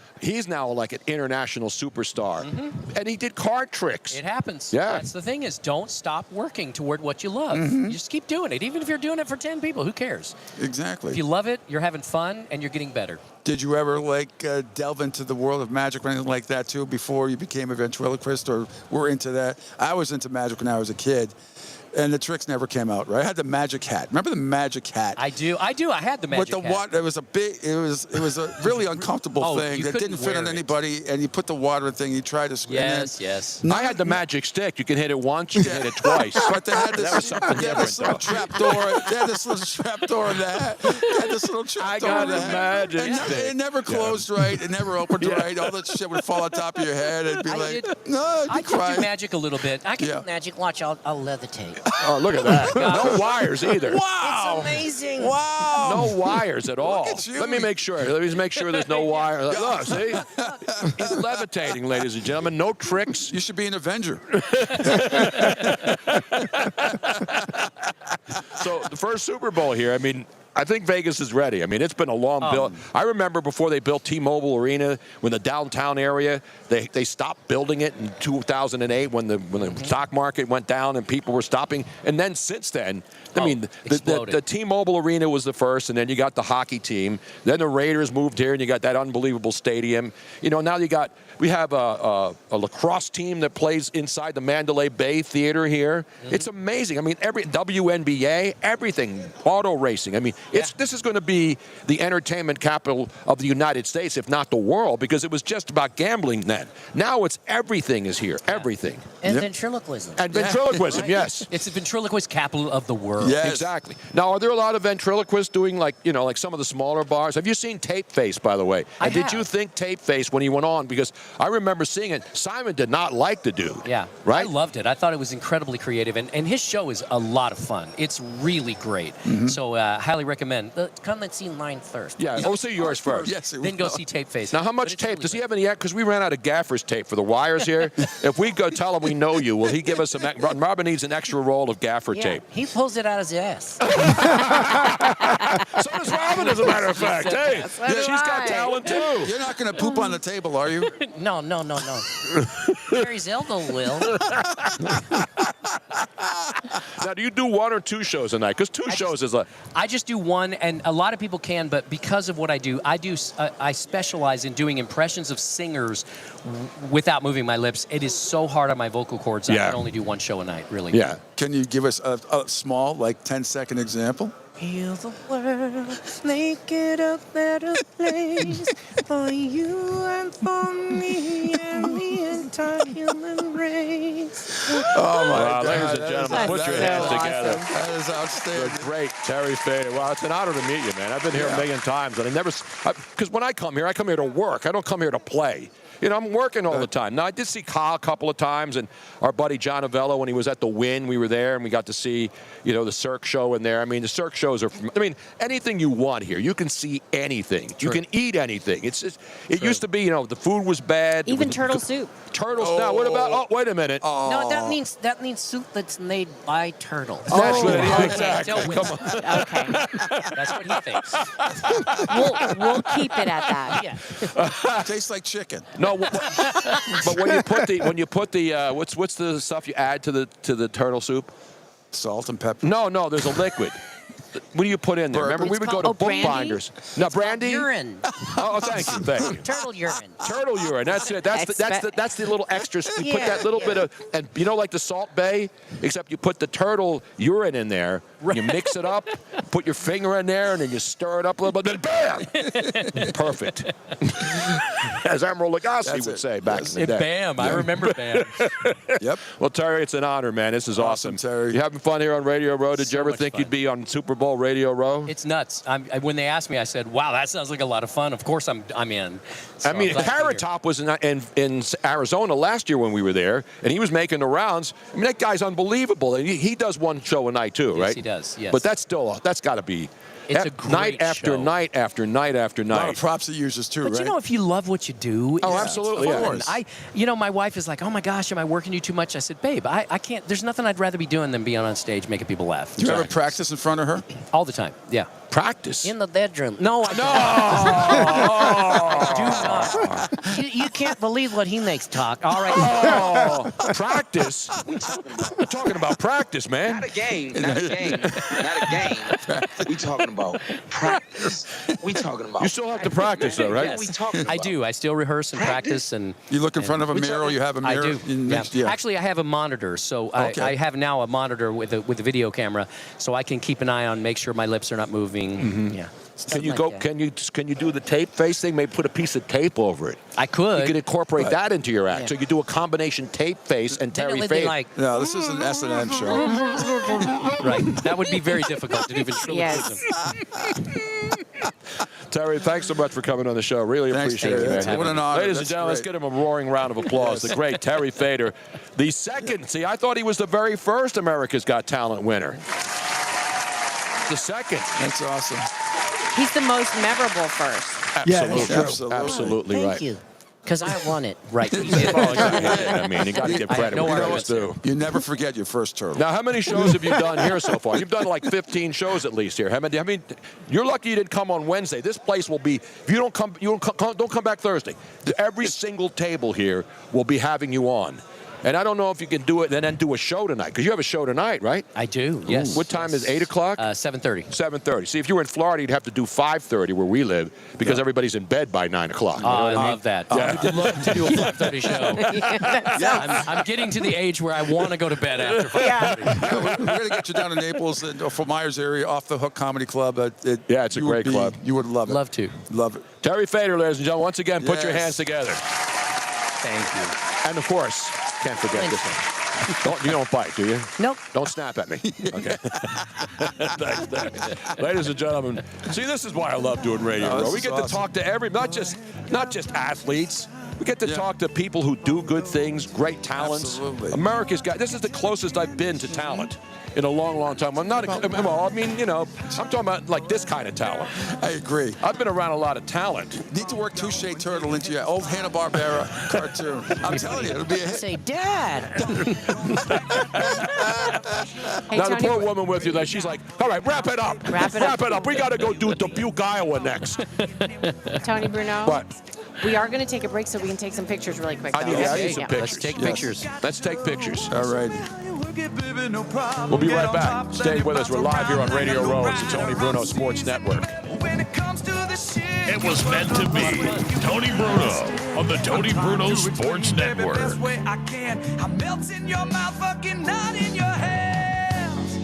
like an international superstar. And he did card tricks. It happens. Yeah. That's the thing is, don't stop working toward what you love. You just keep doing it. Even if you're doing it for 10 people, who cares? Exactly. If you love it, you're having fun, and you're getting better. Did you ever delve into the world of magic or anything like that too before you became a ventriloquist or were into that? I was into magic when I was a kid. And the tricks never came out, right? I had the magic hat. Remember the magic hat? I do. I had the magic hat. With the water, it was a really uncomfortable thing that didn't fit on anybody. And you put the water thing, you tried to squeeze. Yes. I had the magic stick. You can hit it once, you can hit it twice. But they had this, little trap door. They had this little trap door in the hat. They had this little trap door in the hat. Magic stick. It never closed right. It never opened right. All that shit would fall on top of your head. It'd be I could do magic a little bit. I can do magic. Watch, I'll levitate. Oh, look at that. No wires either. Wow. It's amazing. Wow. No wires at all. Look at you. Let me make sure. Let me make sure there's no wire. Look, see? He's levitating, ladies and gentlemen. No tricks. You should be an Avenger. So the first Super Bowl here, I mean, I think Vegas is ready. I mean, it's been a long build. I remember before they built T-Mobile Arena, when the downtown area, they stopped building it in 2008 when the stock market went down and people were stopping. And then since then, I mean, the T-Mobile Arena was the first, and then you got the hockey team. Then the Raiders moved here, and you got that unbelievable stadium. You know, now we have a lacrosse team that plays inside the Mandalay Bay Theater here. It's amazing. I mean, every WNBA, everything, auto racing. I mean, this is going to be the entertainment capital of the United States, if not the world, because it was just about gambling then. Now it's everything is here, everything. And ventriloquism. And ventriloquism, yes. It's the ventriloquist capital of the world. Yes. Exactly. Now, are there a lot of ventriloquists doing like some of the smaller bars? Have you seen Tape Face, by the way? And did you think Tape Face when he went on? Because I remember seeing it. Simon did not like the dude. Yeah. Right? I loved it. I thought it was incredibly creative. And his show is a lot of fun. It's really great. So highly recommend. Come and see mine first. Yeah, go see yours first. Yes, then go see Tape Face. Now, how much tape? Does he have any? Because we ran out of gaffer's tape for the wires here. If we go tell him we know you, will he give us some? Robin needs an extra roll of gaffer tape. He pulls it out of his ass. So does Robin, as a matter of fact. Hey, she's got talent too. You're not going to poop on the table, are you? No. Barry Zelda will. Now, do you do one or two shows a night? Because two shows is I just do one, and a lot of people can, but because of what I do, I specialize in doing impressions of singers without moving my lips. It is so hard on my vocal cords. I can only do one show a night, really. Yeah. Can you give us a small, 10-second example? Heal the world, make it a better place for you and for me and the entire human race. Oh, my God. Ladies and gentlemen, put your hands together. That is outstanding. The great Terry Fader. Well, it's an honor to meet you, man. I've been here a million times, and because when I come here to work. I don't come here to play. You know, I'm working all the time. Now, I did see Kyle a couple of times, and our buddy John Avello, when he was at the Wynn, we were there, and we got to see, the Cirque show in there. I mean, the Cirque shows are, anything you want here. You can see anything. True. You can eat anything. It's just, it used to be, the food was bad. Even turtle soup. turtles now. What about? Oh, wait a minute. No, that means soup that's made by turtles. That's what it is. Okay, Exactly. so Come on. Okay. That's what he thinks. We'll keep it at that. Yeah. Tastes like chicken. No, but when you put the what's the stuff you add to the turtle soup? Salt and pepper. No, there's a liquid. What do you put in there? Remember, we would go to bookbinders. No, brandy. Urine. Oh, thank you. Turtle urine. Turtle urine. That's it. That's the little extra. You put that little bit of, and you know, like the Salt Bay, except you put the turtle urine in there. You mix it up, put your finger in there, and then you stir it up a little bit. Then bam! Perfect. As Admiral Lagasse would say back in the day. Bam. I remember bam. Yep. Well, Terry, it's an honor, man. This is awesome. Terry. You having fun here on Radio Row? Did you ever much think fun. you'd be on Super Bowl Radio Row? It's nuts. When they asked me, I said, "Wow, that sounds like a lot of fun." Of course, I'm in. So I mean, I'm glad to be Carrot here. Top was in Arizona last year when we were there, and he was making the rounds. I mean, that guy's unbelievable. And he does one show a night too, right? Yes, he does. Yes. But that's got to be. It's a great night after show. night after night after A lot night. of props he uses too, But right? you know, if you love what you do, Oh, it's absolutely, fun. yeah. My wife is like, "Oh my gosh, am I working you too much?" I said, "Babe, I can't. There's nothing I'd rather be doing than being on stage making people laugh." Do you ever practice in front of her? All the time. Yeah. Practice In the bedroom. No, I do not. You can't believe what he makes talk. All right. Oh, practice. We're talking about practice, man. Not a game. Not a game. Not a game. We talking about practice. We talking about. You still have to practice, though, right? What we talking about? I do. I still rehearse and practice. And You look in front of a mirror. Or you have a I mirror. do. Yeah. Actually, I have a monitor, so Okay. I have now a monitor with a video camera, so I can keep an eye on, make sure my lips are not moving. Yeah. Can you go? Can you do the tape face thing? Maybe put a piece of tape over it. I could. You could incorporate that into your act. Yeah. So you do a combination tape face and Terry Then it'd be Fader. like, No, this is an S&M show. right. That would be very difficult to do ventriloquism. Terry, thanks so much for coming on the show. Really Thanks, appreciate Terry. it, man. What an honor. Ladies and That's gentlemen, let's great. get him a roaring round of applause. The great Terry Fader, the second. See, I thought he was the very first America's Got Talent winner. The second. That's awesome. He's the most memorable first. Absolutely, Absolutely. absolutely Thank right. you. Because I won it. Right. Oh, yeah, I mean, you got to give I have credit no where arguments credit's due. You never forget your first turtle. Now, how many shows have you done here so far? You've done like 15 shows at least here. How many? I mean, you're lucky you didn't come on Wednesday. This place will be. If you don't come, don't come back Thursday. Every single table here will be having you on. And I don't know if you can do it and then do a show tonight, because you have a show tonight, right? I do, yes. What time is 8 o'clock? 7:30. 7:30. See, if you were in Florida, you'd have to do 5:30 where we live, because everybody's in bed by 9 o'clock. You know I what I mean? love that. Yeah. I'd love to do a 5:30 show. I'm getting to the age where I want to go to bed after 5:30. We're going to get you down to Naples, Fort Myers area, Off the Hook Comedy Club. Yeah, it's a great club. You would love it. Love to. Love it. Terry Fader, ladies and gentlemen, once again, put your Yes. hands together. Thank you. And of course, can't forget this one. You don't bite, do you? Nope. Don't snap at me. Okay. Thanks. Ladies and gentlemen, see, this is why I love doing radio. Oh, this We is get to awesome. talk to not just athletes. We get to talk to people who do good things, great talents. Absolutely. America's got. This is the closest I've been to talent in a long, long time. I'm not. I'm talking about like this kind of talent. I agree. I've been around a lot of talent. Need to work Touche Turtle into your old Hanna-Barbera cartoon. I'm telling you, it'll be a hit. Say, Dad. Hey, Now the Tony, poor woman with you, like she's like, all right, wrap it up. Wrap it up. We got to go do Dubuque, Iowa next. Tony Bruno. What? We are going to take a break so we can take some pictures really quick. I though. need some Yeah. pictures. Let's take Yes. pictures. Let's take pictures. All right. We'll be right back. Stay with us. We're live here on Radio Row. It's the Tony Bruno Sports Network. It was meant to be. Tony Bruno on the Tony Bruno Sports Network. Best way I can. I melt in your mouth, fucking not in your hands.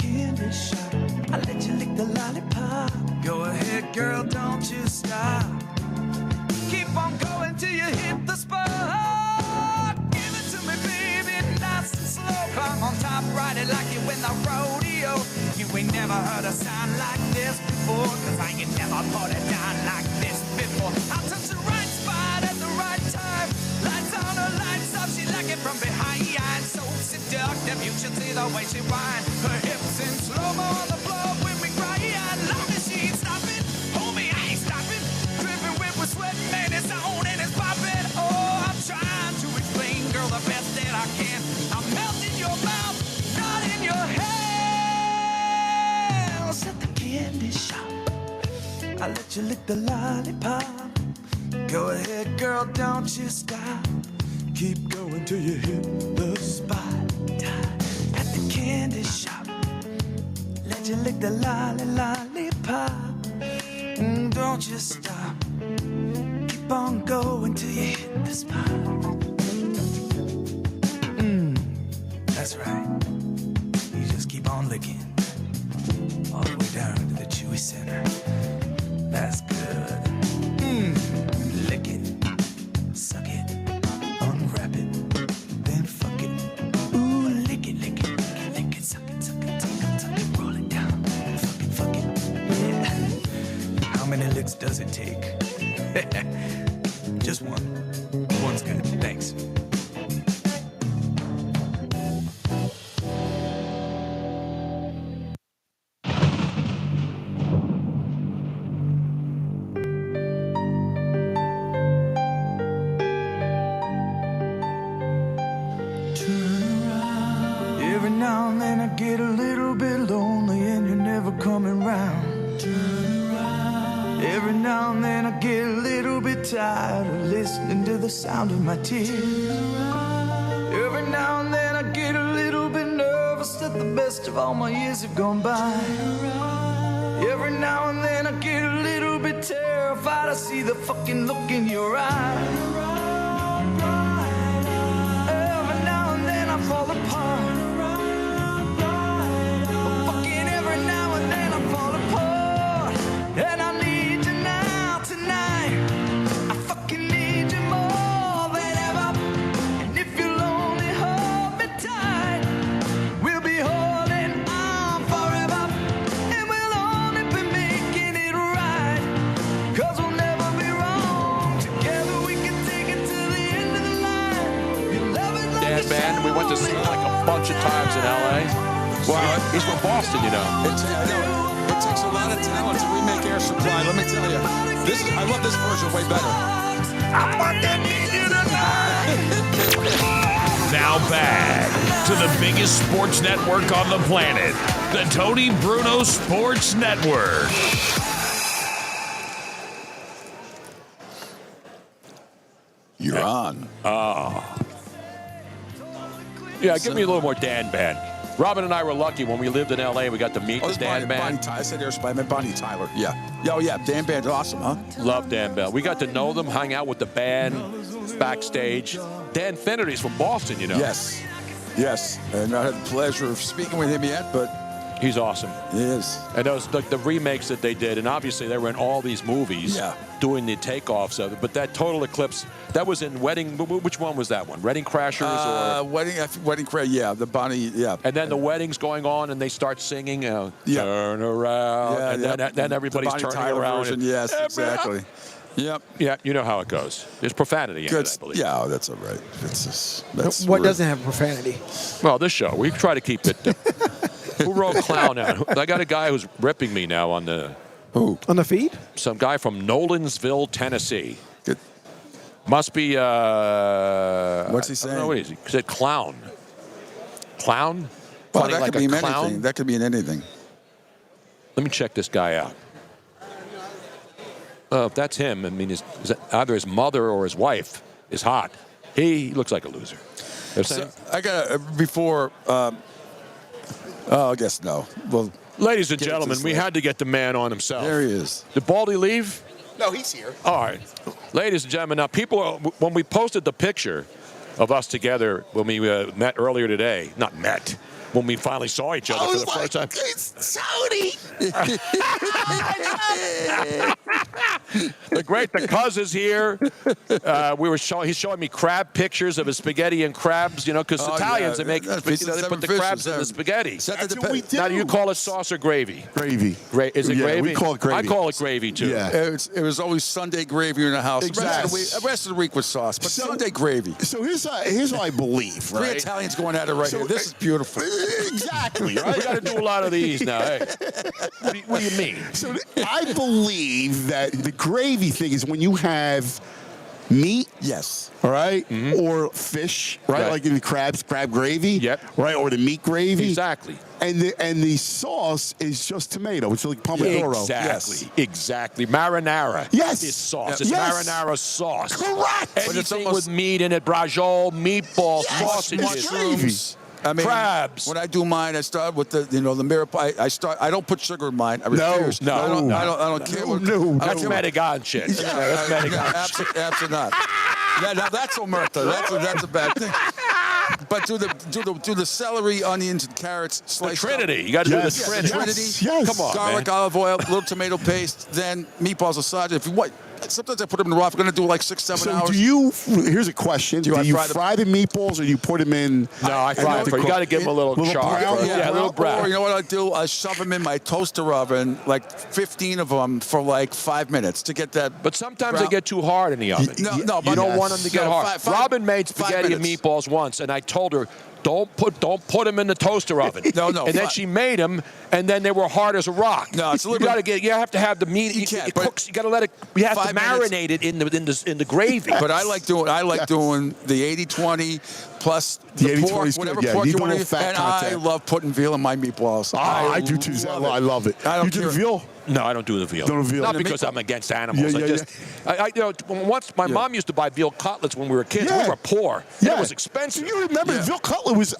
Candy shop, I let you lick the lollipop. Go ahead, girl, don't you stop. Keep on going till you hit the spot. Give it to me, baby, nice and slow. Climb on top, ride it like you win the rodeo. You ain't never heard a sound like this before, 'cause I ain't never put it down like this before. I'll touch the right spot at the right time. Lights on her lights off, she like it from behind. So seductive, you should see the way she whine. Her hips in slow-mo on the floor when we cry. Long as she ain't stopping, homie, I ain't stopping. Dripping whip with sweat, man, it's on and it's popping. Oh, I'm trying I let you lick the lollipop. Go ahead, girl, don't you stop. Keep going till you hit the spot. At the candy shop, let you lick the lollipop. Don't you stop. Keep on going till you hit the spot. That's right. You just keep on licking all the way down to the chewy center. That's good. Lick it, suck it, unwrap it, then fuck it. Ooh, lick it, lick it, lick it, lick it, suck it, suck it, suck it, suck it, roll it down, fuck it, yeah. How many licks does it take? Just one. One's good, thanks. Every now and then I get a little bit lonely and you're never coming round. Every now and then I get a little bit tired of listening to the sound of my tears. Every now and then I get a little bit nervous that the best of all my years have gone by. Every now and then I get a little bit terrified. I see the fucking look in your eye. Every now and then I fall apart. Fucking every now and then I fall apart. And I need you now, tonight. I fucking need you more than ever. And if you'll only hold me tight, we'll be holding on forever. And we'll only be making it right. 'Cause we'll never be wrong. Together we can take it to the end of the line. Your love is like Dan Band, we went to see him like a bunch of times in L.A. Well, he's from Boston, you know. I know. It takes a lot of talent to remake Air Supply. Let me tell you, I love this version way better. Now back to the biggest sports network on the planet, the Tony Bruno Sports Network. You're on. Oh. Yeah, give me a little more Dan Band. Robin and I were lucky when we lived in L.A. We got to meet the Dan Band. I said Air Supply. I meant Bonnie Tyler. Yeah. Oh, yeah. Dan Band's awesome, huh? Love Dan Bell. We got to know them, hang out with the band backstage. Dan Finnerty's from Boston, you know. Yes. Yes. And I had the pleasure of speaking with him yet, but he's awesome. He is. And those the remakes that they did, and obviously they were in all these movies doing the takeoffs of it. But that Total Eclipse, that was in Wedding. Which one was that one? Wedding Crashers or Wedding Crash? Yeah, the Bonnie. Yeah. And then the wedding's going on, and they start singing, "Turn Around," and then everybody's turning Tyler around. Version, yes, exactly. Yep. Yeah, you know how it goes. There's profanity in it, I believe. Yeah, that's all right. That's What doesn't have profanity? Well, this show, we try to keep it. Who wrote Clown out? I got a guy who's ripping me now on the... Who? On the feed? Some guy from Nolensville, Tennessee. Good. Must be... What's he saying? I don't know what he said. Clown. Clown? Well, Funny that like could be in clown? anything. That could be in anything. Let me check this guy out. If that's him, I mean, is that either his mother or his wife is hot. He looks like a loser. So, I got before... I guess no. Well, ladies and gentlemen, we had to get the man on himself. There he is. Did Baldy leave? No, he's here. All right. Ladies and gentlemen, now when we posted the picture of us together when we met earlier today, not met, when we finally saw each other for the first time. It's Tony. The Cuz is here. He's showing me crab pictures of his spaghetti and crabs, you know, because Italians, they make, they put the crabs in the spaghetti. That's what we do. Now, do you call it sauce or gravy? Gravy. Is it gravy? We call it gravy. I call it gravy, too. Yeah. It was always Sunday gravy in the house. Exactly. The rest of the week was sauce, but Sunday gravy. So here's what I believe, right? Three Italians going at it right here. This is beautiful. Exactly, right? We got to do a lot of these now. Hey, what do you mean? So I believe that the gravy thing is when you have meat, yes, all right, or fish, right? Like in the crab gravy, yep, right, or the meat gravy, exactly. and the sauce is just tomato. It's like pomodoro. Exactly. Marinara. Yes. Is sauce. Yes. It's Yes. marinara sauce. Correct. Anything But it's almost- with meat in it, brajol, meatballs, sausages, mushrooms. I mean, crabs. When I do mine, I start with the mirror pie. I don't put sugar in mine. I refuse. No. I don't care. That's Medigan shit. That's Medigan. Absolutely not. Now that's omerta. That's a bad thing. But do the celery, onions, and carrots sliced Trinity. up. You got to do the Trinity. Trinity. Come on, garlic, man. olive oil, little tomato paste, then meatballs or sausage. If you want, sometimes I put them in the raw. If I'm going to do like 6-7 hours. Do you? Here's a question. Do you I fry the meatballs or do you put them in? No, I fry them. You got to give them a little char. brown? Yeah, a little brown. Or you know what I do? I shove them in my toaster oven, like 15 of them for like 5 minutes to get that. But sometimes they get too hard in the oven. No, you but don't want them to get hard. Robin made spaghetti and meatballs once, and I told her, don't put them in the toaster oven. No. And then she made them, and then they were hard as a rock. No, it's a little you have to have the meat. It cooks. You got to let it. You have to marinate it in the gravy. But I like doing the 80-20 plus The the 80-20 pork, is good. whatever Yeah, pork you you do a want to little use. fat And content. I love putting veal in my meatballs. I do too. I love it. I don't You do the care. veal? No, I don't do the veal. Don't do veal. Not And the because meatball- I'm against animals. Yeah. Once my mom used to buy veal cutlets when we were kids. Yeah. We were poor. Yeah. It was expensive. You remember the veal cutlet was?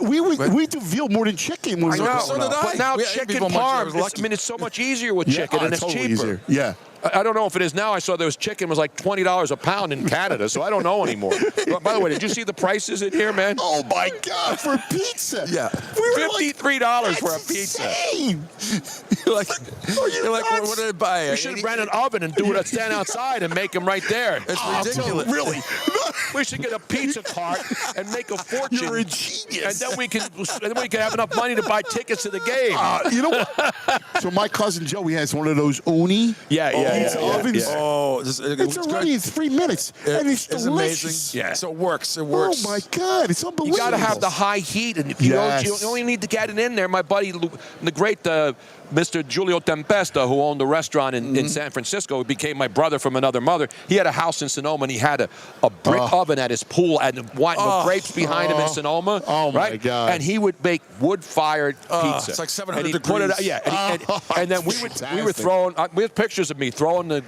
We do veal more than chicken. When I we were know. growing up. But now We ate chicken people much- I was parm. lucky. It's so much easier with chicken, and it's totally cheaper. easier. Yeah. I don't know if it is now. I saw there was chicken was like $20 a pound in Canada, so I don't know anymore. By the way, did you see the prices in here, man? Oh my God, for pizza! Yeah, $53 for a pizza. You're like, what did I buy? We should rent an oven and do it. Stand outside and make them right there. It's ridiculous. Really? We should get a pizza cart and make a fortune. You're a genius. And then we can have enough money to buy tickets to the game. You know what? So my cousin Joey has one of those uni pizza ovens. Oh, it's already in 3 minutes, and it's delicious. amazing. Yeah. So it works. It works. Oh my God, it's unbelievable. You got to have the high heat, and you only need to get it in there. My buddy, the great Mr. Giulio Tempesta, who owned the restaurant in San Francisco, who became my brother from another mother. He had a house in Sonoma, and he had a brick oven at his pool, and the grapes behind him in Sonoma. Oh my God! And he would make wood-fired pizza. It's like 700 and he'd degrees. Put it, and then we were throwing. We have pictures of me throwing we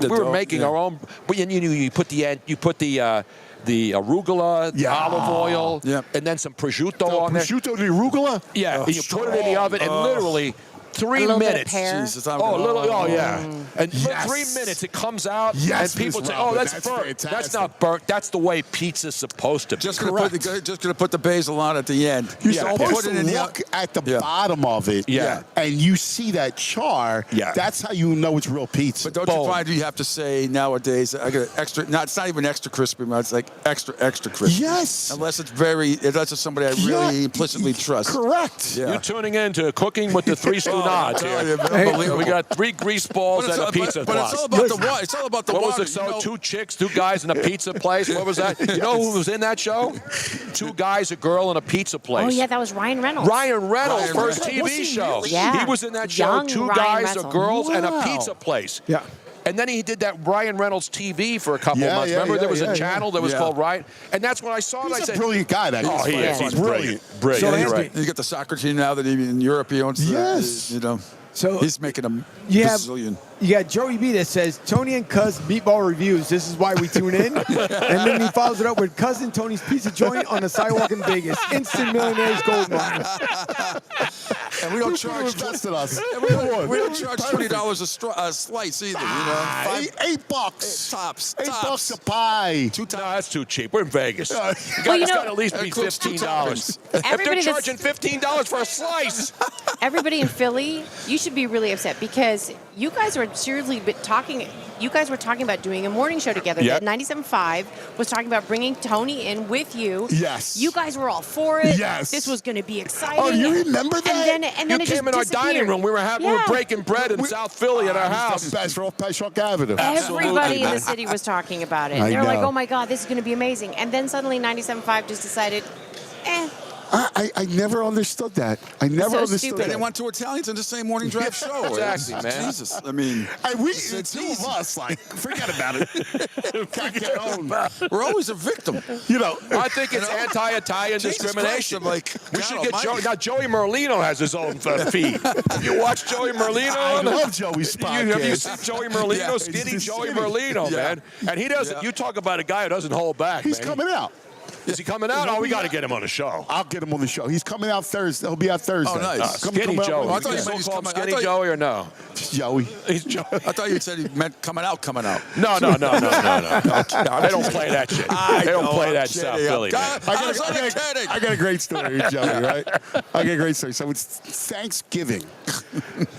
were making our own. But you put the arugula, the olive oil, and then some prosciutto on there. Prosciutto, the arugula? Yeah, and you put it in the oven, and literally 3 minutes. Jesus, And 3 minutes, it comes out, and people say, "Oh, that's burnt." That's not burnt. That's the way pizza's supposed to be. Just gonna put the basil on at the end. You're supposed to look at the bottom of it, and you see that char. Yeah. That's how you know it's real pizza. But don't you find you have to say nowadays, I got extra, it's not even extra crispy, but it's like extra crispy. Yes. Unless it's somebody I really implicitly trust. Correct. Yeah. You're tuning in to Cooking with the Three Nods here. Unbelievable. We got 3 grease balls and a pizza But plus. it's all about the water. It's all about the What water. was it? 2 chicks, 2 guys in a pizza place. What was that? You know who was in that show? 2 guys, a girl, in a pizza place. Oh, yeah, that was Ryan Reynolds. Ryan Reynolds' first Was TV he show. really? Yeah. He was in that show. Young 2 Ryan guys, a Reynolds. girls, and a Wow. pizza place. Yeah. And then he did that Ryan Reynolds TV for a couple of months. Remember, there was a channel that was called Ryan, and that's when I saw it. I He's said, a brilliant guy. That "Oh, he is. He's brilliant. So Brilliant. You're right. You get the soccer team now that in Europe he owns. Yes. So he's making a bazillion. You got Joey B that says, Tony and Cuz meatball reviews. This is why we tune in. And then he follows it up with Cousin Tony's Pizza Joint on the sidewalk in Vegas. Instant millionaire's gold mine. And we don't charge us. We don't charge $20 a slice either. $8. Tops. $8 a pie. No, that's too cheap. We're in Vegas. Well, It's got to at least be $15. If they're Everybody that's- charging $15 for a slice. Everybody in Philly, you should be really upset because you guys were seriously talking. You guys were talking about doing a morning show together. Yep. 97.5 was talking about bringing Tony in with you. Yes. You guys were all for it. Yes. This was going to be exciting. Oh, you remember that? And then You it just came in our dining disappeared. room. We were breaking bread in South Philly at our house. Best for off Pashock Avenue. Everybody in the city was talking about it. I They're like, know. "Oh my God, this is going to be amazing!" And then suddenly 97.5 just decided, I never understood that. I never understood They that. went to Italians in the same morning drive show. Exactly, man. Jesus. I mean, It's two of us. Like, forget about it. Can't get home. we're always a victim. You know, I think it's anti-Italian Jesus discrimination. Christ, I'm like, we God should get almighty. Joey. Now, Joey Merlino has his own feed. You watch Joey Merlino? I love Joey's podcast. Have you seen Joey Merlino? Yeah, Skinny he's Joey skinny. Merlino, Yeah. man. And he doesn't. You talk about a guy who doesn't hold back. He's man. coming out. Is he coming out? Oh, we got to get him on the show. I'll get him on the show. He's coming out Thursday. He'll be out Thursday. Oh, nice. Skinny out Joey. with I thought me. you Still meant he's call him coming- I Skinny thought you- Joey or no? Joey. He's Joey. I thought you said he meant coming out. No. They don't play that shit. They don't play that in South Philly. man. I got a great story, Joey, right? I got a great story. So it's Thanksgiving.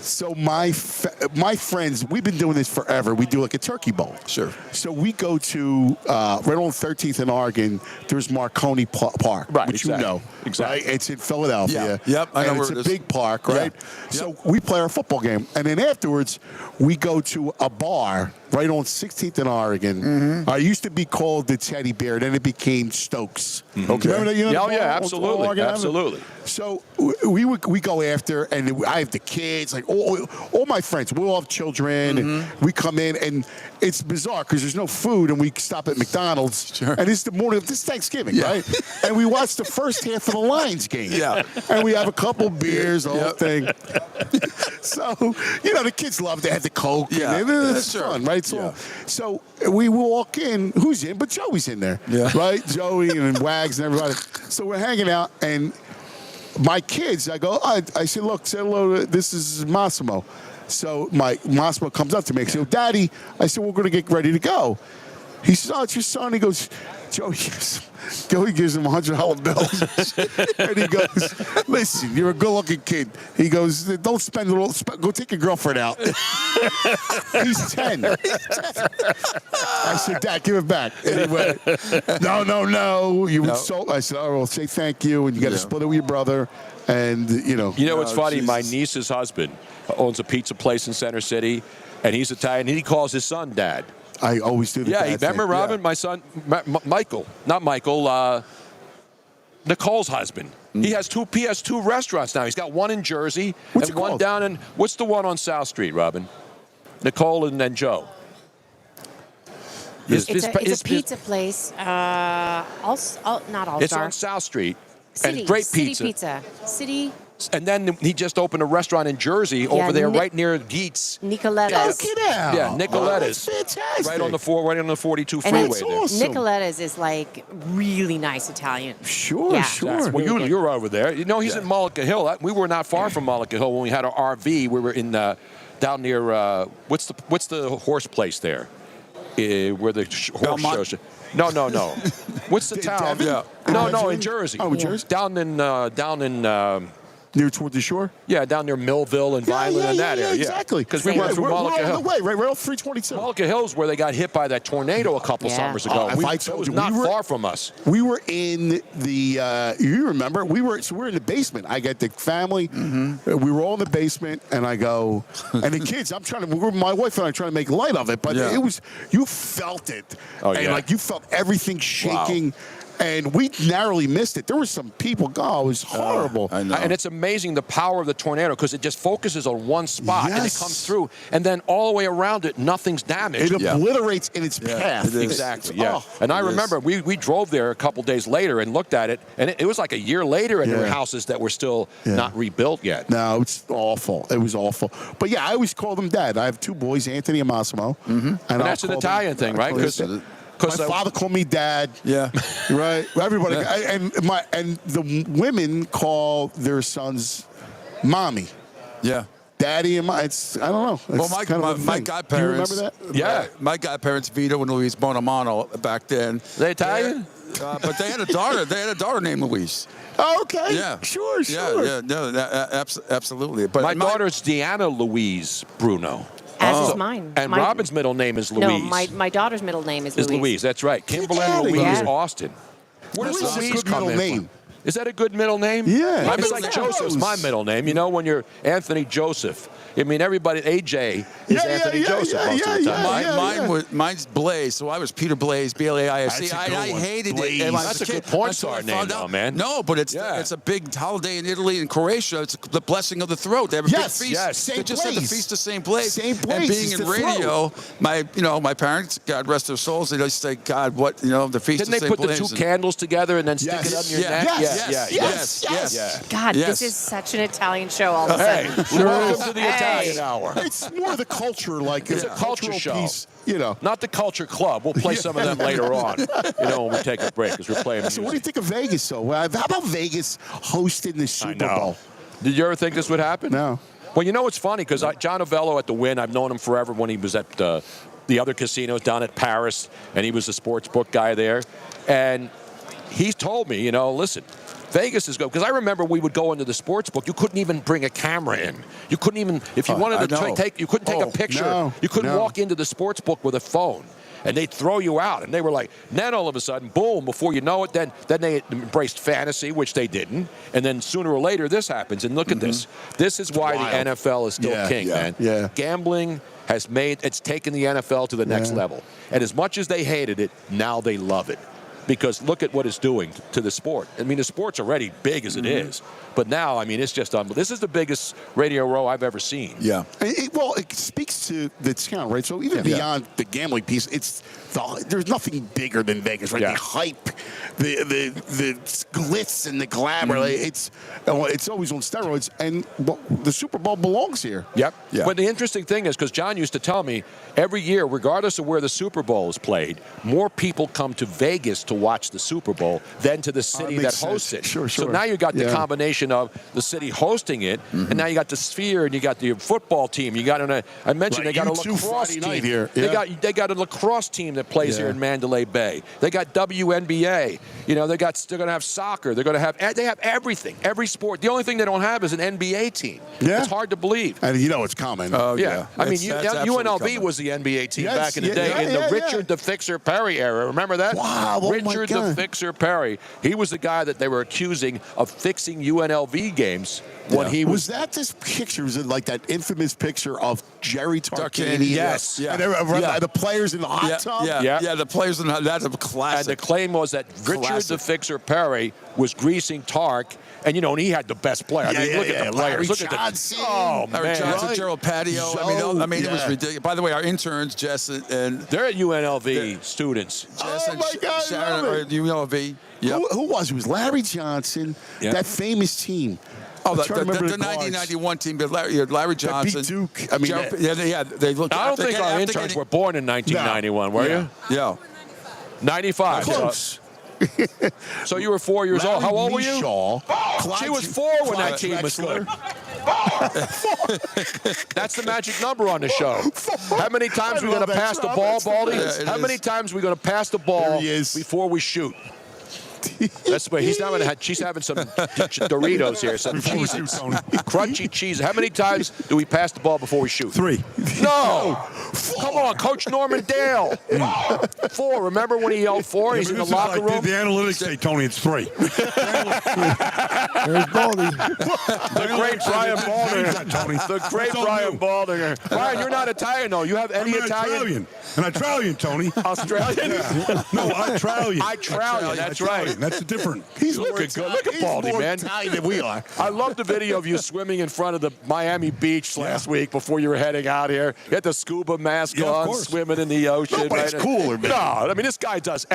So my friends, we've been doing this forever. We do like a turkey bowl. Sure. So we go to, right on 13th and Oregon, there's Marconi Park, Right, which exactly. you know. Exactly. Right? It's in Philadelphia. Yeah. Yep, I know and where it's it a is. big park, Yeah. right? So we play our football game. And then afterwards, we go to a bar right on 16th and Oregon. I used to be called the Teddy Bear, then it became Stokes. Okay. Remember that? You know, Yeah, the oh, yeah, bar on absolutely. Oregon Avenue? Absolutely. So we go after, and I have the kids, like all my friends. We all have children, and we come in, and it's bizarre because there's no food, and we stop at McDonald's, and it's the morning of this Thanksgiving, right? And we watch the first half of the Lions game, and we have a couple beers, the whole thing. So the kids love to have the Coke, and it's fun, right? So we walk in. Who's in? But Joey's in there, right? Joey and Wags and everybody. So we're hanging out, and my kids, I go, I said, look, say hello, this is Massimo. So Massimo comes up to me. I said, Daddy, I said, we're going to get ready to go. He says, oh, it's your son. He goes, Joey gives him $100 bills. And he goes, listen, you're a good-looking kid. He goes, don't spend it all. Go take your girlfriend out. He's 10. I said, Dad, give it back. Anyway, no. You insult. I said, oh, well, say thank you, and you got to split it with your brother. And, You know what's funny? Jesus. My niece's husband owns a pizza place in Center City, and he's Italian, and he calls his son Dad. I always do the Yeah, dad remember, thing. Robin? My son, Michael. Not Michael. Nicole's husband. He has two restaurants now. He's got one in Jersey What's and it one called? down in, what's the one on South Street, Robin? Nicole and then Joe. It's a pizza place. Not All-Star. It's on South Street. City, and great City pizza. Pizza. City. And then he just opened a restaurant in Jersey over there, right near Geets. Nicoletta's. Get out. Yeah, Nicoletta's. Oh, that's fantastic. Right on the 42 And freeway there. awesome. Nicoletta's is like really nice Italian. Sure. Well, really you're over there. You know, he's in Mullica Hill. We were not far from Mullica Hill when we had our RV. We were in down near what's the horse place there? Where the horse shows. No. What's the town? Devon? No, in Jersey. Oh, in Jersey. Down in. Near toward the shore? Yeah, down near Millville and Vineland and that area. Exactly. Because we went through Mullica We're Hill. on the way, right off 322. Mullica Hill's where they got hit by that tornado a couple summers ago. If I told it was you, not we were far from us. We were in the, you remember, we're in the basement. I got the family. We were all in the basement, and I go, and the kids, my wife and I are trying to make light of it, but it was, you felt it. Oh, and yeah. like you felt everything shaking. Wow. And we narrowly missed it. There were some people, it was horrible. I know. And it's amazing the power of the tornado because it just focuses on one spot and it comes through. And then all the way around it, nothing's damaged. It obliterates in its path. Exactly, yeah. And I remember we drove there a couple days later and looked at it, and it was like a year later, and there were houses that were still not rebuilt yet. No, it's awful. It was awful. But yeah, I always call them Dad. I have two boys, Anthony and Massimo. And that's an Italian thing, right? Because my father called me Dad. Yeah. Right? Everybody. And the women call their sons Mommy. Yeah. Daddy and I don't know. Well, It's my thing. godparents. Do you remember that? Yeah. My godparents, Vito and Luis Bonamano, back then. They Italian? But they had a daughter. They had a daughter named Louise. Oh, okay. Yeah. Sure. Yeah. No, absolutely. But my daughter's Deanna Louise Bruno. As is mine. And Robin's middle name is Louise. No, my daughter's middle name is Louise. That's right. Kimberly Louise Austin. Where does Louise Louise come in? Is that a good middle name? Yeah. I mean, it's like Joseph's my middle name. You know, when you're Anthony Joseph. I mean, everybody, AJ is Anthony Joseph most of the time. Mine's Blaze, so I was Peter Blaze, B-L-A-I-S-C. That's a good I one. hated Blaze. it. That's a good porn star name, though, man. No, but it's a big holiday in Italy and Croatia. It's the blessing of the throat. They have a big feast. Yes, They just had the feast of St. Blaze. St. Blaze And being is in the radio, my parents, God rest their souls, they just say, God, what, the feast Didn't of they St. put Blaze. the two candles together and then stick it on your neck? Yes. God, this is such an Italian show all of a Hey, sudden. welcome to the Italian Hour. It's more the culture, like It's a culture cultural show. piece, you know. Not the Culture Club. We'll play some of them later on, when we take a break, because we're playing So music. what do you think of Vegas, though? How about Vegas hosting the Super Bowl? Did you ever think this would happen? No. Well, you know what's funny? Because John Novello at the Wynn, I've known him forever when he was at the other casinos down at Paris, and he was the sports book guy there. And he's told me, listen, Vegas is good. Because I remember we would go into the sports book. You couldn't even bring a camera in. You couldn't even, if you wanted to take, you couldn't take a picture. You couldn't walk into the sports book with a phone. And they'd throw you out. And they were like, then all of a sudden, boom, before you know it, then they embraced fantasy, which they didn't. And then sooner or later, this happens. And look at this. This is why the NFL is still king, man. Yeah. Gambling has it's taken the NFL to the next level. And as much as they hated it, now they love it. Because look at what it's doing to the sport. I mean, the sport's already big as it is. But now, I mean, it's just unbelievable. This is the biggest radio row I've ever seen. Yeah. It speaks to the town, right? So even beyond the gambling piece, there's nothing bigger than Vegas, right? The hype, the glitz and the glamour. It's always on steroids, and the Super Bowl belongs here. Yep. But the interesting thing is, because John used to tell me, every year, regardless of where the Super Bowl is played, more people come to Vegas to watch the Super Bowl than to the city that hosts it. Sure. So now you got the combination of the city hosting it, and now you got the Sphere, and you got the football team. You got I mentioned they got a lacrosse team here. They got a lacrosse team that plays here in Mandalay Bay. They got WNBA. They're going to have soccer. They have everything, every sport. The only thing they don't have is an NBA team. Yeah. It's hard to believe. And it's coming. I mean, UNLV was the NBA team back in the day in the Richard the Fixer Perry era. Remember that? Wow, Richard the Fixer Perry. He was the guy that they were accusing of fixing UNLV games when he was. Was that this picture? Was it like that infamous picture of Jerry Tarkanian? Yes. And the players in the hot tub? Yeah, the players in the that's a classic. And the claim was that Richard the Fixer Perry was greasing Tark. And, and he had the best player. Look at the players. Look at the. Oh, man. Larry Johnson, Gerald Patio. It was ridiculous. By the way, our interns, Jess and they're UNLV students. Jess and my God, Sharon are UNLV. Yep. Who was? It was Larry Johnson, that famous team. Oh, the 1991 team, Larry Johnson. Beat Duke. I mean, they looked. I don't think our interns were born in 1991, were you? Yeah. 95. Close. So you were 4 years old. How old were you? Clyde, she was 4 when that team was good. That's the magic number on the show. How many times are we going to pass the ball, Baldy? How many times are we going to pass the ball before we shoot? That's why she's having some Doritos here, some cheeses, crunchy cheese. How many times do we pass the ball before we shoot? 3. No, come on, Coach Norman Dale. 4. Remember when he yelled 4? He's in the locker room. The analytics say, Tony, it's 3. There's Baldy. The great Brian Baldinger. The great Brian Baldinger. Brian, you're not Italian, though. You have any Italian? An Italian, Tony. Australian? No, Italian. Italian. That's right. That's the different. He's looking good. Look at Baldy, man. Italian than we are. I love the video of you swimming in front of the Miami beach last week before you were heading out here. You had the scuba mask on, swimming in the ocean. Nobody's cooler, man. No, I mean, this guy does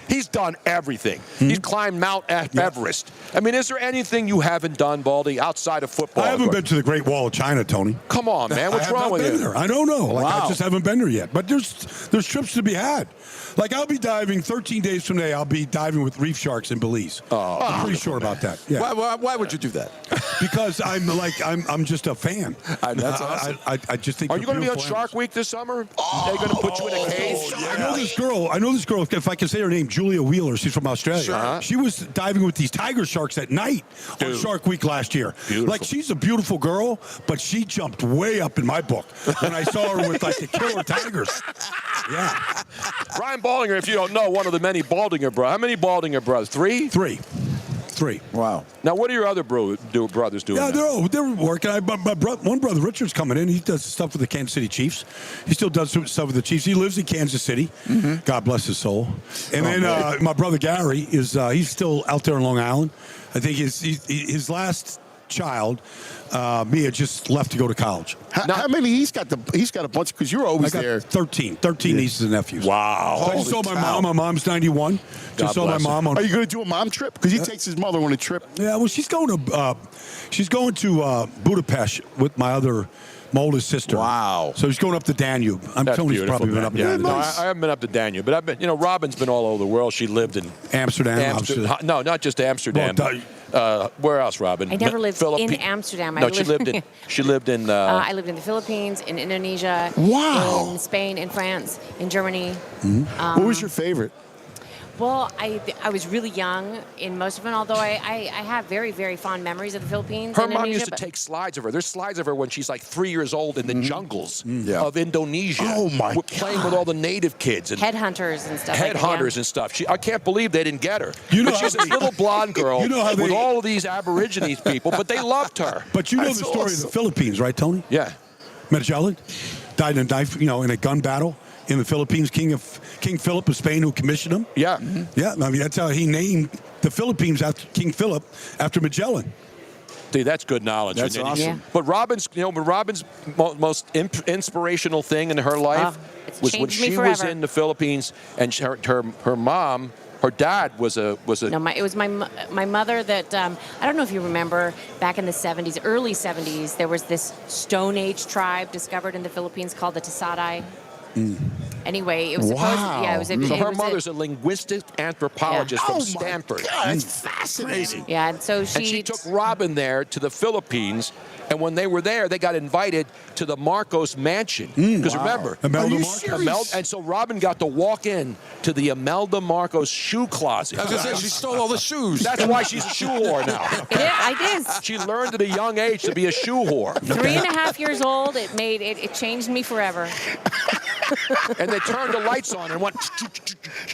he's done everything. He's climbed Mount Everest. I mean, is there anything you haven't done, Baldy, outside of football? I haven't been to the Great Wall of China, Tony. Come on, man. What's wrong with you? There. I don't know. I just haven't been there yet. But there's trips to be had. I'll be diving 13 days from today. I'll be diving with reef sharks in Belize. I'm pretty sure about that. Yeah. Why would you do that? Because I'm just a fan. That's awesome. I just think. Are you going to be on Shark Week this summer? They're going to put you in a cage. I know this girl. If I can say her name, Julia Wheeler. She's from Australia. Sure. She was diving with these tiger sharks at night on Shark Week last year. Beautiful. She's a beautiful girl, but she jumped way up in my book when I saw her with the killer tigers. Yeah. Brian Baldinger, if you don't know, one of the many Baldinger brothers. How many Baldinger brothers? 3? 3. 3. Wow. Now, what are your other brothers doing? Yeah, now? they're working. One brother, Richard's coming in. He does stuff with the Kansas City Chiefs. He still does stuff with the Chiefs. He lives in Kansas City. God bless his soul. And then my brother Gary is he's still out there in Long Island. I think his last child, Mia, just left to go to college. How many? He's got a bunch because you're always I got there. 13 nieces and nephews. Wow. So I just saw my mom. My mom's 91. Just saw my mom. Are you going to do a mom trip? Because he takes his mother on a trip. Yeah, well, she's going to Budapest with my oldest sister. Wow. So he's going up the Danube. Tony's probably been up the Danube. No, I haven't been up the Danube, but I've been. Robin's been all over the world. She lived in Amsterdam. Obviously. No, not just Amsterdam. Where else, Robin? I never lived in Amsterdam. No, she lived in. She lived in. I lived in the Philippines, in Indonesia, Wow. in Spain, in France, in Germany. What was your favorite? Well, I was really young in most of them, although I have very, very fond memories of the Philippines. Her and mom Indonesia, used to take slides of her. There's slides of her when she's like 3 years old in the jungles of Indonesia. Oh, my God. Playing with all the native kids. And headhunters and stuff. Headhunters and stuff. I can't believe they didn't get her. But she's this little blonde girl with all of these Aborigines people, but they loved her. But you know the story of the Philippines, right, Tony? Yeah. Magellan died in a knife, in a gun battle in the Philippines. King Philip of Spain, who commissioned him. Yeah. Yeah. I mean, that's how he named the Philippines after King Philip, after Magellan. See, that's good knowledge. That's awesome. Yeah. But Robin's most inspirational thing in her life was when she was in the Philippines, and her mom. Her dad was a. No, it was my mother that I don't know if you remember back in the 70s, early 70s. There was this Stone Age tribe discovered in the Philippines called the Tasadai. Anyway, it was supposed. Yeah, it was. So her mother's a linguistic anthropologist from Stanford. God, that's fascinating. Yeah, and so she took Robin there to the Philippines. And when they were there, they got invited to the Marcos mansion. Because remember, and so Robin got to walk in to the Imelda Marcos shoe closet. I was going to say, she stole all the shoes. That's why she's a shoe whore now. Yeah, I did. She learned at a young age to be a shoe whore. 3.5 years old, it changed me forever. And they turned the lights on and went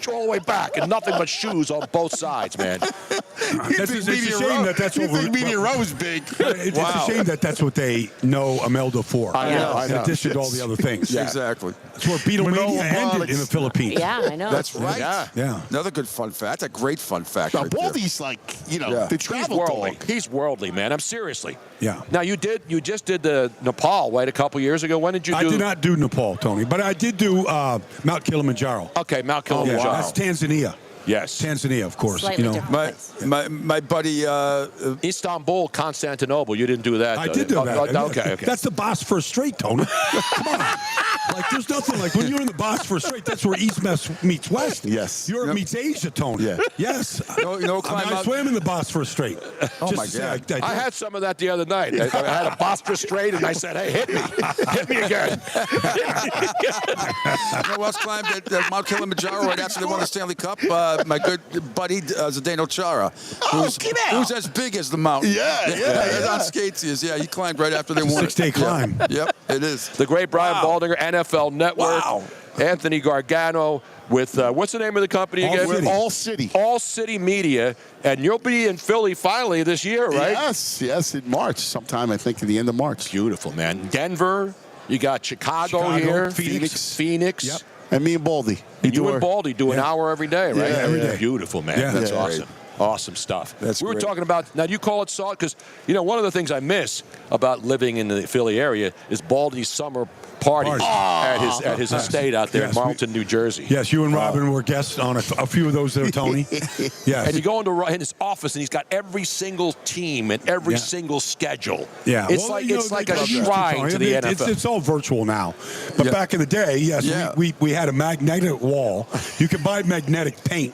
all the way back, and nothing but shoes on both sides, man. It's a shame that's what we're. Media Row is big. It's a shame that's what they know Imelda for. I know. In addition to all the other things. Yeah. Exactly. That's where Beatlemania ended in the Philippines. Yeah, I know. That's right. Yeah. Another good fun fact. That's a great fun fact. Now, right there. Baldy's like, the travel dog. He's worldly, man. I'm seriously. Yeah. Now you just did the Nepal, right? A couple years ago. When did you do? I did not do Nepal, Tony, but I did do Mount Kilimanjaro. Okay, Mount Kilimanjaro. That's Tanzania. Yes. Tanzania, of course. Slightly different my buddy Istanbul, Constantinople. You didn't do that. I did do that. Okay. That's the Bosphorus Strait, Tony. Come on. Like, there's nothing like when you're in the Bosphorus Strait, that's where East meets West. Yes. Europe meets Asia, Tony. Yeah. Yes. I swam in the Bosphorus Strait. Oh, Just my to say, God. I had some of that the other night. I had a Bosphorus Strait, and I said, "Hey, hit me again." You know who else climbed at Mount Kilimanjaro right after they won the Stanley Cup? My good buddy Zdeno Chara, who's as big as the mountain. Yeah. On skates, he is. Yeah, he climbed right after they won. 6-day climb. Yep, it is. The great Brian Baldinger, NFL Network. Wow. Anthony Gargano with what's the name of the company again? All City. All City Media, and you'll be in Philly finally this year, right? Yes, in March, sometime I think at the end of March. Beautiful, man. Denver, you got Chicago here, Phoenix. Yep. And me and Baldy. You and Baldy do an hour every day, right? Yeah, every day. Beautiful, man. Yeah. That's Yeah, awesome. right. Awesome stuff. That's we were great. talking about, now do you call it salt? Because, one of the things I miss about living in the Philly area is Baldy's summer parties at his estate out there in Marlton, New Jersey. Yes, you and Robin were guests on a few of those there, Tony. Yes. And you go into his office, and he's got every single team and every single schedule. Yeah. It's like a shrine to the NFL. It's all virtual now. But back in the day, yes, we had a magnetic wall. You could buy magnetic paint.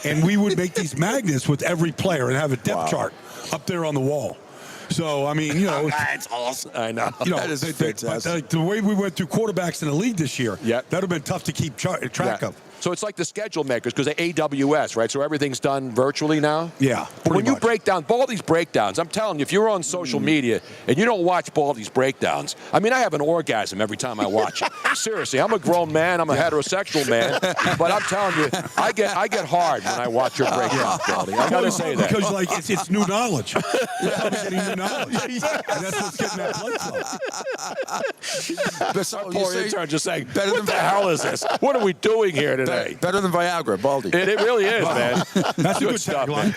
And we would make these magnets with every player and have a depth chart up there on the wall. So, I mean, That's awesome. I know. That is fantastic. The way we went through quarterbacks in the league this year, that would have been tough to keep track of. So it's like the schedule makers because they AWS, right? So everything's done virtually now? Yeah. But when you break down Baldy's breakdowns, I'm telling you, if you're on social media and you don't watch Baldy's breakdowns, I mean, I have an orgasm every time I watch it. Seriously, I'm a grown man. I'm a heterosexual man. But I'm telling you, I get hard when I watch your breakdowns, Baldy. I got to say that. Because, like, it's new knowledge. I'm getting new knowledge. And that's what's getting that blood flow. So Poor intern just saying, what the hell is this? What are we doing here today? Better than Viagra, Baldy. It really is, man. That's a good stuff, man.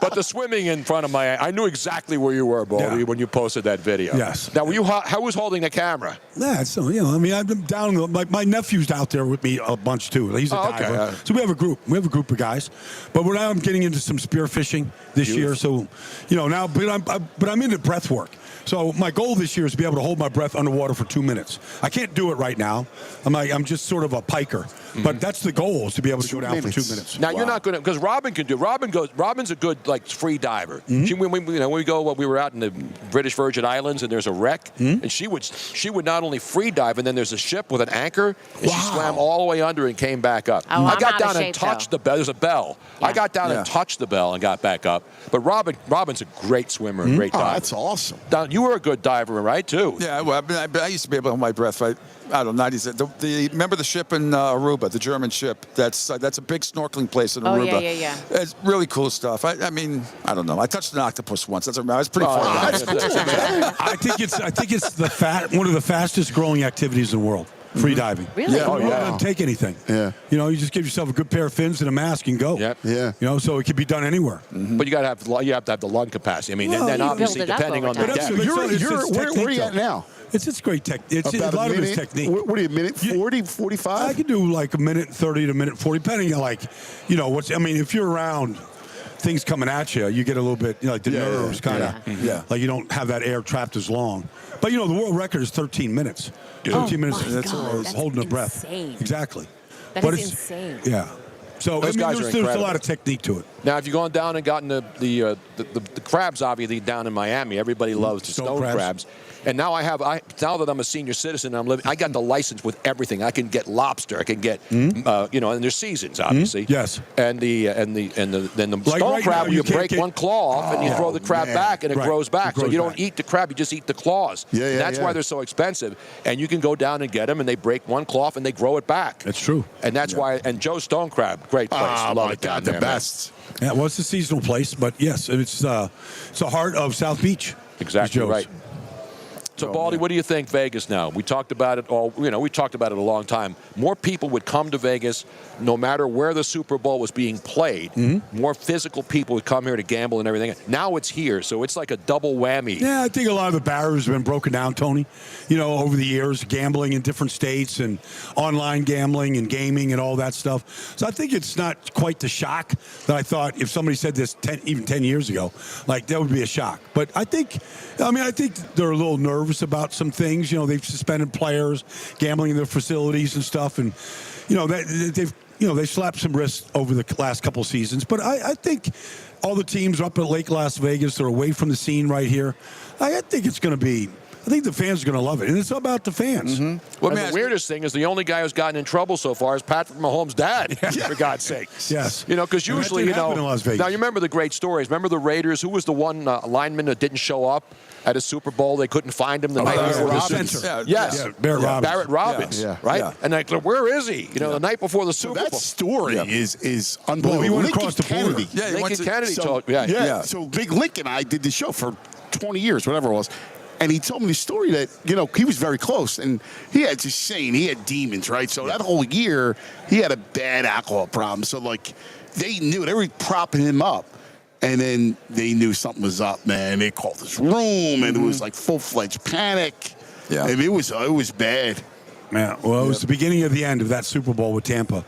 But the swimming in front of I knew exactly where you were, Baldy, when you posted that video. Yes. Now, how was holding the camera? Yeah, so, I mean, I've been down. My nephew's out there with me a bunch, too. He's a diver. Okay. So we have a group. We have a group of guys. But now I'm getting into some spearfishing this year. So, now, but I'm into breath work. So my goal this year is to be able to hold my breath underwater for 2 minutes. I can't do it right now. I'm just sort of a piker. But that's the goal, is to be able to go down for 2 minutes. Now, you're not going to, because Robin can do. Robin's a good, free diver. She, when we were out in the British Virgin Islands and there's a wreck, and she would not only free dive, and then there's a ship with an anchor, and she swam all the way under and came back up. Oh, I I'm got out of down and shape, touched the bell. There's a bell. I got down and touched the bell and got back up. But Robin's a great swimmer and great diver. That's awesome. Now, you were a good diver, right, too? Yeah, well, I used to be able to hold my breath, right? I don't know, 90s. Remember the ship in Aruba, the German ship? That's a big snorkeling place in Aruba. Oh, yeah. It's really cool stuff. I mean, I don't know. I touched an octopus once. I was pretty far down. I think it's one of the fastest growing activities in the world. Free diving. Really? Yeah. It doesn't take anything. Yeah. You just give yourself a good pair of fins and a mask and go. Yep. Yeah. So it can be done anywhere. But you have to have the lung capacity. I mean, Well, and you obviously build it up depending on over the time. depth. Where are you at now? It's great tech. It's About a lot of minute, it's technique. What are you, minute 40, 45? I can do like a minute 30 to a minute 40, depending on if you're around things coming at you, you get a little bit, the nerves kind of. Yeah. Like you don't have that air trapped as long. But, the world record is 13 minutes. 13 minutes. my God, that's holding a breath. insane. Exactly. That But is it's- insane. Yeah. So Those guys are there's a incredible. lot of technique to it. Now, if you've gone down and gotten the crabs, obviously down in Miami, everybody loves the stone crabs. And now now that I'm a senior citizen, I got the license with everything. I can get lobster. I can get, and there's seasons, obviously. Yes. And the stone right crab, now, you you can't break get- one claw off and you throw the crab back and it Right. grows back. It grows So you don't back. eat the crab, you just eat the claws. Yeah, And that's why they're so expensive. And you can go down and get them, and they break one claw off and they grow it back. That's true. And that's why. And Joe Stone Crab, great place. Oh, Love my it down God, the there, man. best. Yeah, well, it's a seasonal place, but yes, it's the heart of South Beach. Exactly Joe's. right. So, Baldy, what do you think Vegas now? We talked about it we talked about it a long time. More people would come to Vegas no matter where the Super Bowl was being played. More physical people would come here to gamble and everything. Now it's here, so it's like a double whammy. Yeah, I think a lot of the barriers have been broken down, Tony. Over the years, gambling in different states and online gambling and gaming and all that stuff. So I think it's not quite the shock that I thought if somebody said this even 10 years ago, like that would be a shock. But I think they're a little nervous about some things. They've suspended players, gambling in their facilities and stuff, and they've slapped some wrists over the last couple seasons. But I think all the teams are up at Lake Las Vegas. They're away from the scene right here. I think it's going to be. I think the fans are going to love it, and it's about the fans. Well, the weirdest thing is the only guy who's gotten in trouble so far is Patrick Mahomes' dad, for God's sake. Yes. Because And that usually, didn't happen in Las Vegas. now you remember the great stories. Remember the Raiders? Who was the one lineman that didn't show up at a Super Bowl? They couldn't find him the night before the Super Bowl. Yes. Barrett Robbins. Yeah. Right? Yeah. And where is he? The night before the Super Bowl. That story is Well, unbelievable. he went Lincoln across the border. Kennedy. Yeah, he went Lincoln to- Kennedy So, told yeah. So Big Lincoln and I did the show for 20 years, whatever it was. And he told me the story that, he was very close. And he had he had demons, right? So that whole year, he had a bad alcohol problem. So, they knew it. They were propping him up. And then they knew something was up, man. They called his room, and it was like full-fledged panic. Yeah. And it was bad. Yeah, well, it was the beginning of the end of that Super Bowl with Tampa.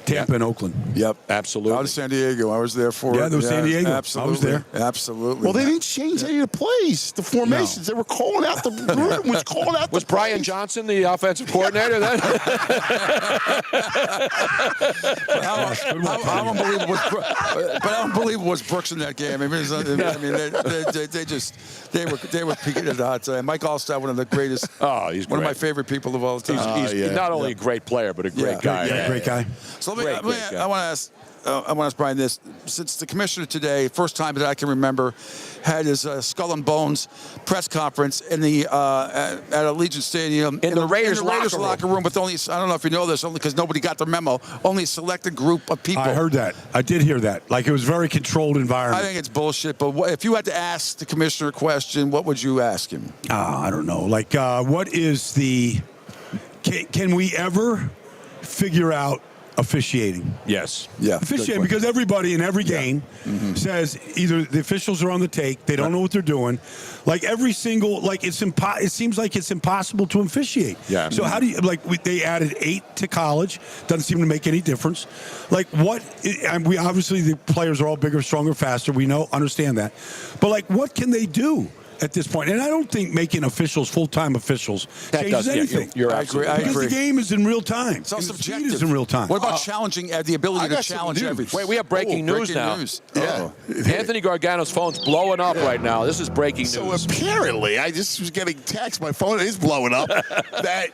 Tampa and Oakland. Yep. Absolutely. Out of San Diego. I was there for Yeah, there was San Diego. Absolutely. I was there. Absolutely. Well, they didn't change any of the plays, the formations. They were calling out Bruno was calling out Was Brian Johnson the offensive coordinator then? How unbelievable was Brooks in that game? I mean, they were peaking at the hot time. Mike Allstott, one of the greatest. He's one of great. my favorite people of all time. He's not only a great player, but a great guy. Yeah, great guy. So I want to ask Brian this. Since the commissioner today, first time that I can remember, had his Skull and Bones press conference in the at Allegiant Stadium in the Raiders locker room with only, I don't know if you know this, only because nobody got the memo, only a selected group of people. I heard that. I did hear that. Like, it was a very controlled environment. I think it's bullshit, but if you had to ask the commissioner a question, what would you ask him? I don't know. Like, what is the... Can we ever figure out officiating? Yes. Yeah. Officiating, because everybody in every game says either the officials are on the take, they don't know what they're doing. Like, every single, like, it seems like it's impossible to officiate. Yeah. So how do you, like, they added 8 to college. Doesn't seem to make any difference. Like, and we obviously, the players are all bigger, stronger, faster. We understand that. But, like, what can they do at this point? And I don't think making officials full-time officials changes anything. You're absolutely right. Because the game is in real time. It's all And the speed subjective. is in real time. What about challenging, the ability to challenge everything? Wait, we have breaking news now. Yeah. Anthony Gargano's phone's blowing up right now. This is breaking So news. apparently, I just was getting text. My phone is blowing up. that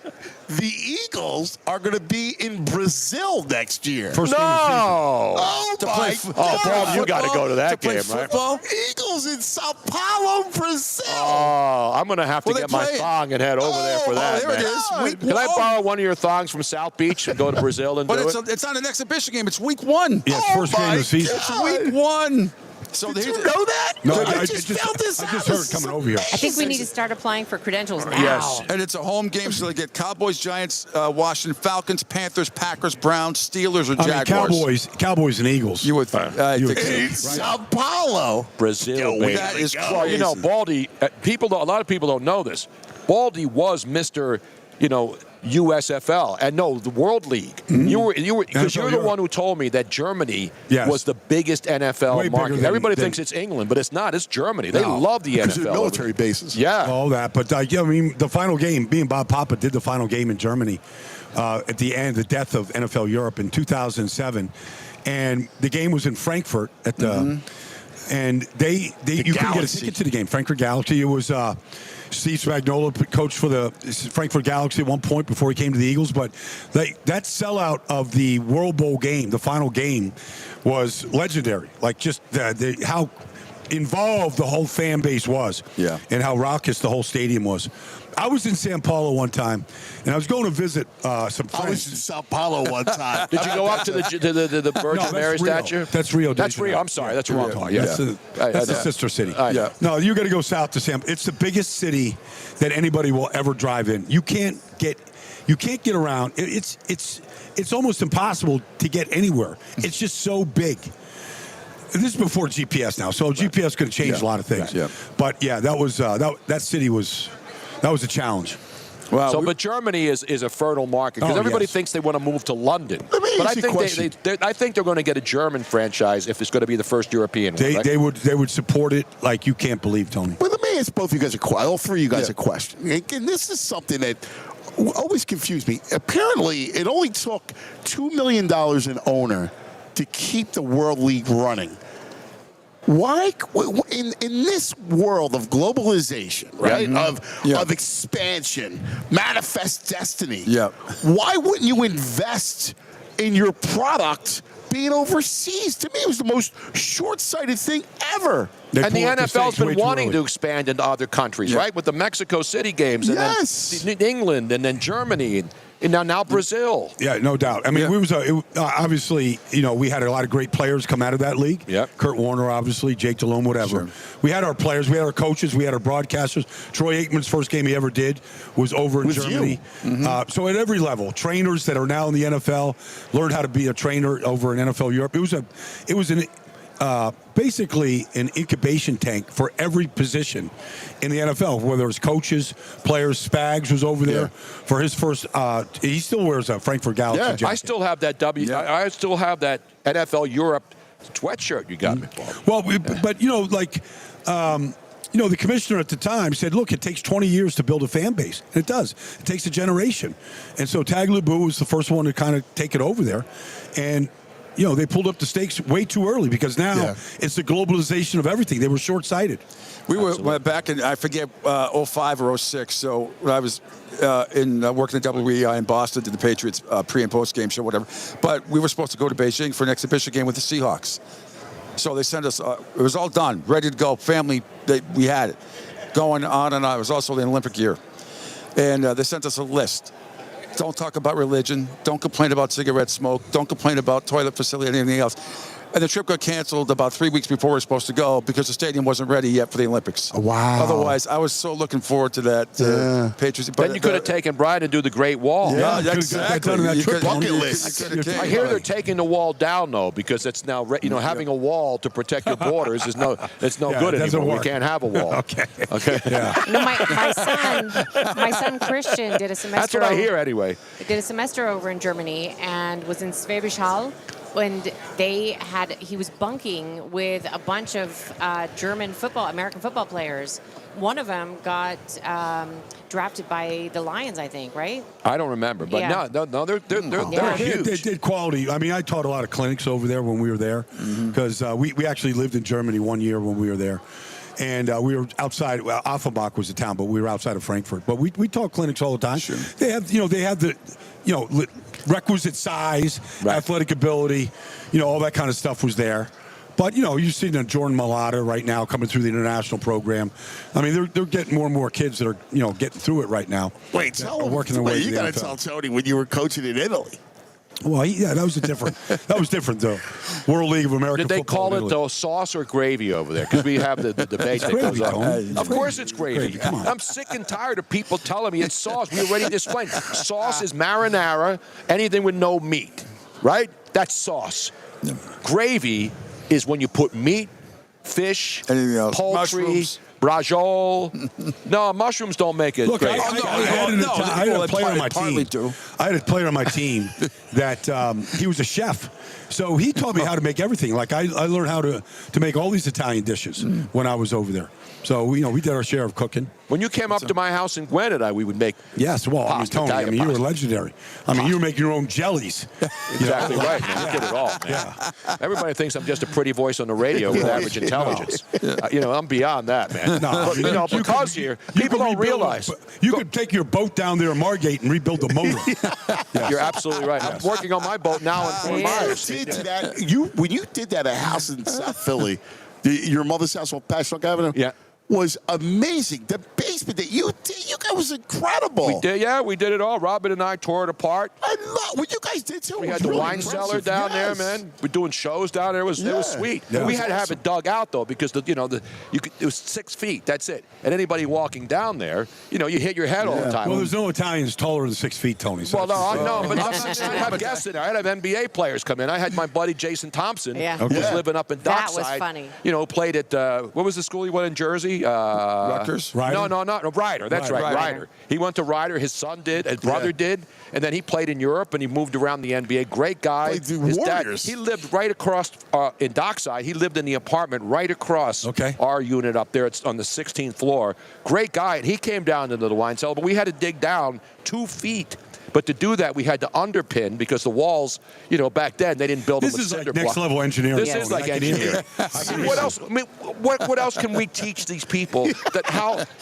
the Eagles are going to be in Brazil next year. First game of the season. Oh, my God. Bob, you got to go to that game, right? Football? Eagles in Sao Paulo, Brazil. Oh, I'm going to have to get my thong and head over there for that, there it man. is. Can I borrow one of your thongs from South Beach and go to Brazil and But do it's it? it's not an exhibition game. It's week 1. Yeah, first game of the season. It's week 1. So Did you know that? No, I just found this I out. just heard it coming over here. I think we need to start applying for credentials now. Yes. And it's a home game, so they get Cowboys, Giants, Washington, Falcons, Panthers, Packers, Browns, Steelers, or Jaguars. Cowboys and Eagles. You would think. I think so. In Sao Paulo. Brazil, baby. That is Well, you know, Baldy, a lot of people don't know this. Baldy was Mr., USFL, and no, the World League. You were because you're the one who told me that Germany was the biggest NFL Way bigger market. than- Everybody than- thinks it's England, but it's not. It's Germany. They No. love the Because of NFL. the military bases. Yeah. All that, but I mean, the final game, being Bob Papa did the final game in Germany at the end, the death of NFL Europe in 2007, and the game was in Frankfurt at the, and you couldn't get a Galaxy. ticket to the game. Frankfurt Galaxy. It was Steve Spagnuolo, coach for the Frankfurt Galaxy at one point before he came to the Eagles, but that sellout of the World Bowl game, the final game, was legendary. Like, just how involved the whole fan base was, and how raucous the whole stadium was. I was in Sao Paulo one time, and I was going to visit some friends. I was in Sao Paulo one time. Did you go up to the Virgin Mary statue? That's Rio. That's Rio. I'm sorry. That's the wrong part. Yeah. That's the sister city. No, you got to go south to San. It's the biggest city that anybody will ever drive in. You can't get around. It's almost impossible to get anywhere. It's just so big. This is before GPS now, so GPS could have changed a lot of things. But yeah, that was that city was. That was a challenge. Well, but Germany is a fertile market because everybody thinks they want to move to London. But I think they're going to get a German franchise if it's going to be the first European one. Right? They would support it like you can't believe, Tony. Well, let me ask both of you guys all three of you guys a question. And this is something that always confused me. Apparently, it only took $2 million an owner to keep the World League running. Why, in this world of globalization, right, of expansion, manifest destiny, why wouldn't you invest in your product being overseas? To me, it was the most short-sighted thing ever. And the NFL's been wanting to expand into other countries, right? With the Mexico City games, and then England, and then Germany, and now Brazil. Yeah, no doubt. I mean, obviously, we had a lot of great players come out of that league. Kurt Warner, obviously, Jake Delhomme, whatever. We had our players, we had our coaches, we had our broadcasters. Troy Aikman's first game he ever did was over in Germany. So at every level, trainers that are now in the NFL learned how to be a trainer over in NFL Europe. basically an incubation tank for every position in the NFL, whether it's coaches, players. Spags was over there for his first. He still wears a Frankfurt Galaxy jacket. I still have that I still have that NFL Europe sweatshirt you got me, Bob. Well, but the commissioner at the time said, look, it takes 20 years to build a fan base. And it does. It takes a generation. And so Tagliabue was the first one to kind of take it over there. And, they pulled up the stakes way too early because now it's the globalization of everything. They were short-sighted. We were back in, I forget, 05 or 06. So when I was working at WEI in Boston, did the Patriots pre- and post-game show, whatever. But we were supposed to go to Beijing for an exhibition game with the Seahawks. So they sent us, it was all done, ready to go, family, we had it. Going on and on. It was also the Olympic year. And they sent us a list. Don't talk about religion. Don't complain about cigarette smoke. Don't complain about toilet facility and anything else. And the trip got canceled about 3 weeks before we were supposed to go because the stadium wasn't ready yet for the Olympics. Wow. Otherwise, I was so looking forward to that Patriots. Then you could have taken Brian and do the Great Wall. Yeah, exactly. Bucket list. I hear they're taking the wall down though because it's now having a wall to protect your borders is good anymore. Work. We can't have a wall. Okay. Yeah. No, my son Christian did a semester. That's what I hear anyway. Did a semester over in Germany and was in Schwäbisch Hall. And he was bunking with a bunch of American football players. One of them got drafted by the Lions, I think, right? I don't remember, but no, they're huge. They did quality. I mean, I taught a lot of clinics over there when we were there because we actually lived in Germany 1 year when we were there. And we were outside. Well, Offenbach was the town, but we were outside of Frankfurt. But we taught clinics all the time. Sure. They had the requisite size, athletic ability, all that kind of stuff was there. But you're seeing a Jordan Mailata right now coming through the international program. I mean, they're getting more and more kids that are getting through it right now. Wait, working their way. You got to tell Tony when you were coaching in Italy. Well, that was different though. World League of American Did they Football. call it though sauce or gravy over there? Because we have the debate that goes on. Of course it's gravy. Come on. I'm sick and tired of people telling me it's sauce. We already explained. Sauce is marinara, anything with no meat, right? That's sauce. Gravy is when you put meat, fish, poultry, mushrooms. Brajol. No, mushrooms don't make it. Look, great. I had a player on my team. I had a player on my team that he was a chef. So he taught me how to make everything. Like I learned how to make all these Italian dishes when I was over there. So we did our share of cooking. When you came up to my house in Gwinnett, we would make pasta, Tony, you were legendary. You were making your own jellies. Exactly right, man. You did it all, man. Yeah. Everybody thinks I'm just a pretty voice on the radio with average intelligence. I'm beyond that, man. No, but because people don't realize. You could take your boat down there in Margate and rebuild the motor. Yes. You're absolutely right. I'm working on my boat now in Fort Myers. When you did that at a house in South Philly, your mother's house on Passion Avenue, was amazing. The basement that you did, you guys was incredible. We did it all. Robin and I tore it apart. I love what you guys did too. We had the wine cellar down there, man. We're doing shows down there. It was sweet. Yeah, we had to have it dug out though because it was 6 feet. That's it. And anybody walking down there, you hit your head all the time. Well, there's no Italians taller than 6 feet, Tony. So well, no, I know, but I'd have guests in there. I'd have NBA players come in. I had my buddy Jason Thompson, who was living up in Dockside. That was funny. Played at what was the school he went in Jersey? Rutgers? No, Ryder. That's right, Ryder. He went to Ryder. His son did. His brother did. And then he played in Europe, and he moved around the NBA. Great guy. His dad, he lived right across in Dockside. He lived in the apartment right across our unit up there. It's on the 16th floor. Great guy. And he came down into the wine cellar, but we had to dig down 2 feet. But to do that, we had to underpin because the walls, back then they didn't build them with cinder block. This is like next level engineering. This is like engineering. What else? I mean, what else can we teach these people?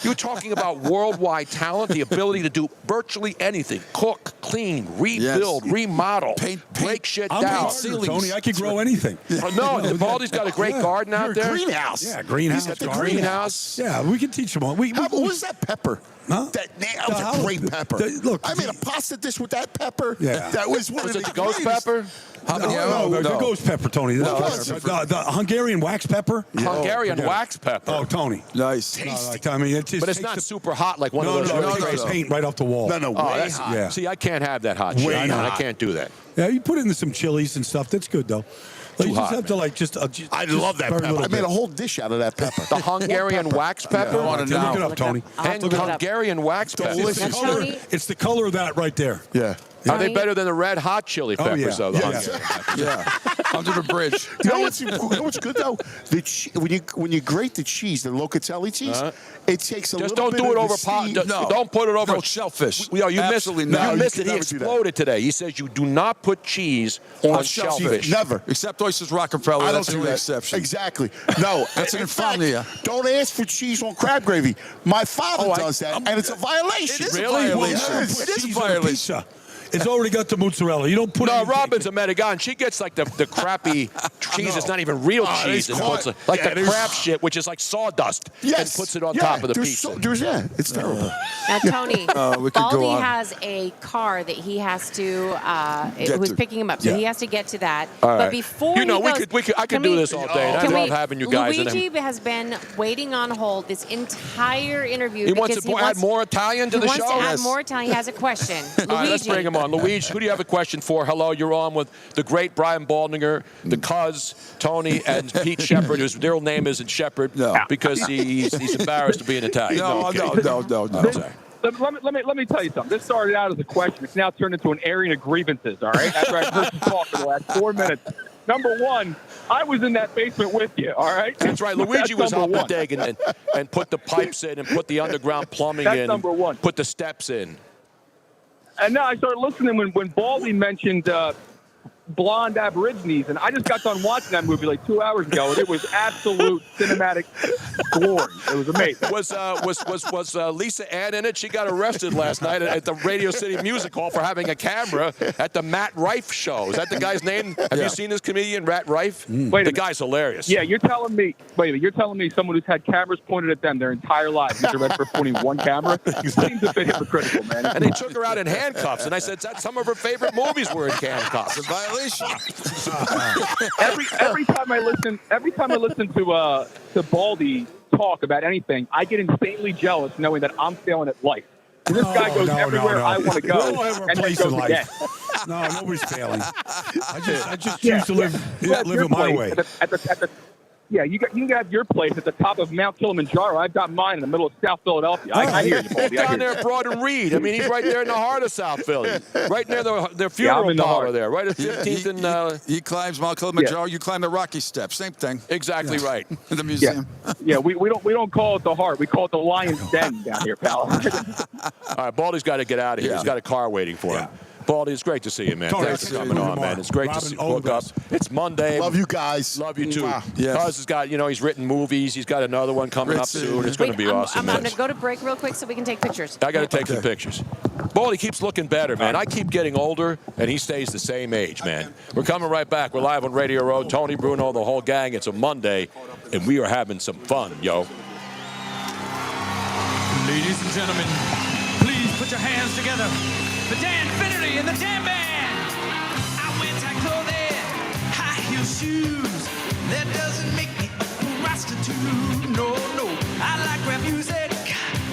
You're talking about worldwide talent, the ability to do virtually anything: cook, clean, rebuild, remodel, break shit down. Tony, I could grow anything. No, Baldy's got a great garden out there. Greenhouse. Yeah, greenhouse. He's got the greenhouse. Yeah, we can teach them all. What was that pepper? Huh? That was a great pepper. I made a pasta dish with that pepper. Yeah. That was one Was of it the the ghost greatest. pepper? The ghost pepper, Tony. The Hungarian wax pepper. Hungarian wax pepper. Oh, Tony. Nice. Tasty. I mean, it just But it's not super hot like one of those. No, paint right off the wall. No, way hot. Yeah. See, I can't have that hot shit. I can't do that. Yeah, you put it in some chilies and stuff. That's good, though. You Too just hot. have to like just. I love that very pepper. little I made bit. a whole dish out of that pepper. The Hungarian wax pepper? Yeah, I want to look it up, Tony. And Hungarian wax pepper. It's the color of that right there. Yeah. Are they better than the red hot chili Oh, peppers, yeah. though? The Yes. Hungarian? Yeah. Under the bridge. You know what's good though? When you grate the cheese, the Locatelli cheese, it takes a Just little don't bit do it of over the pot. steam. Don't put it over. No, shellfish. You Absolutely missed, not. you missed You it. can He never do that. exploded today. He says you do not put cheese on shellfish. Never. Except oysters Rockefeller. I don't That's the do only that. exception. Exactly. No, That's an in fact, insomnia. Don't ask for cheese on crab gravy. My father does that, and it's a violation. It is a Really? violation. It is. It is a Cheese on violation. pizza. It's already got the mozzarella. You don't put No, it in Robin's a Medigan. She gets like the crappy cheese. It's not even real cheese. And puts like the crab shit, which is like sawdust, and puts it on top of the pizza. It's terrible. Now, Tony, we could go Baldy on. has a car that he has to, Get who's to. picking him up, so Yeah. he has to get to that. All But right. before You know, he we goes, could. I could can do we- this all day. And I can love we- having you guys. Luigi has been waiting on hold this entire interview. He wants because to add more Italian to the He show. wants to add more Italian. He has a question. All right, let's Luigi. bring him on. Luigi, who do you have a question for? Hello, you're on with the great Brian Baldinger, the Cuz, Tony, and Pete Sheppard, whose real name isn't Sheppard because he's embarrassed to be an Italian. No. I'm sorry. Let me tell you something. This started out as a question. It's now turned into an airing of grievances, all right? After I heard you talk for the last 4 minutes. Number one, I was in that basement with you, all right? That's right. Luigi was number up one. the dig and put the pipes in and put the underground plumbing That's in. number one. Put the steps in. And now I started listening when Baldy mentioned blonde Aborigines, and I just got done watching that movie like 2 hours ago, and it was absolute cinematic glory. It was amazing. Was Lisa Ann in it? She got arrested last night at the Radio City Music Hall for having a camera at the Matt Rife show. Is that the guy's name? Have you seen this comedian, Matt Rife? Wait a The minute. guy's hilarious. Yeah, you're telling me someone who's had cameras pointed at them their entire lives, Mr. Redford pointing one camera? It seems a bit hypocritical, man. And they took her out in handcuffs, and I said some of her favorite movies were in handcuffs. It's a violation. every time I listen to Baldy talk about anything, I get insanely jealous knowing that I'm failing at life. And this guy goes everywhere I want to go, We all have our and then place goes in again. life. No, nobody's failing. I just choose to live it my way. Yeah, you got your place at the top of Mount Kilimanjaro. I've got mine in the middle of South Philadelphia. I hear you, Baldy. He's down there at Broad and Reed. I mean, he's right there in the heart of South Philly, right near the I'm funeral in the parlor heart. there, right at 15th and. He climbs Mount Kilimanjaro. You climb the Rocky Steps. Same thing. Exactly right. In the museum. Yeah, we don't call it the heart. We call it the Lion's Den down here, pal. All right, Baldy's got to get out of here. Yeah. He's got a car waiting for him. Baldy, it's great to see you, man. Tony, Thanks for I'll see coming you on, tomorrow. man. It's great Robin, to see all the hook up. best. It's Monday. Love you guys. Love you too. Yes. Cuz has got, he's written movies. He's got another one coming up soon. It's going to be awesome. I'm man. going to go to break real quick so we can take pictures. I got to take some pictures. Baldy keeps looking better, man. I keep getting older, and he stays the same age, man. We're coming right back. We're live on Radio Row. Tony, Bruno, the whole gang. It's a Monday, and we are having some fun, yo. Ladies and gentlemen, please put your hands together for Dan Finnerty and the Dan Band. I wear tight clothing, high heel shoes. That doesn't make me a prostitute. No, no. I like rap music,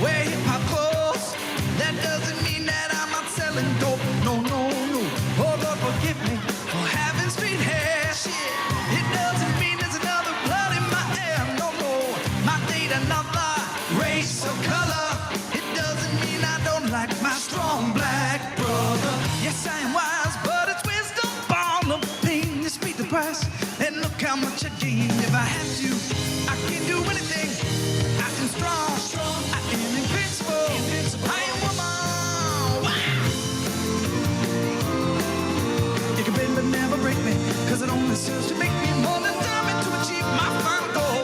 wear hip hop clothes. That doesn't mean that I'm out selling dope. No, no, no. Oh, Lord, forgive me for having street hair. Shit. It doesn't mean there's another blood in my hair. No, no. My date another race or color. It doesn't mean I don't like my strong black brother. Yes, I am wise, but it's wisdom born of pain. You speak the price, and look how much I gain. If I have to, I can do anything. I am strong. I am invincible. I am woman. Wow. You can bend but never break me, cause it only serves to make me more determined to achieve my final goal.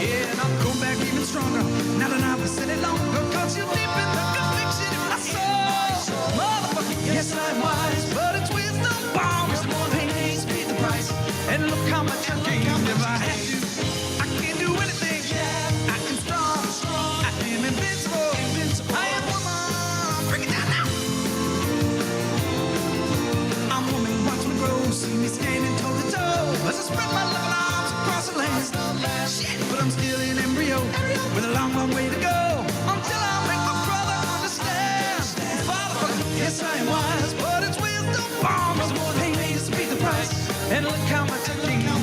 Yeah, and I'm going back even stronger now that I've said it longer, cause you're deep in the conviction in my soul. Motherfucker, yes, I'm wise, but it's wisdom born of pain. Pay the price, and look how much I gain. If I have to, I can do anything. I am strong. I am invincible. I am woman. Bring it down now. I'm woman, watch me grow. See me standing toe to toe as I spread my loving arms across the land. Shit, but I'm still in embryo with a long, long way to go until I make my brother understand. Father, yes, I am wise, but it's wisdom born of pain. Pay the price, and look how much I gain.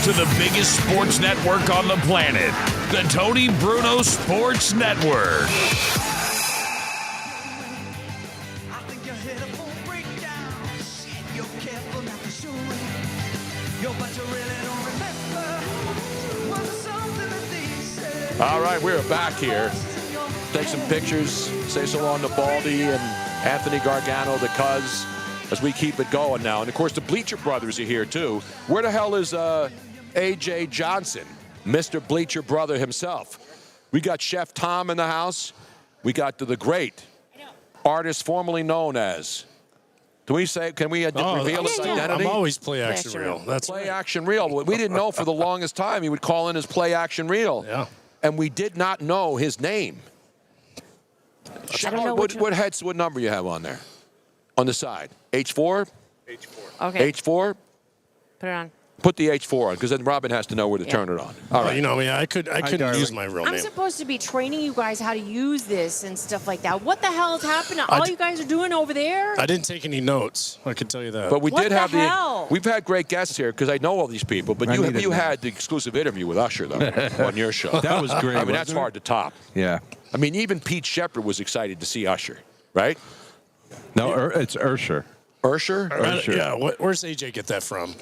to the biggest sports network on the planet, the Tony Bruno Sports Network. All right, we're back here. Take some pictures. Say so long to Baldy and Anthony Gargano, the Cuz, as we keep it going now. And, of course, the Bleacher brothers are here, too. Where the hell is A.J. Johnson, Mr. Bleacher brother himself? We got Chef Tom in the house. We got the great artist formerly known as... Can we reveal his identity? I'm always Play Action Real. That's Play Action Real. We didn't know for the longest time he would call in as Play Action Real. Yeah. And we did not know his name. What number you have on there? On the side. H4? H4. Okay. H4? Put it on. Put the H4 on, because then Robin has to know where to turn it on. All right. You know, I couldn't use my real I'm name. supposed to be training you guys how to use this and stuff like that. What the hell is happening? All you guys are doing over there? I didn't take any notes. I can tell you that. But we What did the have hell? We've had great guests here, because I know all these people, but you had the exclusive interview with Usher, though, on your show. That was great, I mean, that's wasn't it? hard to top. Yeah. I mean, even Pete Sheppard was excited to see Usher, right? No, it's Ursher. Ursher? Yeah. Where's AJ get that from?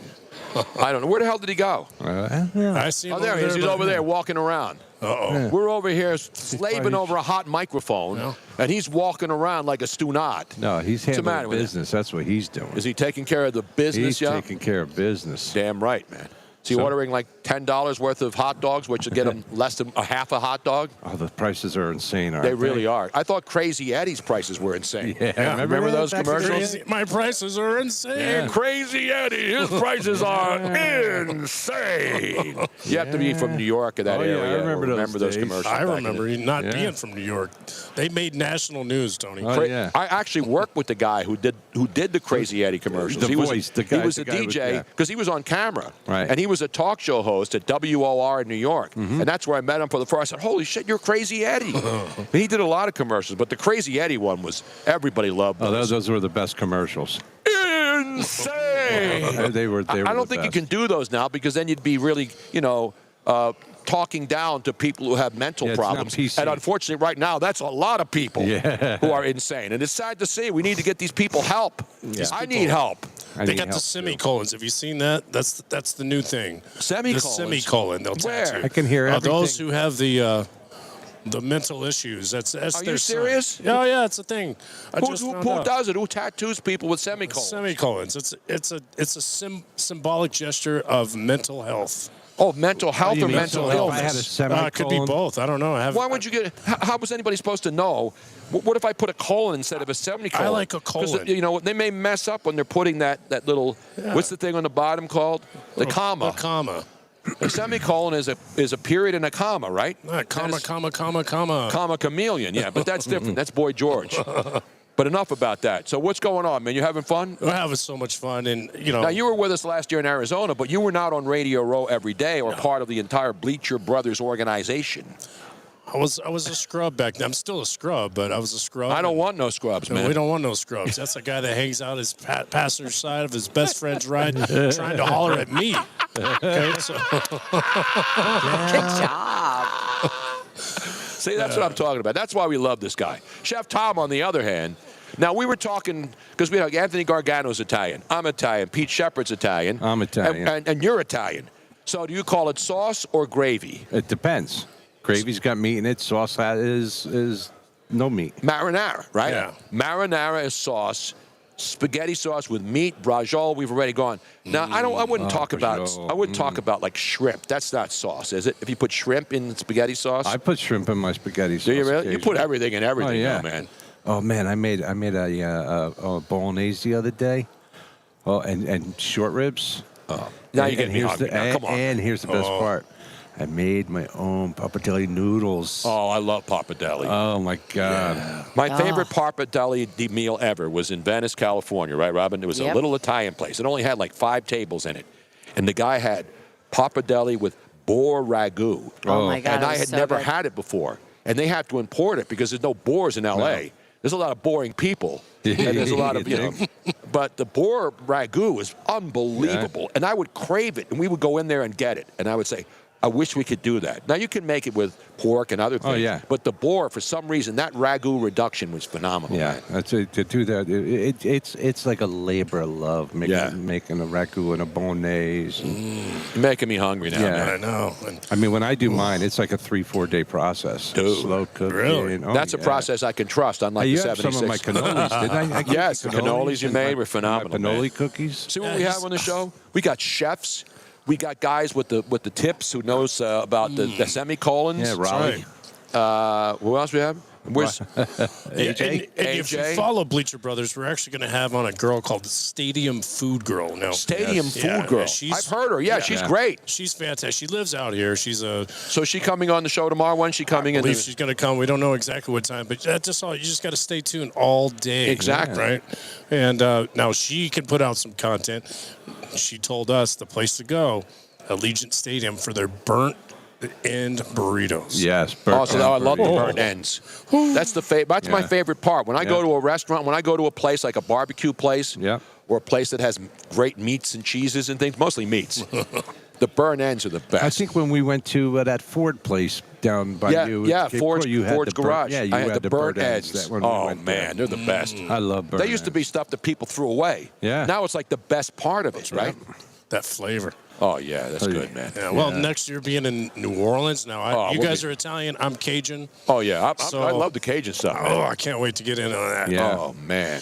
I don't know. Where the hell did he go? I see him there he is. He's over there walking around. Uh-oh. Yeah. We're over here slaving over a hot microphone, and he's walking around like a stunat. No, he's What's the matter handling with him? business. That's what he's doing. Is he taking care of the business, He's taking care of business. Damn right, man. Is he ordering like $10 worth of hot dogs, which will get him less than a half a hot dog? Oh, the prices are insane, aren't They really are. I thought Crazy Eddie's prices were insane. Yeah. Remember those commercials? My prices are insane. Yeah. Crazy Eddie, his prices are insane. You have to be from New York or that area. I remember those days. commercials. I back in remember the- not being from New York. They made national news, Tony. I actually worked with the guy who did the Crazy Eddie commercials. The he voice, the guy- he was the a guy with- DJ yeah. because he was on camera, Right. and he was a talk show host at WOR in New York, and that's where I met him for the first. I said, "Holy shit, you're Crazy Eddie!" He did a lot of commercials, but the Crazy Eddie one was everybody loved. Oh, those were the best commercials. Insane. They were I don't think you can do those now because then you'd be really, talking down to people who have mental Yeah, it's not problems. PC. And unfortunately, right now, that's a lot of people Yeah. who are insane. And it's sad to see. We need to get these people help. These I people- need help. They got the semicolons. Have you seen that? That's the new thing. Semicolons? The semicolon. They'll Where? tattoo. I can hear Those everything. who have the mental issues. That's Are their you serious? sign. Oh yeah, it's a thing. Who does it? Who tattoos people with semicolons? Semicolons. It's a symbolic gesture of mental health. Oh, mental health or mental illness? If I had a semicolon, It could be both. I don't know. Why would you get? How was anybody supposed to know? What if I put a colon instead of a semicolon? I like a 'Cause, colon. they may mess up when they're putting that little. Yeah. What's the thing on the bottom called? The comma. The comma. A semicolon is a period and a comma, right? Comma. Comma chameleon. Yeah, but that's different. That's Boy George. But enough about that. So what's going on, man? You having fun? We're having so much fun, and Now you were with us last year in Arizona, but you were not on Radio Row every day or part of the entire Bleacher Brothers organization. I was a scrub back then. I'm still a scrub, but I was a scrub. I don't want no scrubs, No, man. we don't want no scrubs. That's a guy that hangs out his passenger side of his best friend's ride, trying to holler at me. Okay, so Good job. See, that's what I'm talking about. That's why we love this guy. Chef Tom, on the other hand, now we were talking, because we have Anthony Gargano's Italian. I'm Italian. Pete Sheppard's Italian. I'm Italian. And you're Italian. So do you call it sauce or gravy? It depends. Gravy's got meat in it. Sauce is no meat. Marinara, right? Yeah. Marinara is sauce. Spaghetti sauce with meat, braciole. We've already gone. Now I wouldn't talk about. braciole. I wouldn't talk about like shrimp. That's not sauce, is it? If you put shrimp in spaghetti sauce, I put shrimp in my spaghetti sauce. do you really? You put occasionally. everything in everything, Oh, yeah. though, man. Oh man, I made a bolognese the other day. Oh, and short ribs. Oh. Now you're getting me here's hungry. the, Now, come on. And here's the best Oh. part. I made my own pappardelle noodles. Oh, I love pappardelle. Oh my God. My favorite pappardelle meal ever was in Venice, California, right, Robin? It was a Yep. little Italian place. It only had like 5 tables in it. And the guy had pappardelle with boar ragu. Oh, my God, And it I was had so never good. had it before. And they have to import it because there's no boars in L.A. There's a lot of boring people. And there's a lot of, But the boar ragu is unbelievable, and I would crave it, and we would go in there and get it, and I would say, I wish we could do that. Now, you can make it with pork and other things. Oh, yeah. But the boar, for some reason, that ragu reduction was phenomenal. Yeah, man. to do that, it's like a labor of love making a ragu and a bolognese. You're making me hungry now, man. I know. I mean, when I do mine, it's like a 3-4 day process. Dude. Slow cooking. Really? Oh, That's a process I can trust, unlike Hey, you the have 76. some of my cannolis, didn't I? Yes, the cannolis you and made my- were phenomenal. My cannoli man. cookies. See what we have on the show? We got chefs. We got guys with the tips who knows about the semicolons. Yeah, Raleigh. Who else we have? Where's AJ? And if you follow Bleacher Brothers, we're actually going to have on a girl called Stadium Food Girl. Now, Stadium Food Girl. I've heard her. Yeah, she's great. She's fantastic. She lives out here. So is she coming on the show tomorrow? When's she coming in? I believe she's going to come. We don't know exactly what time, but that's just all. You just got to stay tuned all day. Exactly. Right? And now she can put out some content. She told us the place to go, Allegiant Stadium, for their burnt end burritos. Yes. I love the burnt ends. That's that's my favorite part. When I go to a restaurant, when I go to a place like a barbecue place, or a place that has great meats and cheeses and things, mostly meats, the burnt ends are the best. I think when we went to that Ford place down by you, Ford's garage. Yeah, you I had the burnt ends. ends. Oh man, they're the best. I love burnt They used to be stuff that people threw away. Yeah. Now it's like the best part of it, right? That flavor. Oh yeah, that's good, man. Yeah, well, next year being in New Orleans. Now, you guys are Italian. I'm Cajun. Oh yeah, I love the Cajun stuff. Man. Oh, I can't wait to get in on that. Yeah. Oh man,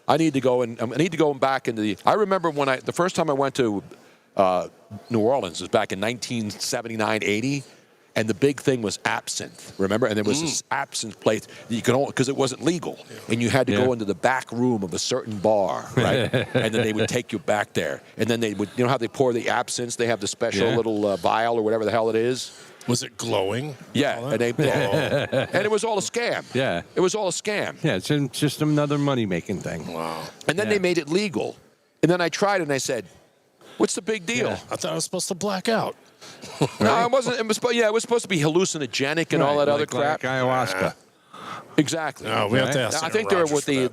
I need to go back into the. I remember when the first time I went to New Orleans was back in 1979, 80. And the big thing was absinthe, remember? And there was this absinthe place that you could only, because it wasn't legal, and you had to go into the back room of a certain bar, right? And then they would take you back there, and then they would, you know how they pour the absinthe? They have the special little vial or whatever the hell it is. Was it glowing? Yeah, and and it was all a scam. Yeah, it was all a scam. Yeah, it's just another money making thing. Wow. And then they made it legal, and then I tried it, and I said, "What's the big deal?" Yeah. I thought I was supposed to black out. No, it wasn't. It was supposed to be hallucinogenic and all that other crap. Like ayahuasca. Exactly. No, we have to ask I think they're with the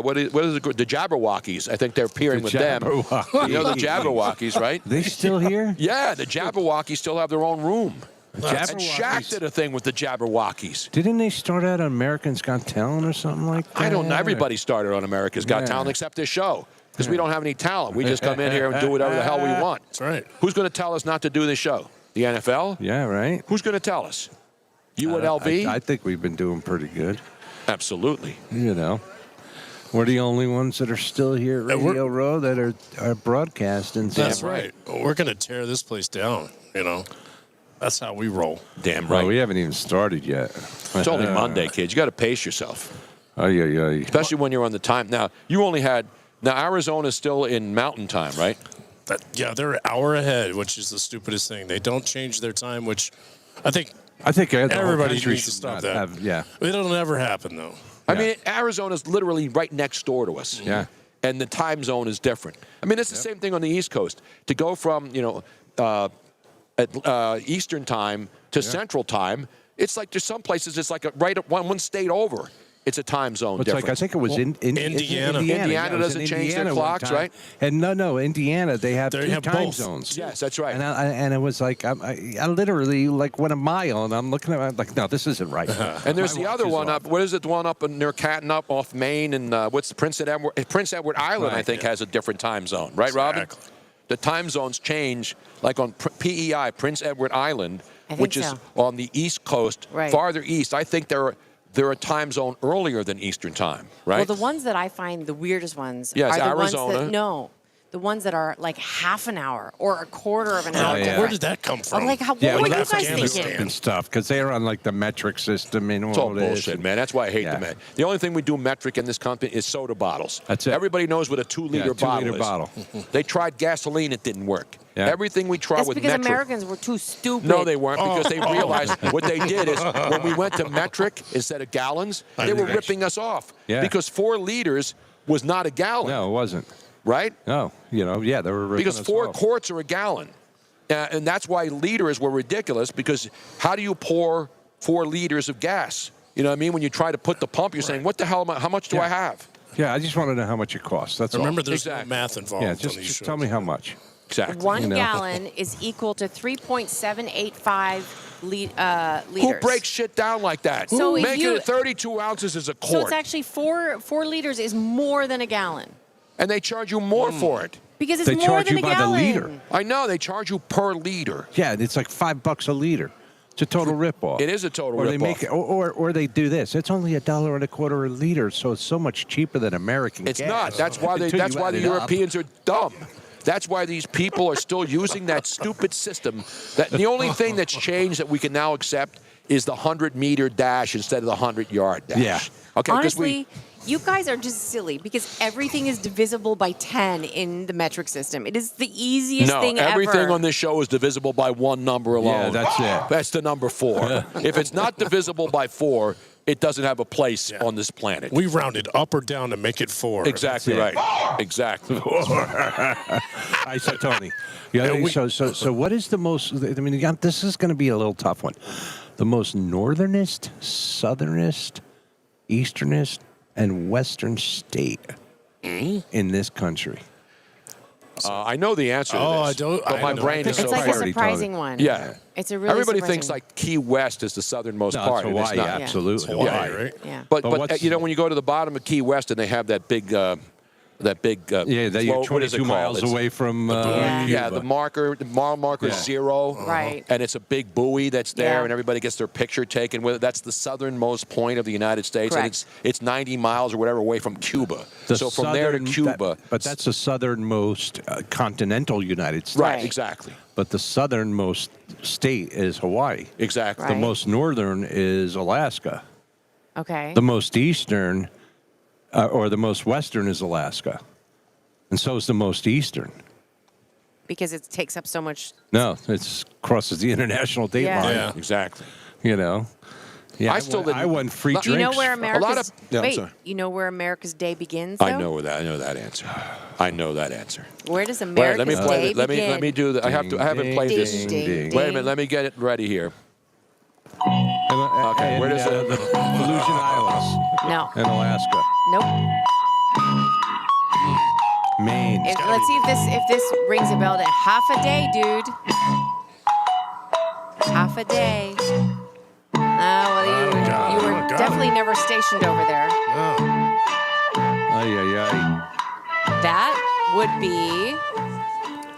what is it? The Jabberwockies. I think they're appearing with them. You know the Jabberwockies, right? They still here? Yeah, the Jabberwockies still have their own room. And Shaq did a thing with the Jabberwockies. Didn't they start out on American's Got Talent or something like that? I don't know. Everybody started on America's Got Talent except this show. Because we don't have any talent. We just come in here and do whatever the hell we want. That's right. Who's going to tell us not to do this show? The NFL? Yeah, right. Who's going to tell us? You and LV? I think we've been doing pretty good. Absolutely. You know, we're the only ones that are still here at Radio Row that are broadcasting. That's right. We're going to tear this place down, you know. That's how we roll. Damn right. Well, we haven't even started yet. It's only Monday, kids. You got to pace yourself. Oh, yeah. Especially when you're on the time. Now, you only had... Now, Arizona's still in mountain time, right? They're an hour ahead, which is the stupidest thing. They don't change their time, which I think everybody needs to stop that. It'll never happen, though. I mean, Arizona's literally right next door to us. Yeah. And the time zone is different. I mean, it's the same thing on the East Coast. To go from, Eastern time to Central time, it's like there's some places it's like one state over. It's a time zone difference. Like I think it was Indiana. Indiana doesn't change their clocks, right? And no, Indiana they have two time both. zones. Yes, that's right. And it was like I literally went a mile, and I'm looking at it like, no, this isn't right. And there's the other one up. What is it? The one up near Canton, up off Maine, and what's the Prince Edward Island? I think has a different time zone, right, Robin? The time zones change, like on PEI, Prince Edward Island, which is on the East Coast, farther east. I think they're a time zone earlier than Eastern time, right? Well, the ones that I find the weirdest ones are the Arizona. Ones that the ones that are like half an hour or a quarter of an hour. Yeah. Where did that come from? I'm like, what were you guys thinking? And stuff, because they're on like the metric system and all it's all this. bullshit, man. That's why I hate the man. The only thing we do metric in this company is soda bottles. That's it. Everybody knows what a 2-liter bottle is. 2-liter bottle. They tried gasoline, it didn't work. Yeah. Everything we tried That's with because metric. Americans were too stupid. No, they weren't, because they realized what they did is when we went to metric instead of gallons, they were ripping us off. Yeah. Because 4 liters was not a gallon. No, it wasn't. Right? No, they were ripping because us 4 off. quarts are a gallon. And that's why liters were ridiculous, because how do you pour 4 liters of gas? You know what I mean? When you try to put the pump, you're saying, what the hell how much do I have? Yeah, I just want to know how much it costs. That's Remember, all. there's no math involved. Yeah, on just these shows. tell me how much. Exactly. 1 gallon is equal to 3.785 liters. Who breaks shit down like that? So if Making you- it 32 ounces is a quart. So it's actually 4 liters is more than a gallon. And they charge you more for it. Because it's more than a gallon. I know. They charge you per liter. Yeah, it's like $5 a liter. It's a total ripoff. It is a total or they ripoff. make it, or they do this. It's only $1.25 a liter, so it's so much cheaper than American It's gas. not. That's why Until That's you why add the it up. Europeans are dumb. That's why these people are still using that stupid system. That the only thing that's changed that we can now accept is the 100-meter dash instead of the 100-yard dash. Yeah. Okay. 'cause Honestly, you guys are just silly because everything is divisible by 10 in the metric system. It is the easiest thing everything ever. on this show is divisible by one number alone. Yeah, that's it. That's the number 4. If it's not divisible by 4, it doesn't have a place on this planet. We rounded up or down to make it 4. Exactly That's right. Exactly. All right, so Tony, so what is the most? I mean, this is going to be a little tough one. The most northernest, southernest, easternest, and western state in this country. I know the answer to Oh, this, I don't- but I my know. brain is It's so like a tired. surprising one. Yeah. It's a really Everybody surprising thinks one. like Key West is the southernmost No, part. it's and it's Hawaii, not. absolutely. Hawaii, Yeah. right? Yeah. But what's- you know, when you go to the bottom of Key West and they have that big that you're float, what is it 22 called? miles It's- away from yeah, the mile marker is 0. Right. And it's a big buoy that's there, Yeah. and everybody gets their picture taken with it. That's the southernmost point of the United States, Correct. and it's 90 miles or whatever away from Cuba. The So from there to Cuba. but that's the southernmost continental United States. Right, exactly. But the southernmost state is Hawaii. Exactly. The Right. most northern is Alaska. Okay. The most eastern, or the most western, is Alaska. And so is the most eastern. Because it takes up so much. No, it crosses the international date Yeah. line. Yeah, exactly. You know. Yeah, I won free Do you drinks. know where America's I'm wait? sorry. You know where America's Day begins? I though? know that. I know that answer. I know that answer. Where does Wait, America's let me play. Day begin? Let me do that. I haven't played ding, this. ding, Wait a minute. Let me get it ready here. Okay, where does the Aleutian Islands No. in Alaska. Nope. Maine. Let's see if this rings a bell. To half a day, dude. Half a day. Well, you were definitely never stationed over there. Ay, ay, ay. That would be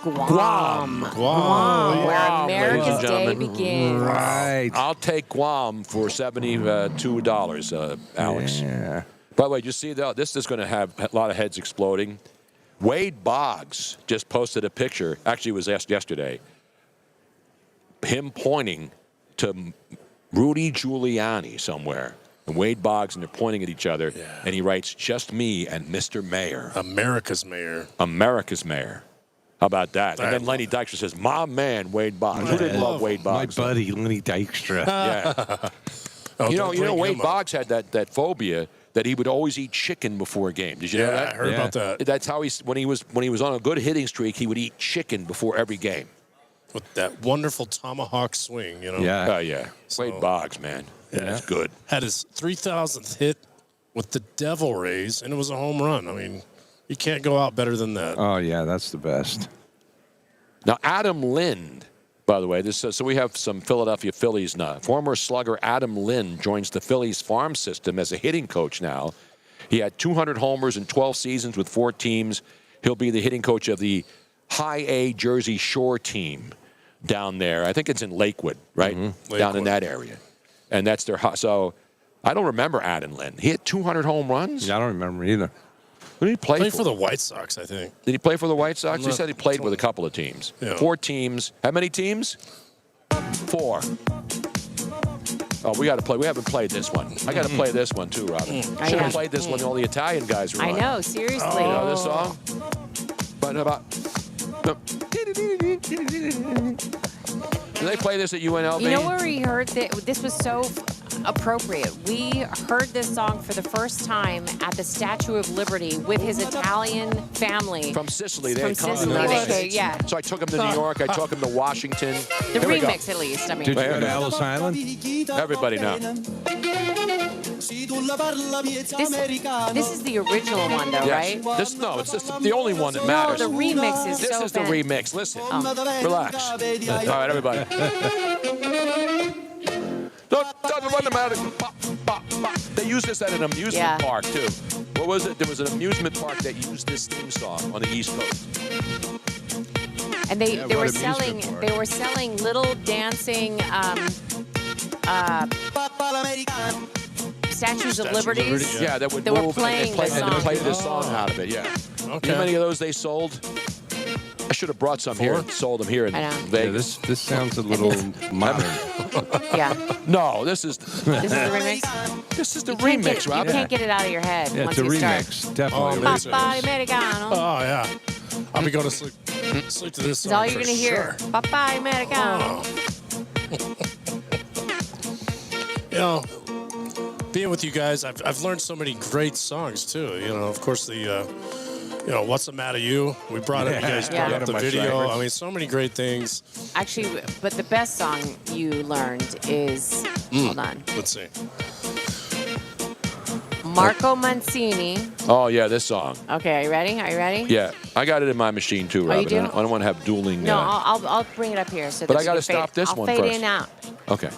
Guam. Guam, where America's ladies and Day gentlemen. begins. Right. I'll take Guam for $72, Alex. Yeah. By the way, you see though, this is going to have a lot of heads exploding. Wade Boggs just posted a picture. Actually, it was asked yesterday. Him pointing to Rudy Giuliani somewhere. And Wade Boggs, and they're pointing at each other. Yeah. And he writes, "Just me and Mr. Mayor." America's mayor. America's mayor. How about that? And I then Lenny Dykstra says, "My man, Wade Boggs." Who didn't love Wade My Boggs? buddy, Lenny Dykstra. Yeah. Oh, you don't know, bring Wade him up. Boggs had that phobia that he would always eat chicken before a game. Did you know Yeah, that? I heard about that. That's how when he was on a good hitting streak, he would eat chicken before every game. With that wonderful tomahawk swing, you know. Yeah. Yeah. So- Wade Boggs, man. Yeah. That's good. Had his 3,000th hit with the Devil Rays, and it was a home run. I mean, you can't go out better than that. Oh, yeah, that's the best. Now, Adam Lind, by the way, so we have some Philadelphia Phillies now. Former slugger Adam Lind joins the Phillies farm system as a hitting coach now. He had 200 homers in 12 seasons with 4 teams. He'll be the hitting coach of the High A Jersey Shore team down there. I think it's in Lakewood, right? Mm-hmm. Down in that area. And that's their so I don't remember Adam Lind. He had 200 home runs? Yeah, I don't remember either. Who did he play Played for? for the White Sox, I think. Did he play for the White Sox? He not said he played with a couple of teams. Yeah. 4 teams. How many teams? 4. Oh, we got to play. We haven't played this one. I got to play this one too, Robin. I Should know. have played this one. All the Italian guys were I on. know, seriously. You know this song? But about. Did they play this at UNLV? You know where we heard that this was so appropriate? We heard this song for the first time at the Statue of Liberty with his Italian family. From Sicily. They From had come to the Sicily, United they- States. yeah. So I took him to New York. I took him to Washington. The Here we go. remix, at least. I mean, Did you go to Ellis Island? Everybody now. This is the original one, though, Yes. right? This it's just the only one that matters. No, the remix is This so is the fan- remix. Listen, relax. All right, everybody. They used this at an amusement park too. What was it? There was an amusement park that used this theme song on the East Coast. And they were selling little dancing statues of liberties. Yeah, that would they move were playing and the play song. this song out of it. Yeah. Okay. You know how many of those they sold? I should have brought some here and sold them here in Vegas. This sounds a little modern. Yeah. No, this is This is the remix. This is the You can't remix, You Robin. can't get it out of your head Yeah, once it's a you remix. start. Definitely. Papa Americano. Oh, yeah. I'll be going to sleep to this That's song all you're for gonna hear. sure. Papa Americano. You know, being with you guys, I've learned so many great songs too. You know, of course What's the Matter You? We brought up, you guys brought up the video. I mean, so many great things. Actually, but the best song you learned is hold on. Let's see. Marco Mancini. Oh yeah, this song. Okay, are you ready? Are you ready? Yeah, I got it in my machine too, Oh, Robin. you do? I don't want to have dueling. No, I'll bring it up here. So But that I you gotta can stop fade- this I'll one fade first. in out. Okay.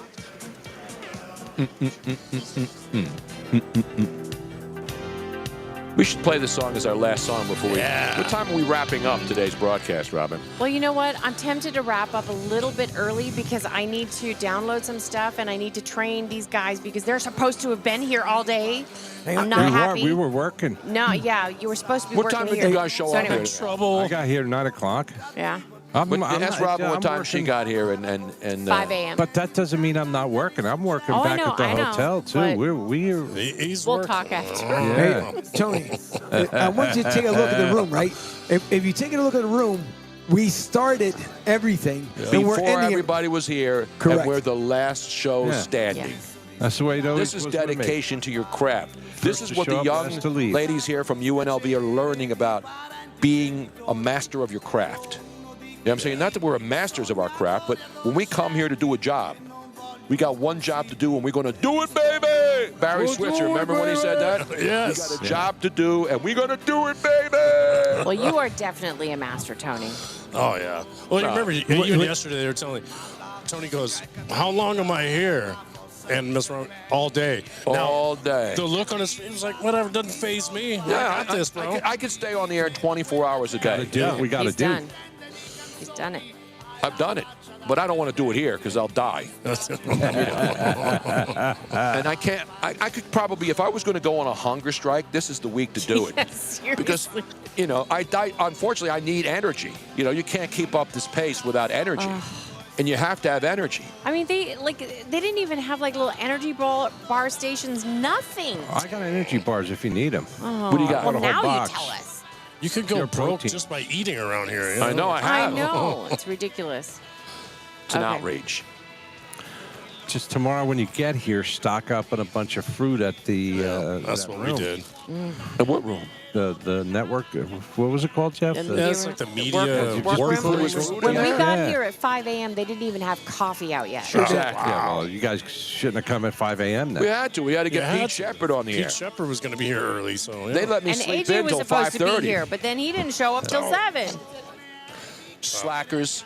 We should play this song as our last song before we. What time are we wrapping up today's broadcast, Robin? Well, you know what? I'm tempted to wrap up a little bit early because I need to download some stuff and I need to train these guys because they're supposed to have been here all day. I'm not happy. We were working. No, yeah, you were supposed to be What working time here. did you guys show so up anyway, here? Trouble. I got here 9 o'clock. Yeah. Ask Robin what time she working. got here and 5 a.m. But that doesn't mean I'm not working. I'm working Oh, I back know, at the I know, hotel too. but- We're We'll talk after. Yeah. Hey, Tony, I want you to take a look at the room, right? If you take a look at the room, we started everything. And we're before ending it. everybody was here, Correct. and we're the last show Yeah. standing. That's the way it always This is was with me. dedication to your craft. This First is to what show the up, young last to leave. ladies here from UNLV are learning about being a master of your craft. You know what I'm saying? Not that we're masters of our craft, but when we come here to do a job, we got one job to do and we're going to do it, baby! Barry We'll Switzer, do it, remember when he said that? Yes. We got a job to do and we're going to do it, baby! Well, you are definitely a master, Tony. Oh, yeah. Well, you remember, even yesterday they were telling me, Tony goes, how long am I here? And Miss Ron, all day. All day. The look on his face was like, whatever, doesn't faze me. Yeah, I got this, bro. I could stay on the air 24 hours a day. We got to He's do. done. He's done it. I've done it, but I don't want to do it here because I'll die. And I can't. I could probably, if I was going to go on a hunger strike, this is the week to do it. Yes, Because, I die. Unfortunately, I need energy. You can't keep up this pace without energy, and you have to have energy. I mean, they didn't even have like little energy bar stations. Nothing. I got energy bars if you need them. Oh, What do you got? Well, What, a whole now box? you tell us. You could go Pure broke protein. just by eating around here. You I know. I I have. know. It's ridiculous. It's an Okay. outrage. Just tomorrow when you get here, stock up on a bunch of fruit at the. That's that what we room. did. At what room? The network. What was it called, Jeff? And The- Yeah, it's like the media Workroom. workroom. When we got Yeah. here at 5 a.m., they didn't even have coffee out yet. Exactly. Yeah, well, you guys shouldn't have come at 5 a.m. then. We had to. We had to get You had Pete to. Sheppard on the air. Pete Sheppard was going to be here early, so yeah. They let me And sleep AJ in was till supposed to be 5:30. here, but then he didn't show up till 7. Slackers.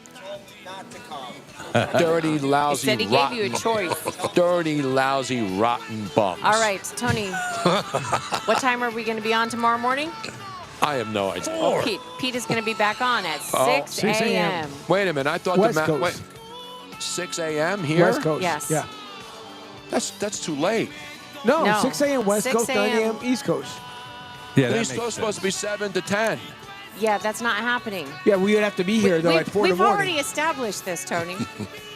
Dirty, lousy, He said he rotten. gave you a choice. Dirty, lousy, rotten bums. All right, Tony. What time are we going to be on tomorrow morning? I have no idea. Oh, Pete is going to be back on at 6 6 a.m. Wait a minute. I thought West the Coast. wait. 6 a.m. here? West Coast. Yes. Yeah. That's too late. No, No. 6 a.m. West 6 Coast, 9 a.m. a.m. East Coast. Yeah, that These makes are supposed to be 7 to 10. Yeah, that's not happening. Yeah, we would have to be here though at 4 in the We've morning. already established this, Tony.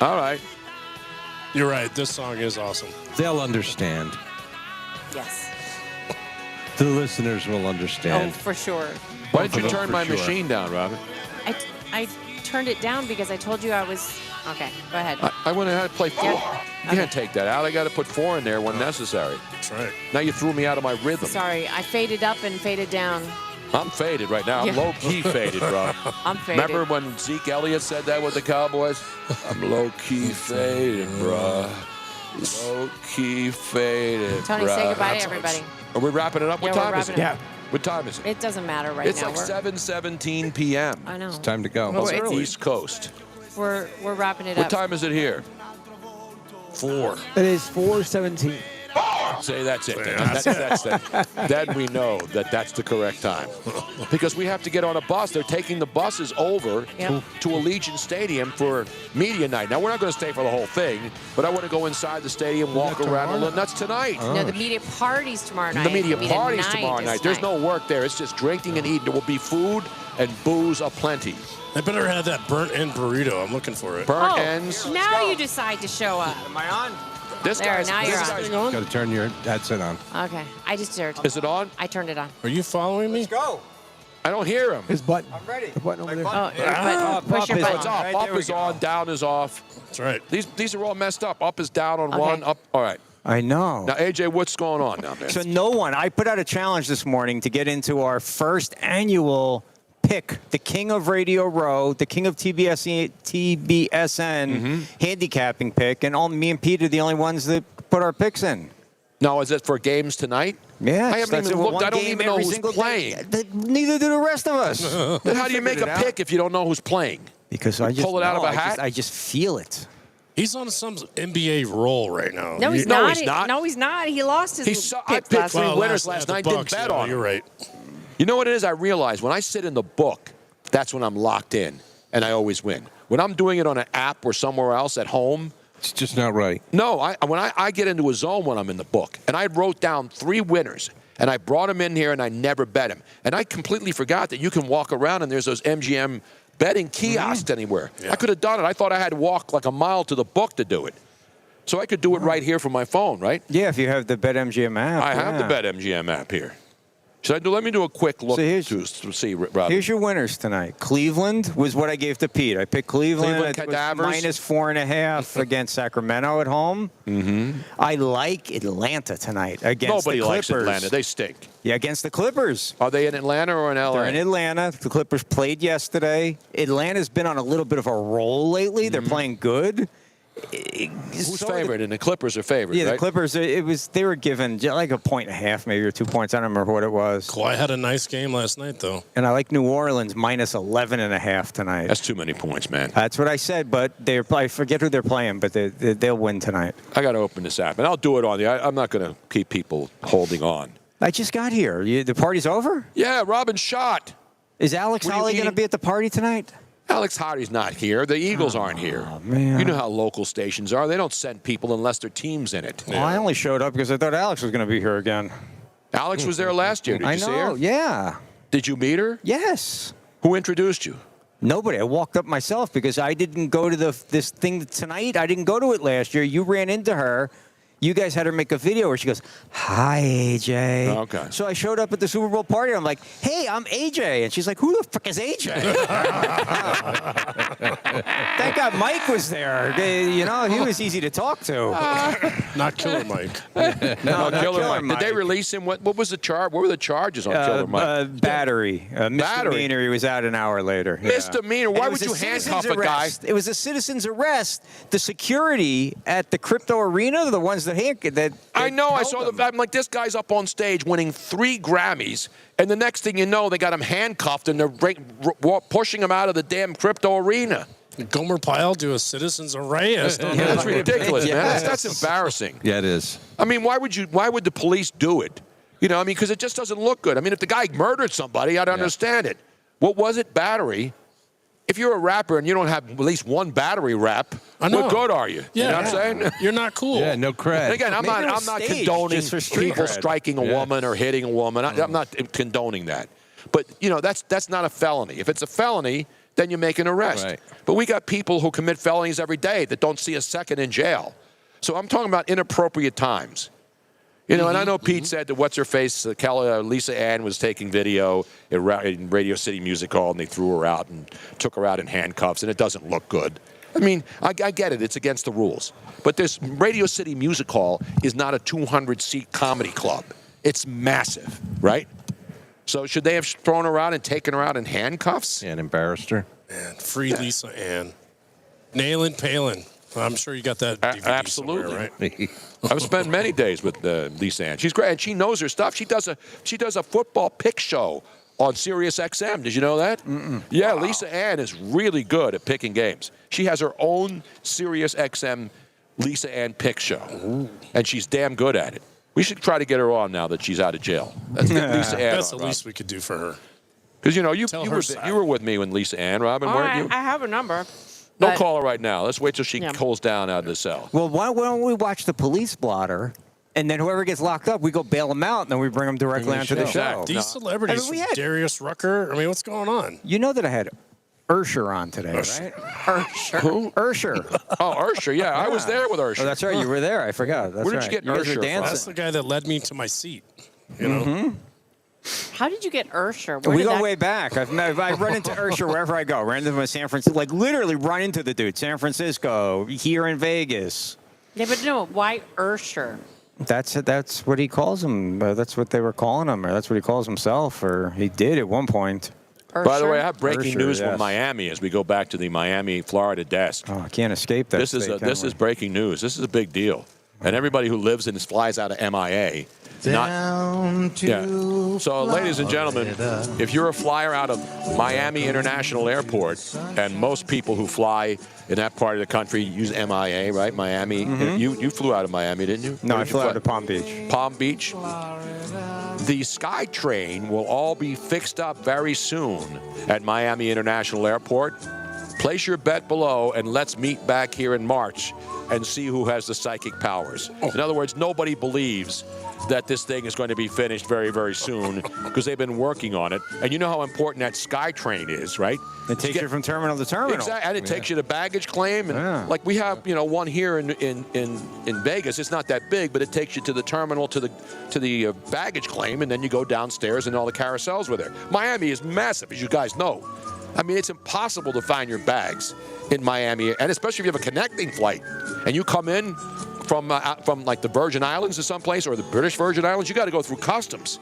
All right. You're right. This song is awesome. They'll understand. Yes. The listeners will Oh, understand. for sure. Why did you For turn my sure. machine down, Robin? I turned it down because I told you I was. Okay, go ahead. I went ahead and play 4. Yeah. You can't take that out. I got to put 4 in there when necessary. That's right. Now you threw me out of my rhythm. Sorry, I faded up and faded down. I'm faded right now. I'm Yeah. low-key faded, bro. I'm faded. Remember when Zeke Elliott said that with the Cowboys? I'm low-key faded, bro. Low-key faded. Tony, say bruh. goodbye to everybody. Are we wrapping it up? What Yeah, we're time is it? wrapping it up. What time is it? It doesn't matter right It's now. like 7:17 p.m. I know. It's time to go. Well, it's- East Coast. We're wrapping it What up. time is it here? 4. It is 4:17. Say that's it. Then we know that that's the correct time. Because we have to get on a bus. They're taking the buses over to Allegiant Stadium for media night. Now, we're not going to stay for the whole thing, but I want to go inside the stadium, walk around a little. That's tonight. No, the media party's tomorrow night. The media party's night tomorrow is night. There's tonight. no work there. It's just drinking and eating. There will be food and booze aplenty. They better have that burnt-end burrito. I'm looking for it. Burnt ends. Now you decide to show up. Am I on? This there, guy's, now this you're guy's on. Got to turn your headset on. Okay, I just turned. Is it on? I turned it on. Are you following me? Let's go. I don't hear him. His button. I'm ready. The button over there. Push your It's button. off. Right, Up there we is go. on. Down is off. That's right. These are all messed up. Up is down on Okay. one. Up. All right. I know. Now, AJ, what's going on now, man? So no one. I put out a challenge this morning to get into our first annual pick, the King of Radio Row, the King of TBSN handicapping pick, and me and Pete are the only ones that put our picks in. Now, is it for games tonight? Yeah, I haven't even looked. I don't even know who's playing. Neither do the rest of us. Then how do you make a pick if you don't know who's playing? Because I just pull it out of a hat. I just feel it. He's on some NBA roll right now. No, he's not. No, he's not. He lost his I picks picked last three night. winners last night. Didn't bet on. You're right. You know what it is? I realize when I sit in the book, that's when I'm locked in, and I always win. When I'm doing it on an app or somewhere else at home, it's just not right. No, when I get into a zone when I'm in the book, and I wrote down 3 winners, and I brought them in here, and I never bet them, and I completely forgot that you can walk around and there's those MGM betting kiosks anywhere. I could have done it. I thought I had to walk like a mile to the book to do it. So I could do it right here from my phone, right? Yeah, if you have the BetMGM app. I have the BetMGM app here. Should I do? Let me do a quick look to see, Rob. Here's your winners tonight. Cleveland was what I gave to Pete. I picked Cleveland at -4.5 against Sacramento at home. I like Atlanta tonight against Nobody the likes Clippers. Atlanta. They stink. Yeah, against the Clippers. Are they in Atlanta or in LA? They're in Atlanta. The Clippers played yesterday. Atlanta's been on a little bit of a roll lately. They're playing good. Who's favored? And the Clippers are favored, Yeah, right? the Clippers. They were given like 1.5 maybe or 2 points. I don't remember what it was. Kawhi had a nice game last night, though. And I like New Orleans -11.5 tonight. That's too many points, man. That's what I said, but I forget who they're playing, but they'll win tonight. I got to open this app, and I'll do it on I'm not going to keep people holding on. I just got here. The party's over? Yeah, Robin shot. Is Alex Holly going to be at the party tonight? Alex Hardy's not here. The Eagles aren't here. Man. You know how local stations are. They don't send people unless their team's in it. Well, I only showed up because I thought Alex was going to be here again. Alex was there last year. Did you see her? Yeah. Did you meet her? Yes. Who introduced you? Nobody. I walked up myself because I didn't go to this thing tonight. I didn't go to it last year. You ran into her. You guys had her make a video where she goes, "Hi, AJ." Okay. So I showed up at the Super Bowl party. I'm like, "Hey, I'm AJ," and she's like, "Who the fuck is AJ?" Thank God Mike was there. He was easy to talk to. Not Killer Mike. No, not Killer Mike. Did they release him? What was the charge? What were the charges on Killer Mike? Battery. Misdemeanor. He was out an hour later. Yeah. Misdemeanor? Why And it would was you a citizen's handcuff a guy? arrest. It was a citizen's arrest. The security at the crypto arena, they're the ones that I know. I saw I'm like, this guy's up on stage winning 3 Grammys, and the next thing you know, they got him handcuffed and they're pushing him out of the damn crypto arena. Gomer Pyle do a citizen's arrest. Yeah, that's ridiculous, man. That's embarrassing. Yeah, it is. I mean, why would the police do it? Because it just doesn't look good. I mean, if the guy murdered somebody, I'd understand it. What was it? Battery. If you're a rapper and you don't have at least one battery rap, what good are you? Yeah, you know what I'm saying? You're not cool. Yeah, no cred. And again, I'm not condoning people striking a woman or hitting a woman. I'm not condoning that. But that's not a felony. If it's a felony, then you make an arrest. Right. But we got people who commit felonies every day that don't see a second in jail. So I'm talking about inappropriate times. And I know Pete said that what's-her-face, Lisa Ann was taking video in Radio City Music Hall, and they threw her out and took her out in handcuffs, and it doesn't look good. I mean, I get it. It's against the rules. But this Radio City Music Hall is not a 200-seat comedy club. It's massive, right? So should they have thrown her out and taken her out in handcuffs? And embarrassed her. Man, free Lisa Ann. Nailing Palin. I'm sure you got that DVD absolutely, right? I've spent many days with Lisa Ann. She's great, and she knows her stuff. She does a football pick show on Sirius XM. Did you know that? Yeah, wow. Lisa Ann is really good at picking games. She has her own Sirius XM Lisa Ann pick show, and she's damn good at it. We should try to get her on now that she's out of jail. Let's get Lisa Ann That's on, the least we could do for her. Because, you were with me when Lisa Ann, Robin, weren't you? I have a number. Don't call her right now. Let's wait till she cools down out of the cell. Well, why don't we watch the police blotter, and then whoever gets locked up, we go bail them out, and then we bring them directly onto the show. These celebrities, Darius Rucker. I mean, what's going on? You know that I had Ursher on today, right? Ursher. Who? Ursher. Oh, Ursher, yeah. I was there with Ursher. Oh, that's right. You were there. I forgot. That's Where did right. you get guys were Ursher from? dancing. That's the guy that led me to my seat. You know? How did you get Ursher? Where We did go that- way back. I run into Ursher wherever I go. Ran into him in San Francisco. Like, literally run into the dude. San Francisco, here in Vegas. Yeah, but no, why Ursher? That's what he calls him. That's what they were calling him. Or that's what he calls himself. Or he did at one point. By the way, I have breaking Ursher, news yes. from Miami as we go back to the Miami, Florida desk. Oh, I can't escape that. This is breaking news. This is a big deal. And everybody who lives and flies out of MIA. So, ladies and gentlemen, if you're a flyer out of Miami International Airport, and most people who fly in that part of the country use MIA, right? Miami. You flew out of Miami, didn't you? No, Where I did you flew fly? out to Palm Beach. Palm Beach. The SkyTrain will all be fixed up very soon at Miami International Airport. Place your bet below, and let's meet back here in March and see who has the psychic powers. In other words, nobody believes that this thing is going to be finished very, very soon because they've been working on it. And you know how important that SkyTrain is, right? It takes you from terminal to terminal. Exactly, and it takes you to baggage claim. And like we have, one here in Vegas. It's not that big, but it takes you to the terminal to the baggage claim, and then you go downstairs, and all the carousels were there. Miami is massive, as you guys know. I mean, it's impossible to find your bags in Miami, and especially if you have a connecting flight, and you come in from like the Virgin Islands or someplace, or the British Virgin Islands, you got to go through customs.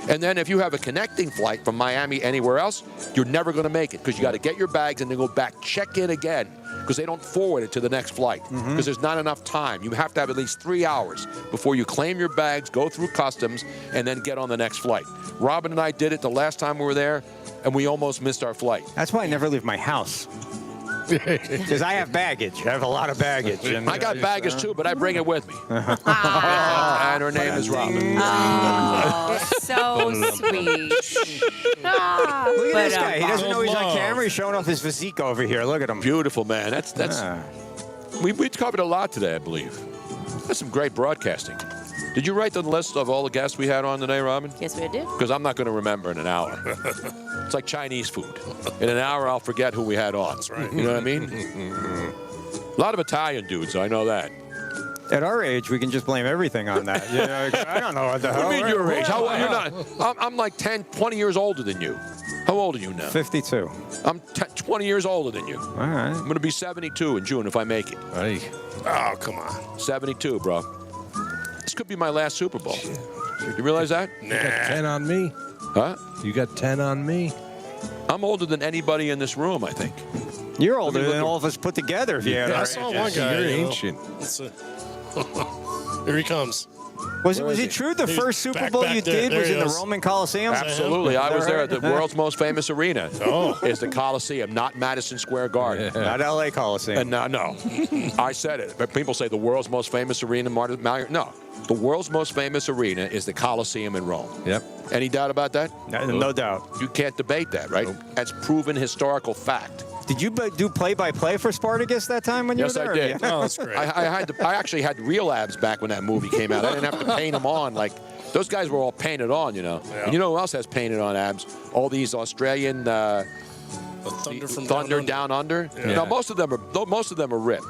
And then if you have a connecting flight from Miami anywhere else, you're never going to make it because you got to get your bags and then go back, check in again, because they don't forward it to the next flight because there's not enough time. You have to have at least 3 hours before you claim your bags, go through customs, and then get on the next flight. Robin and I did it the last time we were there, and we almost missed our flight. That's why I never leave my house. Because I have baggage. I have a lot of baggage. And I got baggage too, but I bring it with me. And her name is Robin. Oh, so sweet. Look at this guy. He doesn't know he's on camera. He's showing off his physique over here. Look at him. Beautiful, man. That's. We covered a lot today, I believe. That's some great broadcasting. Did you write the list of all the guests we had on today, Robin? Yes, we did. Because I'm not going to remember in an hour. It's like Chinese food. In an hour, I'll forget who we had on. That's right. You know what I mean? A lot of Italian dudes, I know that. At our age, we can just blame everything on that. I don't know what the hell. What do you mean your age? How old? You're not. I'm like 10, 20 years older than you. How old are you now? 52. I'm 20 years older than you. All right. I'm going to be 72 in June if I make it. Hey. Oh, come on. 72, bro. This could be my last Super Bowl. You realize that? You got 10 on me. Huh? You got 10 on me. I'm older than anybody in this room, I think. You're older than all of us put together. If you had I our saw ages. one guy. You're you know. ancient. Here he comes. Was it true the He's first Super back Bowl there. you did There was he in the is. Roman Coliseum? Absolutely. I was there at the world's most famous arena. Oh. It's the Coliseum, not Madison Square Garden. Not L.A. Coliseum. And no. I said it. But people say the world's most famous arena, no. The world's most famous arena is the Coliseum in Rome. Yep. Any doubt about that? No doubt. You can't debate that, right? That's proven historical fact. Did you do play-by-play for Spartacus that time when you Yes, were there? I did. Oh, that's great. I actually had real abs back when that movie came out. I didn't have to paint them on. Like, those guys were all painted on, you know. Yeah. And you know who else has painted on abs? All these Australian The Thunder from Thunder Down Down Under. Yeah. No, most of them are ripped.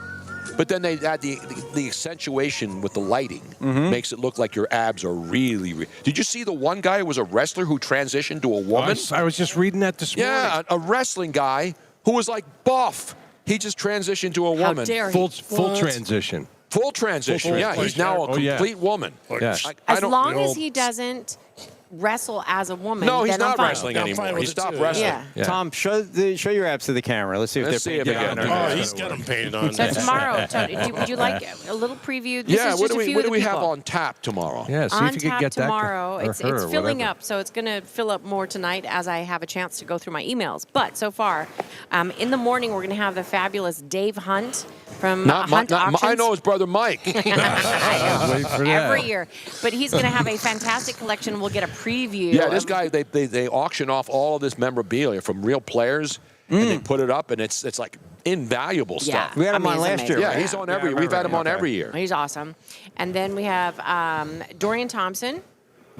But then they add the accentuation with the lighting makes it look like your abs are really. Did you see the one guy who was a wrestler who transitioned to a woman? I was just reading that this morning. Yeah, a wrestling guy who was like buff. He just transitioned to a woman. dare he? Full transition. Full transition. Full Yeah, he's now a Oh, yeah. complete woman. Yeah. I As don't- long as he doesn't wrestle as a woman, No, he's then I'm not fine. wrestling anymore. He with it stopped too, wrestling. Yeah. Tom, show your abs to the camera. Let's see if Let's they're see if painted they on. get or Oh, not. he's got them painted on. So tomorrow, Tony, would you like a little preview? This Yeah, is what just do a few we of the have people. on tap tomorrow? Yeah, see On if you could tap get that. tomorrow. or It's her, or filling whatever. up, so it's going to fill up more tonight as I have a chance to go through my emails. But so far, in the morning, we're going to have the fabulous Dave Hunt from Hunt Auctions. I know his brother Mike. Wait for that. Every year. But he's going to have a fantastic collection. We'll get a preview. Yeah, this guy, they auction off all of this memorabilia from real players, and they put it up, and it's like invaluable Yeah. stuff. We had him on last year. Yeah, right? he's on every. We've had him on every year. He's awesome. And then we have Dorian Thompson.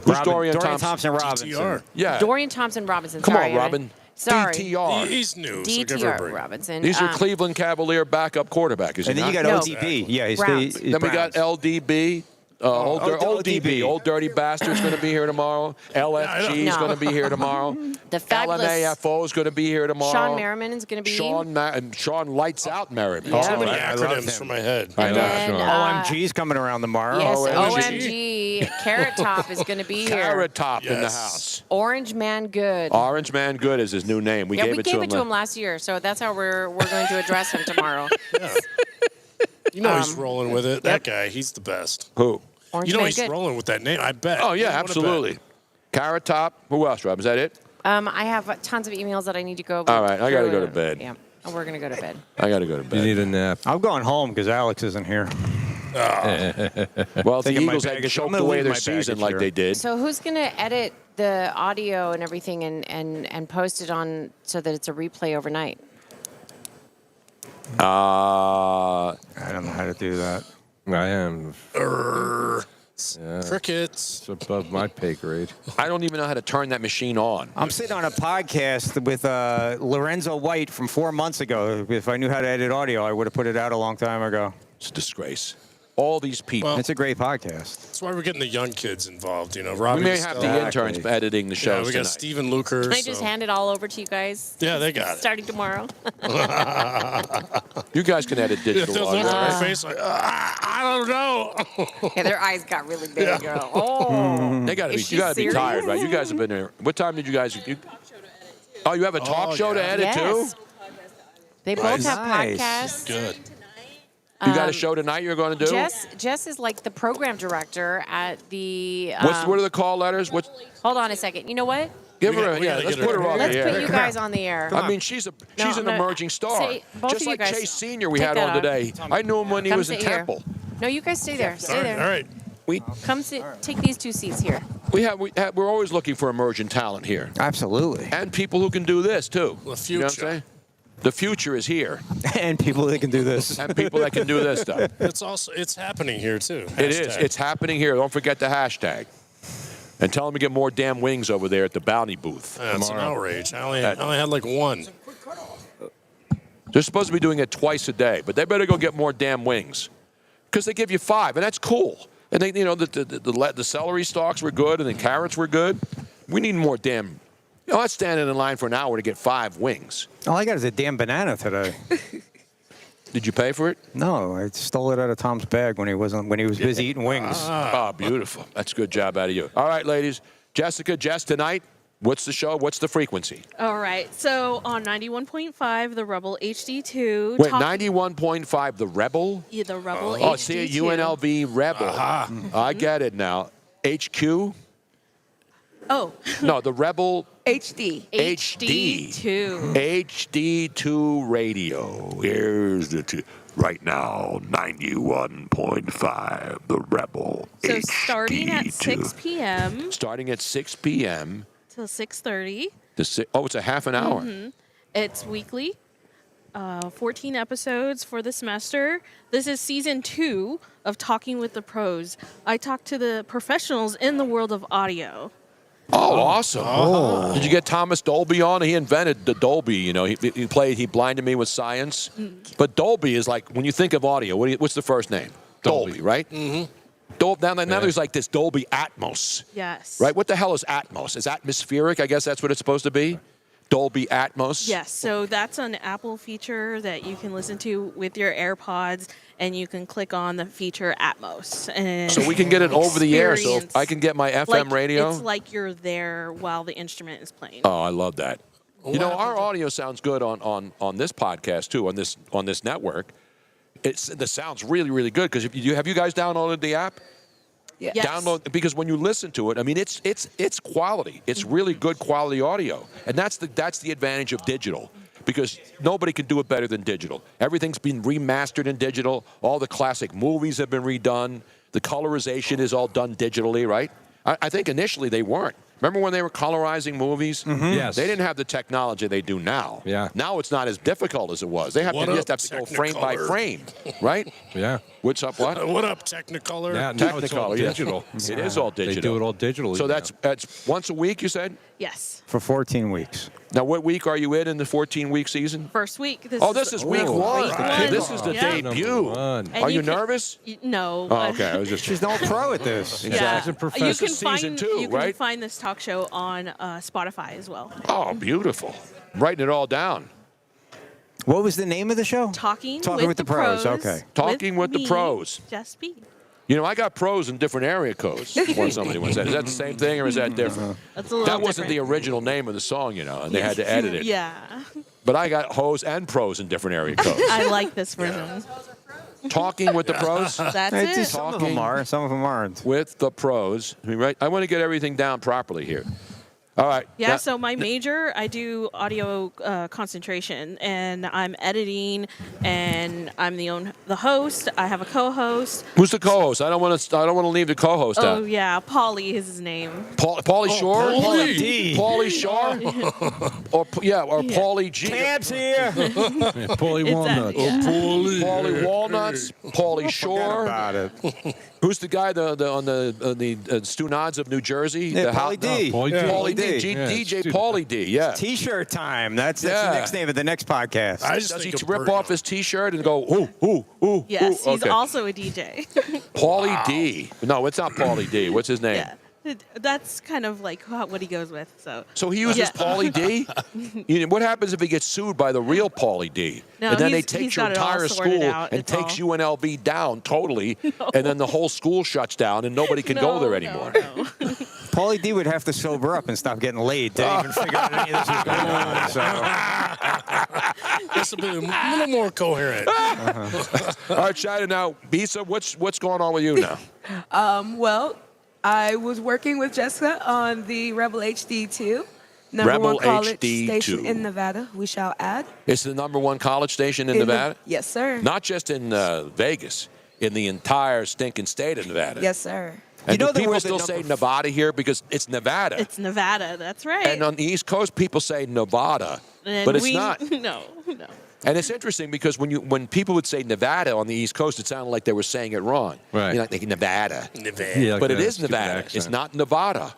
Who's Dorian Thompson Robinson. DTR. Yeah. Dorian Thompson Robinson. Come Sorry, on, Robin. Sorry. DTR. He's new. So give her a DTR break. Robinson. He's your Cleveland Cavalier backup quarterback, is he And then not? you got No. ODB. Yeah, he's Browns. the Then we got LDB. Old DB, old dirty bastard's going to be here tomorrow. LFG is No. going to be here tomorrow. The fabulous LMAFO is going to be here tomorrow. Sean Merriman is going to be. And Sean lights out Merriman. Yeah. Too many I love him. acronyms for my head. I know. then, OMG's coming around tomorrow. Yes, OMG. OMG. Carrot Top is going to be here. Carrot Top in the Yes. house. Orange Man Good. Orange Man Good is his new name. We yeah, gave we it gave to it to him last year, so that's how we're going to address him tomorrow. You know he's rolling with it. That guy, he's the best. Who? Orange You know Man he's Good. rolling with that name. I bet. Oh, yeah, What a bet. absolutely. Carrot Top. Who else, Rob? Is that it? I have tons of emails that I need to go. All right, I gotta through. go to bed. Yeah, we're going to go to bed. I got to go to bed. You need a nap. I'm going home because Alex isn't here. Well, if the Taking my Eagles had baggage. choked I'm gonna away leave their my season baggage like here. they did. So who's going to edit the audio and everything and post it on so that it's a replay overnight? I don't know how to do that. I am. Crickets. It's above my pay grade. I don't even know how to turn that machine on. I'm sitting on a podcast with Lorenzo White from 4 months ago. If I knew how to edit audio, I would have put it out a long time ago. It's a disgrace. All these people. Well, It's a great podcast. That's why we're getting the young kids involved. You know, Robbie. We may have the interns editing the Yeah, shows we got tonight. Stephen Luker. Can I just hand it all over to you guys? Yeah, they got it. Starting tomorrow. You guys can edit Yeah, digital they'll audio. look at right? my face like, I don't know. Yeah, their eyes got really big. Girl. Oh, They got to be. Is she You got to be serious? tired, right? You guys have been there. What time did you guys? Oh, you have a talk show to edit Yes. too. They both have Nice. podcasts. Good. You got a show tonight you're going to do? Jess is like the program director at the. What are the call letters? Hold on a second. You know what? Give We her got- a, we yeah, gotta let's get put her her on Let's the put air. you guys on the air. I mean, she's an no, emerging star. say- both Just of you like guys Chase Senior we take had that on today. I knew him when he Come was in sit here. Temple. No, you guys stay there. Stay All there. right. Come sit. Take these two seats here. We're always looking for emerging talent here. Absolutely. And people who can do this too. The You know what I'm future. saying? The future is here. And people that can do this. And people that can do this stuff. It's happening here too. It is. It's happening here. Don't forget the hashtag. And tell them to get more damn wings over there at the bounty booth. That's an tomorrow. outrage. I only had like one. They're supposed to be doing it twice a day, but they better go get more damn wings, because they give you 5, and that's cool. And they, the celery stalks were good, and the carrots were good. We need more damn. That's standing in line for an hour to get 5 wings. All I got is a damn banana today. Did you pay for it? No, I stole it out of Tom's bag when he was busy eating wings. Ah, beautiful. That's a good job out of you. All right, ladies. Jessica, Jess, tonight, what's the show? What's the frequency? All right. So on 91.5, the Rebel HD2. Wait, 91.5, the Rebel? Yeah, the Rebel Oh, HD2. see, UNLV Rebel. I get it now. HQ? Oh. No, the Rebel HD. HD2. HD2 radio. Here's the two. Right now, 91.5, the Rebel. So starting at 6 HD2. p.m. Starting at 6 p.m. till 6:30. It's a half an hour. Mhm. It's weekly. 14 episodes for the semester. This is season 2 of Talking with the Pros. I talk to the professionals in the world of audio. Oh, awesome. Did you get Thomas Dolby on? He invented the Dolby, he blinded me with science. But Dolby is like, when you think of audio, what's the first name? Dolby, right? Mm-hmm. Now there's like this Dolby Atmos. Yes. Right? What the hell is Atmos? Is atmospheric? I guess that's what it's supposed to be. Dolby Atmos? Yes, so that's an Apple feature that you can listen to with your AirPods, and you can click on the feature Atmos. And So we can get it over the air, so experience- I can get my FM like, radio? It's like you're there while the instrument is playing. Oh, I love that. You know, our audio sounds good on this podcast too, on this network. The sound's really, really good because have you guys downloaded the app? Yeah. Yes. Download, because when you listen to it, I mean, it's quality. It's really good quality audio, and that's the advantage of digital, because nobody can do it better than digital. Everything's been remastered in digital. All the classic movies have been redone. The colorization is all done digitally, right? I think initially they weren't. Remember when they were colorizing movies? Yes. They didn't have the technology they do now. Yeah. Now it's not as difficult as it was. They just have to go frame by Technicolor? frame, right? Yeah. What's up? What? What up, Technicolor? Yeah, now it's all Technicolor, yes. digital. It is all digital. They do it all digitally. So now. that's once a week, you said? Yes. For 14 weeks. Now, what week are you in the 14-week season? First week. This is week one. Week one. This is the Yeah. debut. And Are you can- nervous? No. Oh, okay. I was just. She's no pro at this. Yeah. Exactly. You This can is season find 2, you can right? find this talk show on Spotify as well. Oh, beautiful. Writing it all down. What was the name of the show? Talking with the pros. Okay. Talking with the me, pros. Just be. You know, I got pros in different area codes. Or somebody once said, is that the same thing or is that different? That's a little That wasn't the different. original name of the song, you know, and they had to edit it. Yeah. But I got hoes and pros in different area codes. I like this version. Talking with the pros. That's It's it. just some of them are, some of them aren't. With the pros. I mean, right? I want to get everything down properly here. All right. Yeah, Now- so my major, I do audio concentration, and I'm editing, and I'm the host. I have a co-host. Who's the co-host? I don't want to leave the co-host Oh out. yeah, Paulie is his name. Paulie Shore? Paulie D. Paulie Shore? or Paulie G. Cabs here. Paulie It's Walnuts. yeah. Paulie Walnuts, Paulie Shore. About it. Who's the guy on the Stu Nods of New Jersey? Yeah, The Paulie D. Paulie D. Paulie D. Yeah, DJ Stu- Paulie D. Yeah. T-shirt time. That's Yeah. the next name of the next podcast. I just Does he think of rip Bruno. off his T-shirt and go, ooh? Yes, he's Okay. also a DJ. Paulie D. No, it's not Paulie D. What's his name? yeah, that's kind of like what he goes with. So So he uses Yeah. Paulie D? What happens if he gets sued by the real Paulie D? No, and then they he's take your got it all entire sorted school out. and It's takes all- UNLV down totally, and then the whole school shuts down and nobody can go there anymore. No. Paulie D would have to sober up and stop getting laid to even figure out any of this was going on. So. This will be a little more coherent. All right, Shida, now, Bisa, what's going on with you now? Well, I was working with Jessica on the Rebel HD2, number Rebel one college HD2. station in Nevada, we shall add. It's the #1 college station in In the- Nevada? Yes, sir. Not just in Vegas, in the entire stinking state of Nevada. Yes, sir. And You know do that people we're the still say number Nevada here because it's Nevada? It's Nevada. That's right. And on the East Coast, people say Nevada, And but it's we, not. No. And it's interesting because when people would say Nevada on the East Coast, it sounded like they were saying it wrong. Right. You're not thinking Nevada. Nevada. Yeah, like But it that is stupid Nevada. accent. It's not Nevada.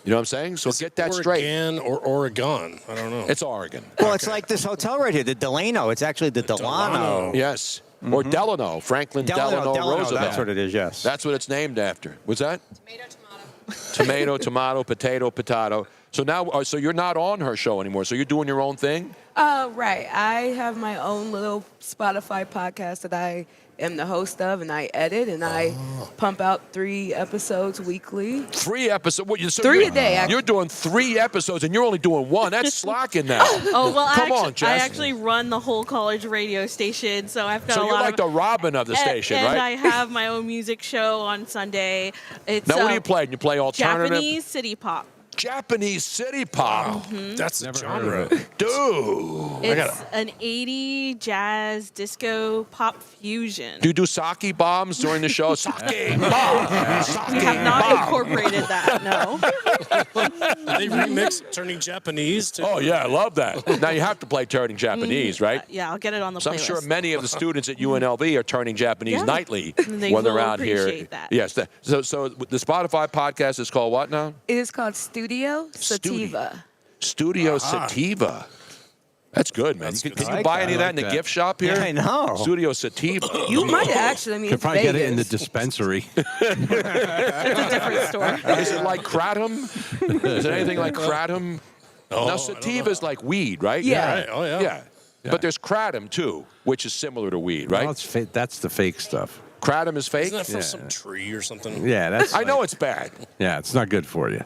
You know what I'm saying? So get that straight. Oregon or Oregon. I don't know. It's Oregon. Well, it's like this hotel right here, the Delano. It's actually the Delano. Yes. Or Delano, Franklin Delano, Roosevelt. That's what it is, yes. That's what it's named after. What's that? Tomato, potato. So now, so you're not on her show anymore. So you're doing your own thing? Right. I have my own little Spotify podcast that I am the host of, and I edit, and I pump out 3 episodes weekly. 3 episodes? What, so 3 you're- a day. You're doing 3 episodes, and you're only doing 1. That's slacking now. Oh well, Come on, I Jess. actually run the whole college radio station, so I've got So a you're lot like of. the Robin of the station, and right? I have my own music show on Sunday. It's Now, what do you play? You play alternative? Japanese city pop. Japanese city pop. That's a Never genre. heard of it. Dude. It's an 80 jazz disco pop fusion. Do you do sake bombs during the show? Sake bomb. Sake We have not bomb. incorporated that, no. They remix Turning Japanese too. Oh, yeah, I love that. Now, you have to play turning Japanese, right? Yeah, I'll get it on the So I'm playlist. sure many of the students at UNLV are turning Japanese Yeah. nightly They when they're will out here. appreciate that. Yes. So the Spotify podcast is called what now? It is called Studio Sativa. Studio Sativa. That's good, man. Can you buy any of that in the gift shop here? Yeah, I know. Studio Sativa. You might actually, I mean, Could it's probably get it in the Vegas. dispensary. It's a different store. Is it like Kratom? Is it anything like Kratom? Now, sativa's like weed, right? Yeah. Right. Oh, yeah. Yeah. But there's kratom, too, which is similar to weed, right? Well, that's the fake stuff. Kratom is fake? Isn't that from some tree or something? Yeah, that's. I know it's bad. Yeah, it's not good for you.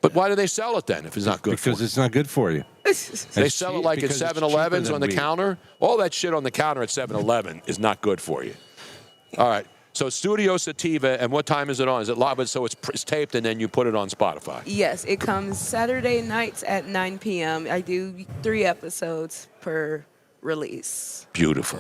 But why do they sell it then if it's not good for you? Because it's not good for you. They sell it like at because it's 7-Elevens cheaper on the than weed. counter. All that shit on the counter at 7-Eleven is not good for you. All right. So Studio Sativa, and what time is it on? Is it live? So it's taped, and then you put it on Spotify. Yes, it comes Saturday nights at 9 p.m. I do 3 episodes per release. Beautiful.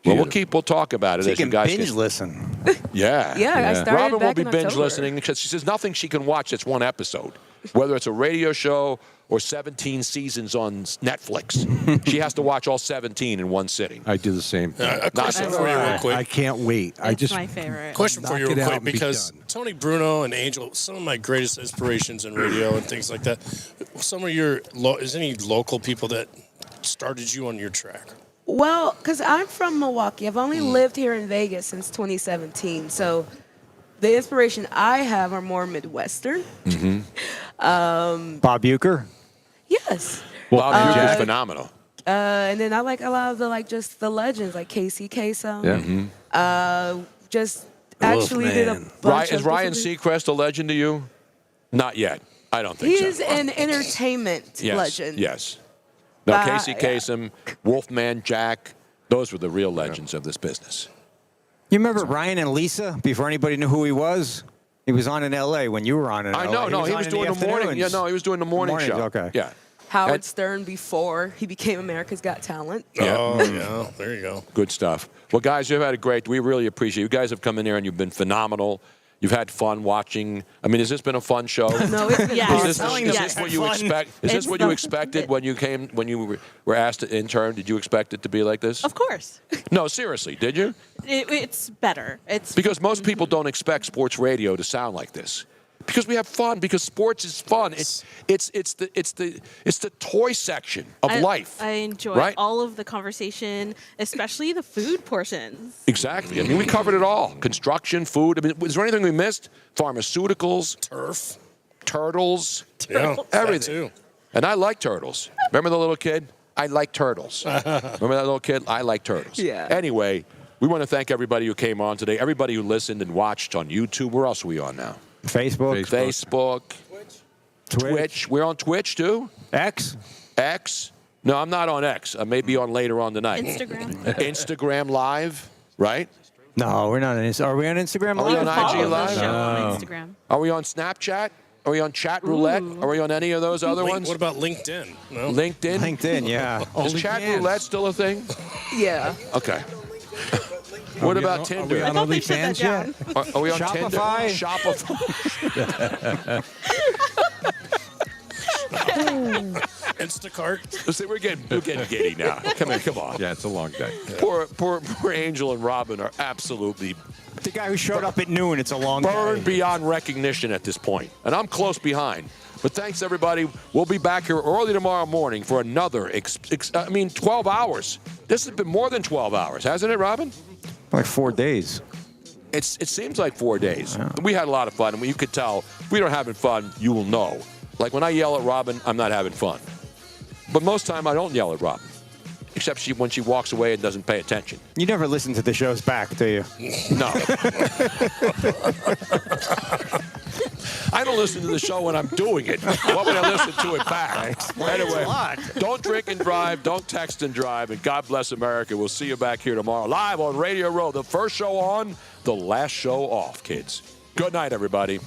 Well, we'll talk about it So as you you can guys binge listen. Yeah. Yeah, I started Robin will back be in binge October. listening because she says nothing she can watch that's one episode, whether it's a radio show or 17 seasons on Netflix. She has to watch all 17 in one sitting. I do the same thing. A question for you real quick. I can't wait. I just my favorite. Question for you knock it real out quick and be because done. Tony Bruno and Angel, some of my greatest inspirations in radio and things like that. Some of your, is any local people that started you on your track? Well, because I'm from Milwaukee. I've only lived here in Vegas since 2017. So the inspiration I have are more Midwestern. Bob Uecker? Yes. Bob Uecker is phenomenal. And then I like a lot of the just the legends like Casey Kasem. Just actually did a bunch Is of Ryan different- Seacrest a legend to you? Not yet. I don't think He so. is an entertainment Yes. legend. Yes. No, Casey Kasem, Wolfman Jack, those were the real legends of this business. You remember Ryan and Lisa before anybody knew who he was? He was on in L.A. when you were on in I LA. know. No, he was on in doing the morning. Yeah, afternoons. no, he was doing the morning Mornings, show. okay. Yeah. Howard And- Stern before he became America's Got Talent. Yeah. Oh, yeah. There you go. Good stuff. Well, guys, you've had a great. We really appreciate it. You guys have come in here and you've been phenomenal. You've had fun watching. I mean, has this been a fun show? No, it's been Yes. Is this what you expect? Is this It's what you the- expected when you came? When you were asked to intern? Did you expect it to be like this? Of course. No, seriously. Did you? It's better. It's Because most people don't expect sports radio to sound like this. Because we have fun. Because sports is fun. It's the toy section of life. I enjoy right? all of the conversation, especially the food portions. Exactly. I mean, we covered it all. Construction, food. I mean, was there anything we missed? Pharmaceuticals, Turf. turtles, Yeah. everything. That too. And I like turtles. Remember the little kid? I like turtles. Remember that little kid? I like turtles. Yeah. Anyway, we want to thank everybody who came on today, everybody who listened and watched on YouTube. Where else are we on now? Facebook. Twitch. We're on Twitch too? X. No, I'm not on X. I may be on later on tonight. Instagram. Instagram Live, right? No, we're not on Instagram. Are we on Instagram Are we on Live? IG Live? Show on Instagram. Are we on Snapchat? Are we on Chat Roulette? Are we on any of those other ones? What about LinkedIn? No? LinkedIn? LinkedIn, yeah. Is Chat Roulette still a thing? Yeah. Okay. What about Tinder? Are we on OnlyFans yet? Are we on Shopify? Tinder? Shopify. Instacart. See, we're getting giddy now. Come on. Yeah, it's a long day. Poor Angel and Robin are absolutely The guy who showed up at noon, it's a long burned day. beyond recognition at this point, and I'm close behind. But thanks, everybody. We'll be back here early tomorrow morning for another, 12 hours. This has been more than 12 hours, hasn't it, Robin? Like 4 days. It seems like 4 days. We had a lot of fun, and you could tell if we don't having fun, you will know. Like when I yell at Robin, I'm not having fun. But most time I don't yell at Robin, except when she walks away and doesn't pay attention. You never listen to the shows back, do you? No. I don't listen to the show when I'm doing it. Why would I listen to it back? Anyway, don't drink and drive, don't text and drive, and God bless America. We'll see you back here tomorrow, live on Radio Row. The first show on, the last show off, kids. Good night, everybody.